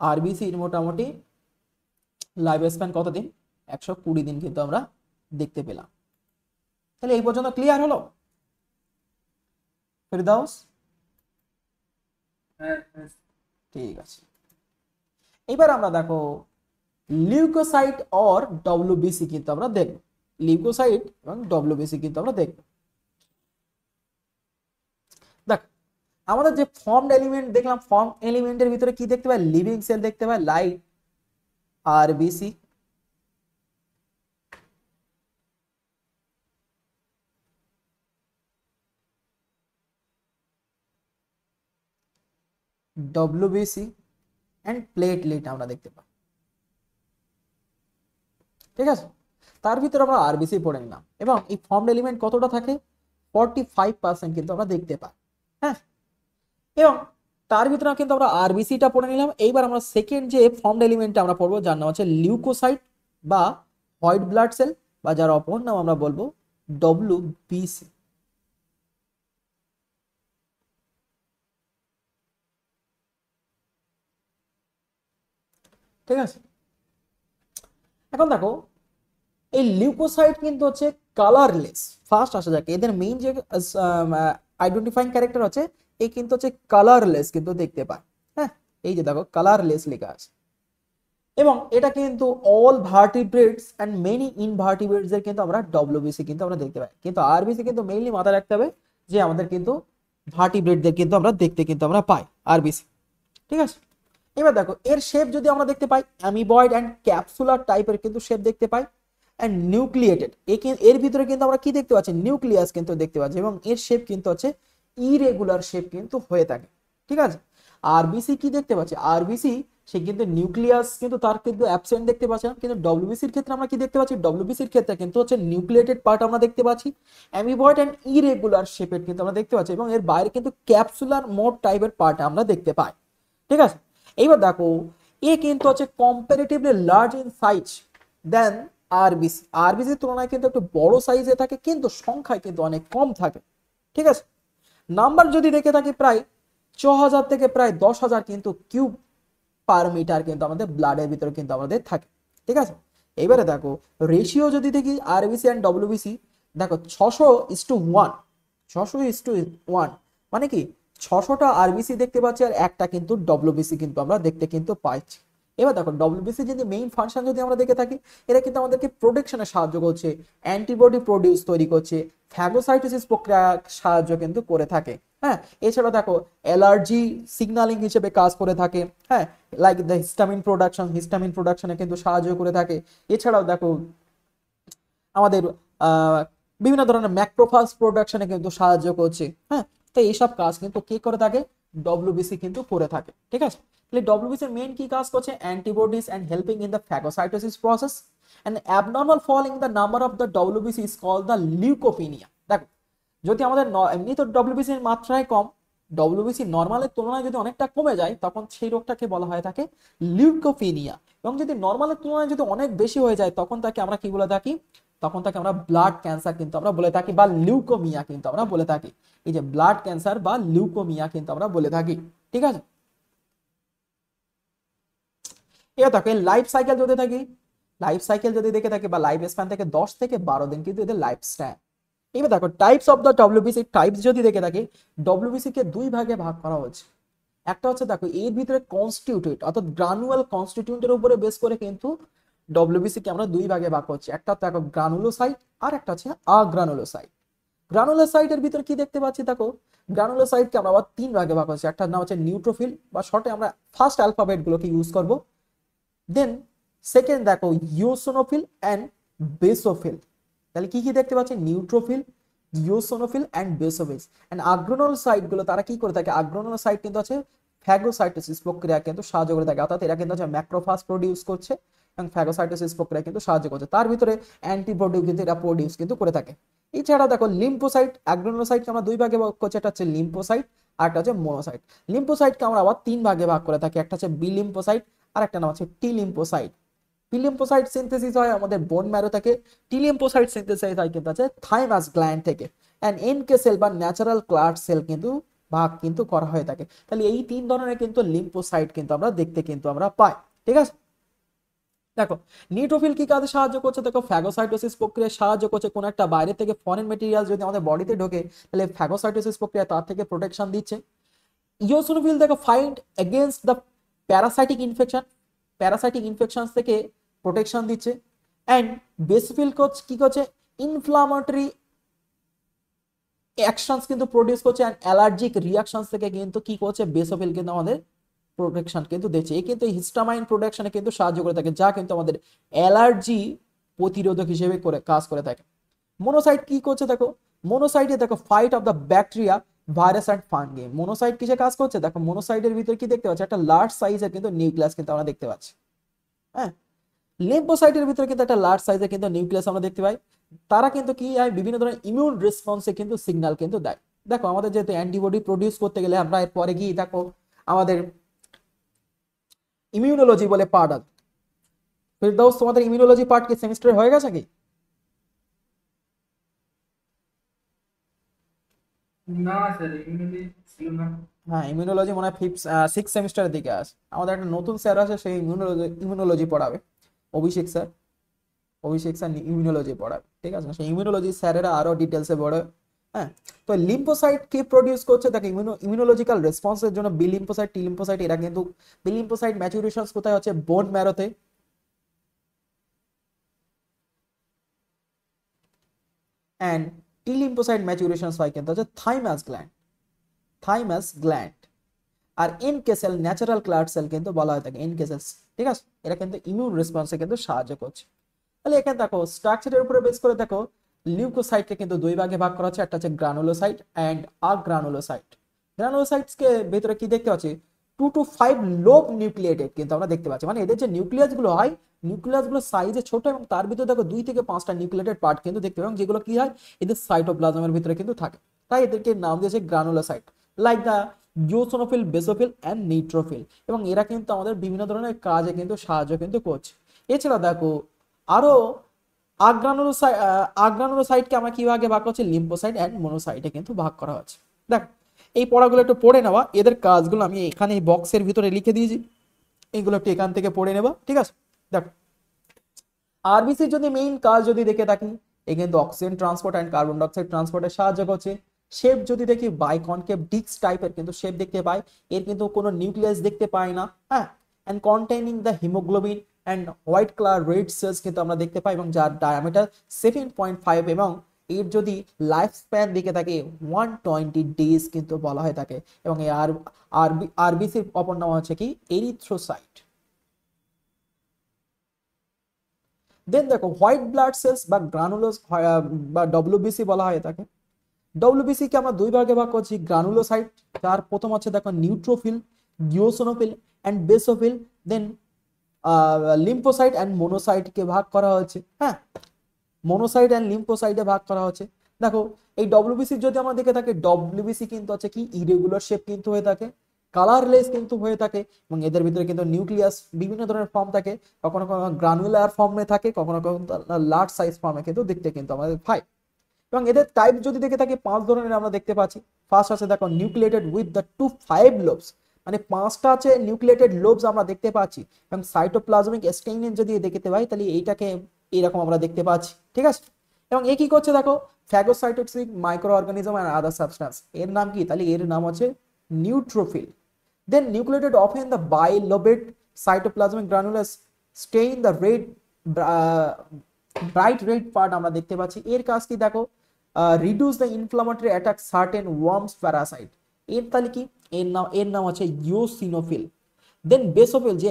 আরবিসির মোটামুটি লাইফ স্প্যান কতদিন? 120 দিন কিন্তু আমরা দেখতে পেলাম। তাহলে এই পর্যন্ত ক্লিয়ার হলো ফেরদাউস? ঠিক আছে, এবার আমরা দেখো লিউকোসাইট অর ডব্লিউবিসি কিন্তু আমরা দেখব। লিউকোসাইট এবং ডব্লিউবিসি কিন্তু আমরা দেখব। দেখ, আমাদের যে ফর্মড এলিমেন্ট দেখলাম, ফর্ম এলিমেন্টের ভিতরে কি দেখতে পাই? লিভিং সেল দেখতে পাই, like RBC, WBC and platelet আমরা দেখতে পাই। ঠিক আছে, তার ভিতরে আমরা আরবিসি পড়ে নিলাম। এবং এই ফর্মড এলিমেন্ট কতটা থাকে? 45% কিন্তু আমরা দেখতে পাই। হ্যাঁ, এবং তার ভিতরে কিন্তু আমরা আরবিসিটা পড়ে নিলাম। এইবার আমরা সেকেন্ড যে ফর্মড এলিমেন্টটা আমরা পড়বো, যার নাম হচ্ছে লিউকোসাইট বা হোয়াইট ব্লাড সেল, বা যার অপর নাম আমরা বলবো ডব্লিউবিসি। ঠিক আছে, এখন দেখো এই লিউকোসাইট কিন্তু হচ্ছে কালারলেস। ফার্স্ট আসা যাক, এদের মেইন যে আইডেন্টিফাইং ক্যারেক্টার হচ্ছে এই কিন্তু হচ্ছে কালারলেস কিন্তু দেখতে পায়। হ্যাঁ, এই যে দেখো কালারলেস লেখা আছে। এবং এটা কিন্তু অল ভার্টিব্রেটস এন্ড মেনি ইনভার্টিব্রেটস এর কিন্তু আমরা ডব্লিউবিসি কিন্তু আমরা দেখতে পাই। কিন্তু আরবিসি কিন্তু মেইনলি মাথায় রাখতে হবে যে আমাদের কিন্তু ভার্টিব্রেটদের কিন্তু আমরা দেখতে কিন্তু আমরা পাই আরবিসি। ঠিক আছে, এবার দেখো এর শেপ যদি আমরা দেখতে পাই, অ্যামিবয়েড এন্ড ক্যাপসুলার টাইপের কিন্তু শেপ দেখতে পাই, এন্ড নিউক্লিয়েটেড। এর ভিতরে কিন্তু আমরা কি দেখতে পাচ্ছি? নিউক্লিয়াস কিন্তু দেখতে পাচ্ছি, এবং এর শেপ কিন্তু হচ্ছে ইরেগুলার শেপ কিন্তু হয়ে থাকে। ঠিক আছে, আরবিসি কি দেখতে পাচ্ছি? আরবিসি সে কিন্তু নিউক্লিয়াস কিন্তু তার কিন্তু অ্যাবসেন্ট দেখতে পাচ্ছি না। কিন্তু ডব্লিউবিসির ক্ষেত্রে আমরা কি দেখতে পাচ্ছি? ডব্লিউবিসির ক্ষেত্রে কিন্তু হচ্ছে নিউক্লিয়েটেড পার্ট আমরা দেখতে পাচ্ছি, অ্যামিবয়েড এন্ড ইরেগুলার শেপের কিন্তু আমরা দেখতে পাচ্ছি, এবং এর বাইরে কিন্তু ক্যাপসুলার মোড টাইপের পার্ট আমরা দেখতে পাই। ঠিক আছে, এইবার দেখো এ কিন্তু হচ্ছে comparatively large in size than RBC. আরবিসির তুলনায় কিন্তু একটু বড় সাইজে থাকে, কিন্তু সংখ্যায় কিন্তু অনেক কম থাকে। ঠিক আছে, নাম্বার যদি দেখে থাকি প্রায় 6000 থেকে প্রায় 10,000 কিন্তু কিউব পার মিটার কিন্তু আমাদের ব্লাডের ভিতরে কিন্তু আমাদের থাকে। ঠিক আছে, এবারে দেখো রেশিও যদি দেখি আরবিসি এন্ড ডব্লিউবিসি, দেখো 600:1, 600:1 মানে কি 600টা আরবিসি দেখতে পাচ্ছি আর একটা কিন্তু ডব্লিউবিসি কিন্তু আমরা দেখতে কিন্তু পাচ্ছি। এবার দেখো ডব্লিউবিসি যদি মেইন ফাংশন যদি আমরা দেখে থাকি, এটা কিন্তু আমাদেরকে প্রোটেকশনে সাহায্য করছে, অ্যান্টিবডি প্রডিউস তৈরি করছে, ফ্যাগোসাইটোসিস প্রক্রিয়া সাহায্য কিন্তু করে থাকে। হ্যাঁ, এছাড়া দেখো অ্যালার্জি সিগন্যালিং হিসেবে কাজ করে থাকে। হ্যাঁ, লাইক দ্য হিস্টামিন প্রোডাকশনে কিন্তু সাহায্য করে থাকে। এছাড়াও দেখো আমাদের বিভিন্ন ধরনের ম্যাক্রোফাজ প্রোডাকশনে কিন্তু সাহায্য করছে। হ্যাঁ, তো এইসব কাজ কিন্তু কে করে থাকে? ডব্লিউবিসি কিন্তু করে থাকে। ঠিক আছে, তাহলে ডব্লিউবিসি মেইন কি কাজ করছে? Antibodies and helping in the phagocytosis process, and abnormal fall in the number of the WBC is called the leucopenia. দেখো যদি আমাদের এমনি তো ডব্লিউবিসি এর মাত্রায় কম, ডব্লিউবিসি নর্মালের তুলনায় যদি অনেকটা কমে যায়, তখন সেই রোগটাকে বলা হয় থাকে লিউকোপিনিয়া। এবং যদি নর্মালের তুলনায় যদি অনেক বেশি হয়ে যায়, তখন তাকে আমরা কি বলে থাকি? তখন তাকে আমরা ব্লাড ক্যান্সার কিন্তু আমরা বলে থাকি, বা লিউকোমিয়া কিন্তু আমরা বলে থাকি। এই যে ব্লাড ক্যান্সার বা লিউকোমিয়া কিন্তু আমরা বলে থাকি। ঠিক আছে, এবার দেখো লাইফ সাইকেল যদি থাকি, লাইফ সাইকেল যদি দেখে থাকি বা লাইফ স্প্যান থেকে 10 থেকে 12 দিন কিন্তু এদের লাইফ স্প্যান। এবার দেখো types of the WBC, types যদি দেখে থাকি ডব্লিউবিসি কে দুই ভাগে ভাগ করা হয়েছে। একটা হচ্ছে দেখো এর ভিতরে কনস্টিটিউটেড অর্থাৎ গ্রানুয়াল কনস্টিটিউটের উপরে বেস করে কিন্তু ডব্লিউবিসি কে আমরা দুই ভাগে ভাগ করছি। একটা দেখো গ্রানুলোসাইট আর একটা হচ্ছে আগ্রানুলোসাইট। গ্রানুলোসাইটের ভিতরে কি দেখতে পাচ্ছি দেখো, গ্রানুলোসাইটকে আমরা আবার তিন ভাগে ভাগ করছি। একটা নাম হচ্ছে নিউট্রোফিল বা শর্টে আমরা ফার্স্ট অ্যালফাবেট গুলোকে ইউজ করব। দেন সেকেন্ড দেখো ইওসিনোফিল অ্যান্ড বেসোফিল। তাহলে কি কি দেখতে পাচ্ছি, neutrophil, eosinophil and basophil. And agranulocyte গুলো তারা কি করে থাকে, আগ্রোনোসাইট কিন্তু আছে ফ্যাগোসাইটোসিস প্রক্রিয়া কিন্তু সাহায্য করে থাকে, অর্থাৎ এরা কিন্তু হচ্ছে ম্যাক্রোফাজ প্রডিউস করছে এবং ফ্যাগোসাইটোসিস প্রক্রিয়া কিন্তু সাহায্য করছে। তার ভিতরে অ্যান্টিবডি কিন্তু এরা প্রডিউস কিন্তু করে থাকে। এছাড়া দেখো লিম্ফোসাইট, আগ্রোনোসাইটকে আমরা দুই ভাগে ভাগ করছি, একটা হচ্ছে লিম্ফোসাইট আর একটা হচ্ছে মোনোসাইট। লিম্ফোসাইটকে আমরা আবার তিন ভাগে ভাগ করে থাকি, একটা হচ্ছে বি লিম্ফোসাইট আর একটা নাম হচ্ছে টি লিম্ফোসাইট। পি লিম্ফোসাইট সিনথেসিস হয় আমাদের বোন ম্যারো থেকে, টি লিম্ফোসাইট সিনথেসিস হয় কিন্তু আছে থাইমাস গ্ল্যান্ড থেকে। এন্ড এনকে সেল বা ন্যাচারাল ক্লাড সেল কিন্তু ভাগ কিন্তু করা হয়ে থাকে। তাহলে এই তিন ধরনের কিন্তু লিম্ফোসাইট কিন্তু আমরা দেখতে কিন্তু আমরা পাই। ঠিক আছে, দেখো নিউট্রোফিল কি কাজে সাহায্য করছে, দেখো ফ্যাগোসাইটোসিস প্রক্রিয়ায় সাহায্য করছে। কোন একটা বাইরে থেকে ফরেন মেটেরিয়াল যদি আমাদের বডিতে ঢোকে তাহলে ফ্যাগোসাইটোসিস প্রক্রিয়া তার থেকে প্রোটেকশন দিচ্ছে। ইওসিনোফিল দেখো fight against the parasitic infection, parasitic infection থেকে প্রোটেকশন দিচ্ছে। অ্যান্ড বেসোফিল কি করছে, ইনফ্লামেটরি অ্যাকশনস কিন্তু প্রডিউস করছে অ্যান্ড অ্যালার্জিক রিয়াকশনস থেকে কিন্তু কি করছে, বেসোফিল কিন্তু আমাদের প্রোটেকশন কিন্তু দিচ্ছে। এই কিন্তু হিস্টামাইন প্রোডাকশনে কিন্তু সাহায্য করে থাকে, যা কিন্তু আমাদের অ্যালার্জি প্রতিরোধক হিসেবে করে কাজ করে থাকে। মোনোসাইট কি করছে দেখো, মোনোসাইটে দেখো fight of the bacteria, virus and fungi. Monocyte কিসে কাজ করছে দেখো, মোনোসাইটের ভিতরে কি দেখতে পাচ্ছি, একটা লার্জ সাইজের কিন্তু নিউক্লিয়াস কিন্তু আমরা দেখতে পাচ্ছি। হ্যাঁ, লিম্ফোসাইটের ভিতরে কিন্তু একটা লার্জ সাইজের কিন্তু নিউক্লিয়াস আমরা দেখতে পাই। তারা কিন্তু কি হয়, বিভিন্ন ধরনের ইমিউন রেসপন্সে কিন্তু সিগন্যাল কিন্তু দেয়। দেখো আমাদের যেহেতু অ্যান্টিবডি প্রডিউস করতে গেলে আমরা এরপরে গিয়ে দেখো আমাদের ইমিউনোলজি বলে পার্ট আছে। ফিরদৌস তোমাদের ইমিউনোলজি পার্ট কি সেমিস্টারে হয়ে গেছে কি? না স্যার এমনি ছিল না। হ্যাঁ, ইমিউনোলজি মনে হয় 6 সেমিস্টারের দিকে আছে। আমাদের একটা নতুন স্যার আছে, সেই ইমিউনোলজি পড়াবে, অভিষেক স্যার। অভিষেক স্যার ইমিউনোলজি পড়াবে, ঠিক আছে। সেই ইমিউনোলজি স্যারেরা আরো ডিটেলসে পড়াবে। হ্যাঁ, তো লিম্ফোসাইট কি প্রডিউস করছে দেখো, ইমিউনোলজিক্যাল রেসপন্সের জন্য বি লিম্ফোসাইট, টি লিম্ফোসাইট, এরা কিন্তু বি লিম্ফোসাইট ম্যাচুরেশনস কোথায় হচ্ছে, বোন ম্যারোতে। অ্যান্ড টি লিম্ফোসাইট ম্যাচুরেশনস হয় কিন্তু হচ্ছে থাইমাস গ্ল্যান্ড, থাইমাস গ্ল্যান্ড। আর NK cell, natural killer cell কিন্তু বলা হয় থাকে এনকে সেলস, ঠিক আছে। এরা কিন্তু ইমিউন রেসপন্সে কিন্তু সাহায্য করছে। তাহলে এখানে দেখো স্ট্রাকচারের উপরে বেস করে দেখো লিউকোসাইটকে কিন্তু দুই ভাগে ভাগ করা হচ্ছে, একটা হচ্ছে গ্রানুলোসাইট অ্যান্ড আগ্রানুলোসাইট। গ্রানুলোসাইটস কে ভেতরে কি দেখতে পাচ্ছি, 2 to 5 লোব নিউক্লিয়েটেড কিন্তু আমরা দেখতে পাচ্ছি। মানে এদের যে নিউক্লিয়াস গুলো হয়, নিউক্লিয়াস গুলো সাইজে ছোট এবং তার ভিতরে দেখো 2 থেকে 5টা নিউক্লিয়েটেড পার্ট কিন্তু দেখতে পাই, যেগুলো কি হয় এদের সাইটোপ্লাজমের ভিতরে কিন্তু থাকে। তাই এদেরকে নাম দিয়েছে granulocyte, like the eosinophil, basophil and neutrophil. এবং এরা কিন্তু আমাদের বিভিন্ন ধরনের কাজে কিন্তু সাহায্য কিন্তু করছে। এছাড়া দেখো আরো আগ্রানুলোসাইটকে আমরা কি ভাগে ভাগ করছি, লিম্ফোসাইট অ্যান্ড মোনোসাইটে কিন্তু ভাগ করা হচ্ছে। দেখ এই পড়াগুলো একটু পড়ে নেওয়া, এদের কাজগুলো আমি এখানে এই বক্সের ভিতরে লিখে দিয়েছি, এইগুলো একটু এখান থেকে পড়ে নেবা, ঠিক আছে। দেখো আরবিসি যদি মেইন কাজ যদি দেখে থাকি, এ কিন্তু oxygen transport and carbon dioxide ট্রান্সপোর্টে সাহায্য করছে। শেপ যদি দেখি বাইকনকেভ ডিস্ক টাইপের কিন্তু শেপ দেখতে পাই, এর কিন্তু কোনো নিউক্লিয়াস দেখতে পাই না। হ্যাঁ, and containing the haemoglobin and white colour red cells কিন্তু আমরা দেখতে পাই, এবং যার ডায়ামিটার 7.5 এবং এর যদি লাইফ স্প্যান দিকে থাকে 120 ডেজ কিন্তু বলা হয়ে থাকে। এবং এই আরবিসির অপর নাম হচ্ছে কি, এরিথ্রোসাইট। দেন দেখো হোয়াইট ব্লাড সেলস বা গ্রানুলোস বা ডব্লিউবিসি বলা হয় তাকে। ডব্লিউবিসি কে আমরা দুই ভাগে ভাগ করছি, গ্রানুলোসাইট, যার প্রথম হচ্ছে দেখো neutrophil, eosinophil and basophil. Then lymphocyte and monocyte কে ভাগ করা হয়েছে। হ্যাঁ, মোনোসাইট অ্যান্ড লিম্ফোসাইটে ভাগ করা হচ্ছে। দেখো এই ডব্লিউবিসি যদি আমরা দেখে থাকি, ডব্লিউবিসি কিন্তু হচ্ছে কি ইরেগুলার শেপ কিন্তু হয়ে থাকে, কালারলেস কিন্তু হয়ে থাকে, এবং এদের ভিতরে কিন্তু নিউক্লিয়াস বিভিন্ন ধরনের ফর্ম থাকে, কখনো কখনো গ্রানুলার ফর্মে থাকে, কখনো কখনো লার্জ সাইজ ফর্মে কিন্তু দেখতে কিন্তু আমাদের পাই। এবং এদের টাইপ যদি দেখে থাকি 5 ধরনের আমরা দেখতে পাচ্ছি। ফার্স্ট আছে দেখো নিউক্লিয়েটেড উইথ দ্য 2 5 লোবস, মানে 5টা আছে নিউক্লিয়েটেড লোবস আমরা দেখতে পাচ্ছি, এবং সাইটোপ্লাজমিক স্টেইন যদি দেখতে পাই তাহলে এইটাকে এরকম আমরা দেখতে পাচ্ছি, ঠিক আছে। এবং এ কি করছে দেখো, phagocytic micro organism and other substance, এর নাম কি, তাহলে এর নাম হচ্ছে neutrophil. Then nucleated often the bilobate cytoplasmic granules stain the red bright red part আমরা দেখতে পাচ্ছি। এর কাজ কি দেখো, reduce the inflammatory attack certain worms parasite, এর তাহলে কি, এর নাম হচ্ছে ইওসিনোফিল। দেন বেসোফিল যে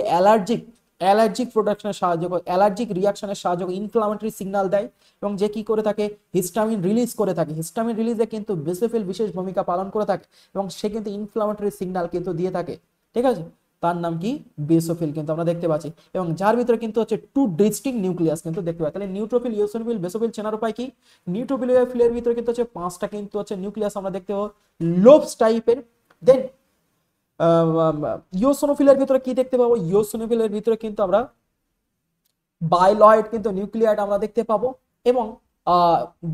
অ্যালার্জিক প্রোডাকশনে সাহায্য করে, অ্যালার্জিক রিয়াকশনের সাহায্য করে, ইনফ্লামেটরি সিগন্যাল দেয়, এবং যে কি করে থাকে, হিস্টামিন রিলিজ করে থাকে। হিস্টামিন রিলিজে কিন্তু বেসোফিল বিশেষ ভূমিকা পালন করে থাকে, এবং সে কিন্তু ইনফ্লামেটরি সিগন্যাল কিন্তু দিয়ে থাকে, ঠিক আছে। তার নাম কি, বেসোফিল কিন্তু আমরা দেখতে পাচ্ছি, এবং যার ভিতরে কিন্তু হচ্ছে 2 ডিস্টিংক্ট নিউক্লিয়াস কিন্তু দেখতে পাই। তাহলে নিউট্রোফিল, ইওসিনোফিল, বেসোফিল চেনার উপায় কি, নিউট্রোফিলের ভিতরে কিন্তু হচ্ছে 5টা কিন্তু হচ্ছে নিউক্লিয়াস আমরা দেখতে পাবো লোবস টাইপের। দেন ইওসিনোফিলের ভিতরে কি দেখতে পাবো, ইওসিনোফিলের ভিতরে কিন্তু আমরা বাইলয়েড কিন্তু নিউক্লিয়াইড আমরা দেখতে পাবো, এবং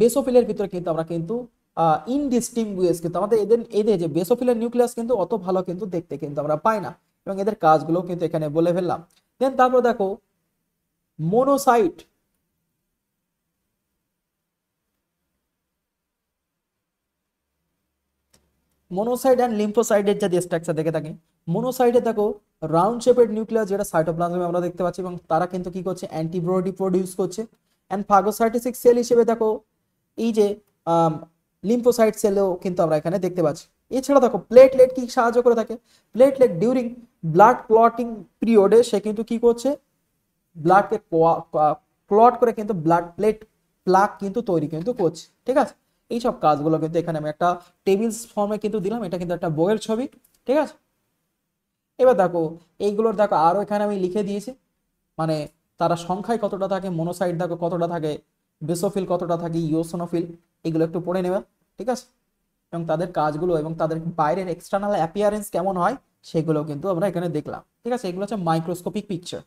বেসোফিলের ভিতরে কিন্তু আমরা কিন্তু ইনডিস্টিংগুইশ কিন্তু আমাদের এদের যে বেসোফিলের নিউক্লিয়াস কিন্তু অত ভালো কিন্তু দেখতে কিন্তু আমরা পাই না, এবং এদের কাজগুলো কিন্তু এখানে বলে ফেললাম। দেন তারপর দেখো মোনোসাইট, মনোসাইট অ্যান্ড লিম্ফোসাইটের যদি স্ট্রাকচার দেখে থাকি, মোনোসাইটে দেখো রাউন্ড শেপেড নিউক্লিয়াস যেটা সাইটোপ্লাজমে আমরা দেখতে পাচ্ছি, এবং তারা কিন্তু কি করছে, অ্যান্টিবডি প্রডিউস করছে। অ্যান্ড ফাগোসাইটোসিক সেল হিসেবে দেখো এই যে লিম্ফোসাইট সেলও কিন্তু আমরা এখানে দেখতে পাচ্ছি। এছাড়া দেখো প্লেটলেট কি সাহায্য করে থাকে, প্লেটলেট ডিউরিং ব্লাড ক্লটিং পিরিয়ডে সে কিন্তু কি করছে, ব্লাডকে ক্লট করে কিন্তু ব্লাড প্লাক কিন্তু তৈরি কিন্তু করছে, ঠিক আছে। এইসব কাজগুলো কিন্তু এখানে আমি একটা টেবিলস ফর্মে কিন্তু দিলাম, এটা কিন্তু একটা বইয়ের ছবি, ঠিক আছে। এবার দেখো এইগুলোর দেখো আরো এখানে আমি লিখে দিয়েছি, মানে তারা সংখ্যায় কতটা থাকে, মোনোসাইট দেখো কতটা থাকে, বেসোফিল কতটা থাকে, ইওসিনোফিল, এগুলো একটু পড়ে নেবে, ঠিক আছে। এবং তাদের কাজগুলো এবং তাদের বাইরের এক্সটার্নাল অ্যাপিয়ারেন্স কেমন হয় সেগুলো কিন্তু আমরা এখানে দেখলাম, ঠিক আছে। এগুলো হচ্ছে মাইক্রোস্কোপিক পিকচার।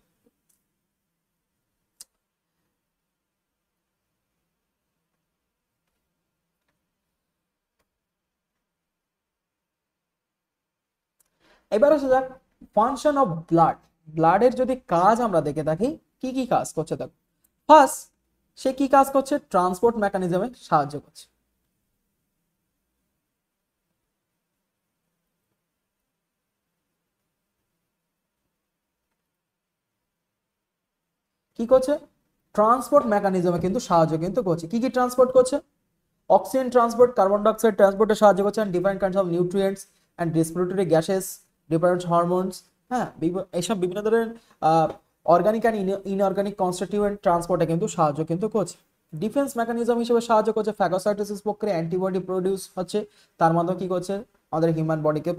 এবার আসা যাক ফাংশন অফ ব্লাডের যদি কাজ আমরা দেখে থাকি, কি কি কাজ করছে দেখো। ফার্স্ট, সে কি কাজ করছে, ট্রান্সপোর্ট মেকানিজমে সাহায্য করছে। কি করছে, ট্রান্সপোর্ট মেকানিজমে কিন্তু সাহায্য কিন্তু করছে। কি কি ট্রান্সপোর্ট করছে, অক্সিজেন ট্রান্সপোর্ট, কার্বন ডাইঅক্সাইড ট্রান্সপোর্টে সাহায্য করছে, and different kinds of nutrients and respiratory gases, different hormones, হ্যাঁ এইসব বিভিন্ন ধরনের অর্গানিক অ্যান্ড ইনঅর্গানিক কনস্টিটিউয়েন্ট ট্রান্সপোর্টে কিন্তু সাহায্য কিন্তু করছে। ডিফেন্স মেকানিজম হিসেবে সাহায্য করছে, ফ্যাগোসাইটোসিস প্রক্রিয়া অ্যান্টিবডি প্রডিউস হচ্ছে, তার মাধ্যমে কি করছে, আমাদের হিউম্যান বডিকে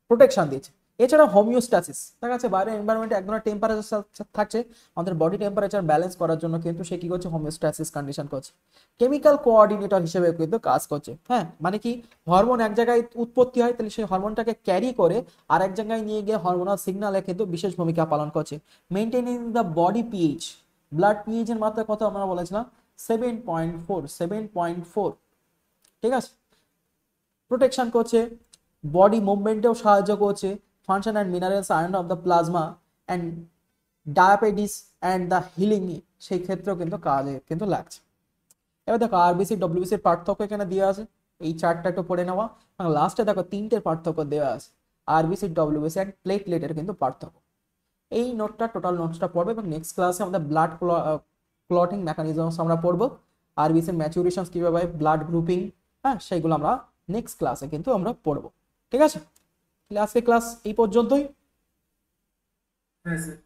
প্রোটেকশন দিচ্ছে। এছাড়া হোমিওস্ট্যাসিস, দেখা যাচ্ছে বাইরের এনভায়রনমেন্টে এক ধরনের টেম্পারেচার থাকছে, আমাদের বডি টেম্পারেচার ব্যালেন্স করার জন্য কিন্তু সে কি করছে, হোমিওস্ট্যাসিস কন্ডিশন করছে। কেমিক্যাল কোঅর্ডিনেটর হিসেবে কিন্তু কাজ করছে, হ্যাঁ মানে কি, হরমোন এক জায়গায় উৎপত্তি হয়, তাহলে সেই হরমোনটাকে ক্যারি করে আর এক জায়গায় নিয়ে গিয়ে হরমোনাল সিগন্যালে কিন্তু বিশেষ ভূমিকা পালন করছে। Maintaining the body pH, blood pH এর মাত্রা কত আমরা বলেছিলাম, 7.4, ঠিক আছে। প্রোটেকশন করছে, বডি মুভমেন্টেও সাহায্য করছে, function and minerals iron of the plasma and diabetes and the healing, সেই ক্ষেত্রেও কিন্তু কাজে কিন্তু লাগছে। এবার দেখো আরবিসি ডব্লিউবিসির পার্থক্য এখানে দেওয়া আছে, এই চারটা একটু পড়ে নেওয়া, এবং লাস্টে দেখো 3টের পার্থক্য দেওয়া আছে, আরবিসি ডব্লিউবিসি অ্যান্ড প্লেটলেটের কিন্তু পার্থক্য। এই নোটটা টোটাল নোটসটা পড়বে, এবং নেক্সট ক্লাসে আমাদের ব্লাড ক্লটিং মেকানিজমস আমরা পড়বো, আরবিসির ম্যাচুরেশন কিভাবে, ব্লাড গ্রুপিং, হ্যাঁ সেইগুলো আমরা নেক্সট ক্লাসে কিন্তু আমরা পড়বো, ঠিক আছে। তাহলে আজকে ক্লাস এই পর্যন্তই। হ্যাঁ স্যার।